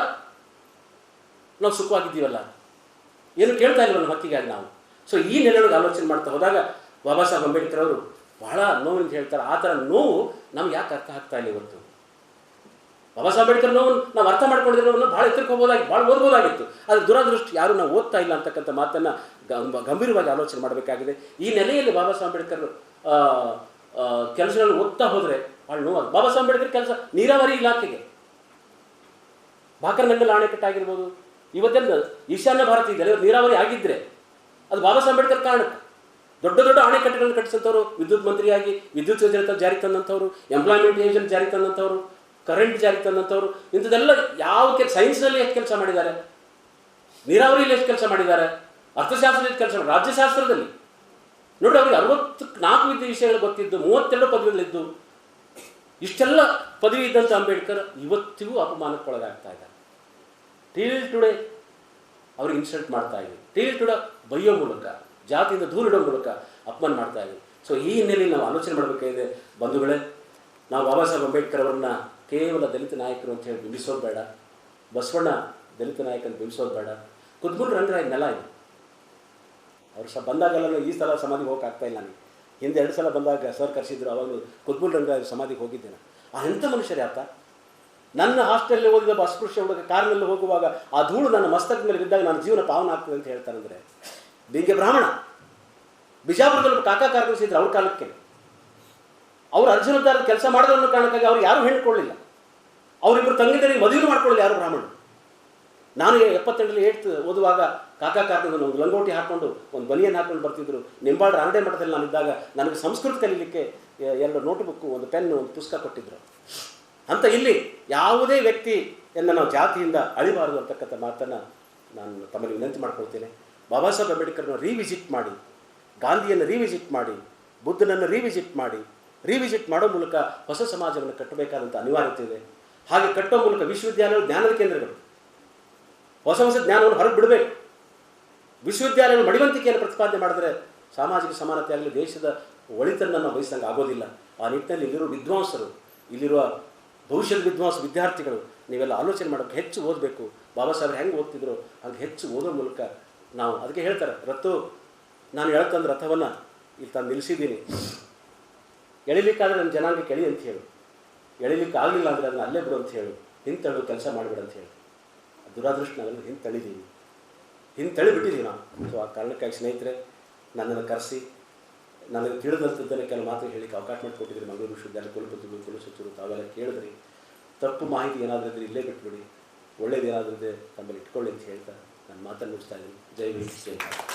ನಾವು ಸುಖವಾಗಿದ್ದೀವಲ್ಲ, ಏನು ಕೇಳ್ತಾ ಇಲ್ವಲ್ಲ ಹಕ್ಕಿಗಾಗಿ ನಾವು. ಸೊ ಈ ನೆಲೆಯೊಳಗೆ ಆಲೋಚನೆ ಮಾಡ್ತಾ ಹೋದಾಗ ಬಾಬಾ ಸಾಹೇಬ್ ಅಂಬೇಡ್ಕರ್ ಅವರು ಬಹಳ ನೋವಿಂದ ಹೇಳ್ತಾರೆ. ಆ ಥರ ನೋವು ನಮ್ಗೆ ಯಾಕೆ ಅರ್ಥ ಆಗ್ತಾ ಇಲ್ಲ ಇವತ್ತು? ಬಾಬಾ ಸಾಹೇಬ್ ಅಂಬೇಡ್ಕರ್ ನೋವು ನಾವು ಅರ್ಥ ಮಾಡ್ಕೊಂಡಿದ್ರೆ ನಾವು ಭಾಳ ಎತ್ತರಕ್ಕೆ ಹೋಗ್ಬೋದಾಗಿತ್ತು, ಭಾಳ ಓದ್ಬೋದಾಗಿತ್ತು. ಆದರೆ ದುರದೃಷ್ಟಿ ಯಾರು ನಾವು ಓದ್ತಾ ಇಲ್ಲ ಅಂತಕ್ಕಂಥ ಮಾತನ್ನು ಗಂಭೀರವಾಗಿ ಆಲೋಚನೆ ಮಾಡಬೇಕಾಗಿದೆ. ಈ ನೆಲೆಯಲ್ಲಿ ಬಾಬಾ ಸಾಹೇಬ್ ಅಂಬೇಡ್ಕರ್ ಕೆಲಸಗಳನ್ನು ಓದ್ತಾ ಹೋದರೆ ಭಾಳ ನೋವು. ಬಾಬಾ ಸಾಹೇಬ್ ಅಂಬೇಡ್ಕರ್ ಕೆಲಸ ನೀರಾವರಿ ಇಲಾಖೆಗೆ, ಬಾಕರ್ನಂಗಲ್ ಅಣೆಕಟ್ಟಾಗಿರ್ಬೋದು, ಇವತ್ತೆಲ್ಲ ಈಶಾನ್ಯ ಭಾರತ ಇದೆ, ನೀರಾವರಿ ಆಗಿದ್ದರೆ ಅದು ಬಾಬಾ ಸಾಹೇಬ್ ಅಂಬೇಡ್ಕರ್ ಕಾರಣಕ್ಕೆ. ದೊಡ್ಡ ದೊಡ್ಡ ಅಣೆಕಟ್ಟುಗಳನ್ನು ಕಟ್ಟಿಸಿದಂಥವ್ರು, ವಿದ್ಯುತ್ ಮಂತ್ರಿಯಾಗಿ ವಿದ್ಯುತ್ ಯೋಜನೆ ಜಾರಿಗೆ ತಂದಂಥವ್ರು, ಎಂಪ್ಲಾಯ್ಮೆಂಟ್ ಯೋಜನೆ ಜಾರಿಗೆ ತಂದಂಥವ್ರು, ಕರೆಂಟ್ ಜಾರಿಗೆ ತಂದಂಥವ್ರು, ಇಂಥದ್ದೆಲ್ಲ ಯಾವ ಸೈನ್ಸ್ನಲ್ಲಿ ಎಷ್ಟು ಕೆಲಸ ಮಾಡಿದ್ದಾರೆ, ನೀರಾವರಿಯಲ್ಲಿ ಎಷ್ಟು ಕೆಲಸ ಮಾಡಿದ್ದಾರೆ, ಅರ್ಥಶಾಸ್ತ್ರದಲ್ಲಿ ಕೆಲಸ ಮಾಡಿ, ರಾಜ್ಯಶಾಸ್ತ್ರದಲ್ಲಿ ನೋಡಿ ಅವ್ರಿಗೆ 64 ವಿಷಯಗಳು ಗೊತ್ತಿದ್ದು, 32 ಪದವಿಗಳಿದ್ದು, ಇಷ್ಟೆಲ್ಲ ಪದವಿ ಇದ್ದಂಥ ಅಂಬೇಡ್ಕರ್ ಇವತ್ತಿಗೂ ಅಪಮಾನಕ್ಕೊಳಗಾಗ್ತಾ ಇದ್ದಾರೆ. ಟಿಲ್ ಟುಡೇ ಅವ್ರಿಗೆ ಇನ್ಸಲ್ಟ್ ಮಾಡ್ತಾ ಇದ್ದೀವಿ, ಟಿಲ್ ಟುಡೇ ಬೈಯೋ ಮೂಲಕ, ಜಾತಿಯಿಂದ ದೂರ ಇಡೋ ಮೂಲಕ ಅಪಮಾನ ಮಾಡ್ತಾ ಇದ್ದೀವಿ. ಸೊ ಈ ಹಿನ್ನೆಲೆಯಲ್ಲಿ ನಾವು ಆಲೋಚನೆ ಮಾಡಬೇಕಾಗಿದೆ ಬಂಧುಗಳೇ. ನಾವು ಬಾಬಾ ಸಾಹೇಬ್ ಅಂಬೇಡ್ಕರ್ ಅವರನ್ನ ಕೇವಲ ದಲಿತ ನಾಯಕರು ಅಂತ ಹೇಳಿ ಬಿಂಬಿಸೋದು ಬೇಡ, ಬಸವಣ್ಣ ದಲಿತ ನಾಯಕನ ಬಿಂಬಿಸೋದು ಬೇಡ. ಕುದ್ಬುಲ್ ರಂಗರಾಯ್ ನೆಲ ಇದೆ, ಅವ್ರು ಬಂದಾಗೆಲ್ಲ ಈ ಸಲ ಸಮಾಧಿಗೆ ಹೋಗೋಕ್ಕಾಗ್ತಾ ಇಲ್ಲ ನನಗೆ. ಹಿಂದೆ 2 ಸಲ ಬಂದಾಗ ಸರ್ ಕರೆಸಿದ್ರು, ಅವಾಗಲೂ ಕುದ್ಬುಲ್ ರಂಗರಾಯ್ ಸಮಾಧಿಗೆ ಹೋಗಿದ್ದೇನೆ. ಎಂಥ ಮನುಷ್ಯರೇ ಆತ. ನನ್ನ ಹಾಸ್ಟೆಲಲ್ಲಿ ಓದಿದ ಅಸ್ಪೃಶ್ಯ ಹುಡುಗ ಕಾರಿನಲ್ಲಿ ಹೋಗುವಾಗ ಆ ಧೂಳು ನನ್ನ ಮಸ್ತಕದ ಮೇಲೆ ಬಿದ್ದಾಗ ನನ್ನ ಜೀವನ ಪಾವನ ಆಗ್ತದೆ ಅಂತ ಹೇಳ್ತಾರಂದರೆ, ಬಿಂಗೆ ಬ್ರಾಹ್ಮಣ ಬಿಜಾಪುರದಲ್ಲಿ ಕಾಕಾ ಕಾರ್ಮಿಸಿದ್ರು ಅವ್ರ ಕಾಲಕ್ಕೆ. ಅವ್ರು ಅರ್ಜುನದಾರದ ಕೆಲಸ ಮಾಡಿದವ್ರನ್ನ ಕಾರಣಕ್ಕಾಗಿ ಅವ್ರು ಯಾರೂ ಹೆಣ್ಣು ಕೊಡಲಿಲ್ಲ. ಅವರಿಬ್ಬರು ತಂಗಿದರಿಗೆ ಮದುವೆ ಮಾಡ್ಕೊಳ್ಳಿಲ್ಲ ಯಾರು ಬ್ರಾಹ್ಮಣ. ನಾನು 78ರಲ್ಲಿ 8th ಓದುವಾಗ ಕಾಕಾ ಕಾರ್ತಿದ್ರು ಒಂದು ಲಂಗೋಟಿ ಹಾಕ್ಕೊಂಡು ಒಂದು ಬನಿಯನ್ನು ಹಾಕ್ಕೊಂಡು ಬರ್ತಿದ್ರು. ನಿಂಬಾಳ ರಾನಡೆ ಮಠದಲ್ಲಿ ನಾನಿದ್ದಾಗ ನನಗೆ ಸಂಸ್ಕೃತ ಕಲೀಲಿಕ್ಕೆ 2 ನೋಟ್ಬುಕ್ಕು, ಒಂದು ಪೆನ್ನು, ಒಂದು ಪುಸ್ತಕ ಕೊಟ್ಟಿದ್ದರು. ಅಂತ ಇಲ್ಲಿ ಯಾವುದೇ ವ್ಯಕ್ತಿಯನ್ನು ನಾವು ಜಾತಿಯಿಂದ ಅಳಿಬಾರದು ಅಂತಕ್ಕಂಥ ಮಾತನ್ನು ನಾನು ತಮ್ಮಲ್ಲಿ ವಿನಂತಿ ಮಾಡ್ಕೊಳ್ತೇನೆ. ಬಾಬಾ ಸಾಹೇಬ್ ಅಂಬೇಡ್ಕರ್ನ ರೀವಿಸಿಟ್ ಮಾಡಿ, ಗಾಂಧಿಯನ್ನು ರೀವಿಸಿಟ್ ಮಾಡಿ, ಬುದ್ಧನನ್ನು ರೀವಿಸಿಟ್ ಮಾಡೋ ಮೂಲಕ ಹೊಸ ಸಮಾಜವನ್ನು ಕಟ್ಟಬೇಕಾದಂಥ ಅನಿವಾರ್ಯತೆ ಇದೆ. ಹಾಗೆ ಕಟ್ಟೋ ಮೂಲಕ ವಿಶ್ವವಿದ್ಯಾಲಯಗಳು ಜ್ಞಾನದ ಕೇಂದ್ರಗಳು, ಹೊಸ ಜ್ಞಾನವನ್ನು ಹೊರಗೆ ಬಿಡಬೇಕು. ವಿಶ್ವವಿದ್ಯಾಲಯಗಳು ಮಡಿವಂತಿಕೆಯನ್ನು ಪ್ರತಿಪಾದನೆ ಮಾಡಿದ್ರೆ ಸಾಮಾಜಿಕ ಸಮಾನತೆ ಆಗಲಿ, ದೇಶದ ಒಳಿತನ್ನು ನಾವು ಬಯಸಿದಂಗೆ ಆಗೋದಿಲ್ಲ. ಆ ನಿಟ್ಟಿನಲ್ಲಿ ಇಲ್ಲಿರುವ ವಿದ್ವಾಂಸರು, ಇಲ್ಲಿರುವ ಭವಿಷ್ಯದ ವಿದ್ಯಾರ್ಥಿಗಳು ನೀವೆಲ್ಲ ಆಲೋಚನೆ ಮಾಡೋಕ್ಕೆ ಹೆಚ್ಚು ಓದಬೇಕು. ಬಾಬಾ ಸಾಹೇಬ್ರು ಹೆಂಗೆ ಓದ್ತಿದ್ರು ಹಂಗೆ ಹೆಚ್ಚು ಓದೋ ಮೂಲಕ ನಾವು ಅದಕ್ಕೆ ಹೇಳ್ತಾರೆ, ನಾನು ಹೇಳ್ತಂದ್ರೆ ರಥವನ್ನು ಇಲ್ಲಿ ತಂದು ನಿಲ್ಲಿಸಿದ್ದೀನಿ, ಎಳಿಲಿಕ್ಕಾದರೆ ನನ್ನ ಜನಾಂಗಕ್ಕೆ ಎಳಿ ಅಂತ ಹೇಳು, ಎಳಿಲಿಕ್ಕೆ ಆಗಲಿಲ್ಲ ಅಂದರೆ ಅದನ್ನು ಅಲ್ಲೇ ಬಿಡು ಅಂತ ಹೇಳು, ಹಿಂತಳು ಕೆಲಸ ಮಾಡಿಬಿಡು ಅಂತ ಹೇಳಿ. ದುರಾದೃಷ್ಟ ನಾವೆಲ್ಲ ಹಿಂತಳಿಬಿಟ್ಟಿದ್ದೀವಿ ನಾವು. ಸೊ ಆ ಕಾರಣಕ್ಕಾಗಿ ಸ್ನೇಹಿತರೆ, ನನ್ನನ್ನು ಕರೆಸಿ ನನಗೆ ತಿಳಿದಂಥದ್ದನ್ನು ಕೆಲವು ಮಾತು ಹೇಳಿಕ್ಕೆ ಅವಕಾಶ ಮಾಡಿಕೊಟ್ಟಿದ್ರಿ. ಮಂಗಳೂರು ವಿಶ್ವವಿದ್ಯಾಲಯ ಕುಲಪತಿಗಳು, ಕುಲಸಚಿವರು ತಾವೆಲ್ಲ ಕೇಳಿದ್ರಿ. ತಪ್ಪು ಮಾಹಿತಿ ಏನಾದರೂ ಇದ್ದರೆ ಇಲ್ಲೇ ಬಿಟ್ಬಿಡಿ, ಒಳ್ಳೇದು ಏನಾದರೂ ಇದೆ ತಮ್ಮಲ್ಲಿ ಇಟ್ಕೊಳ್ಳಿ ಅಂತ ಹೇಳ್ತಾ ನನ್ನ ಮಾತನ್ನು ಮುಗಿಸ್ತಾ ಇದ್ದೀನಿ. ಜೈ ಹಿಂದ್, ಜೈ ಭಾರತ್.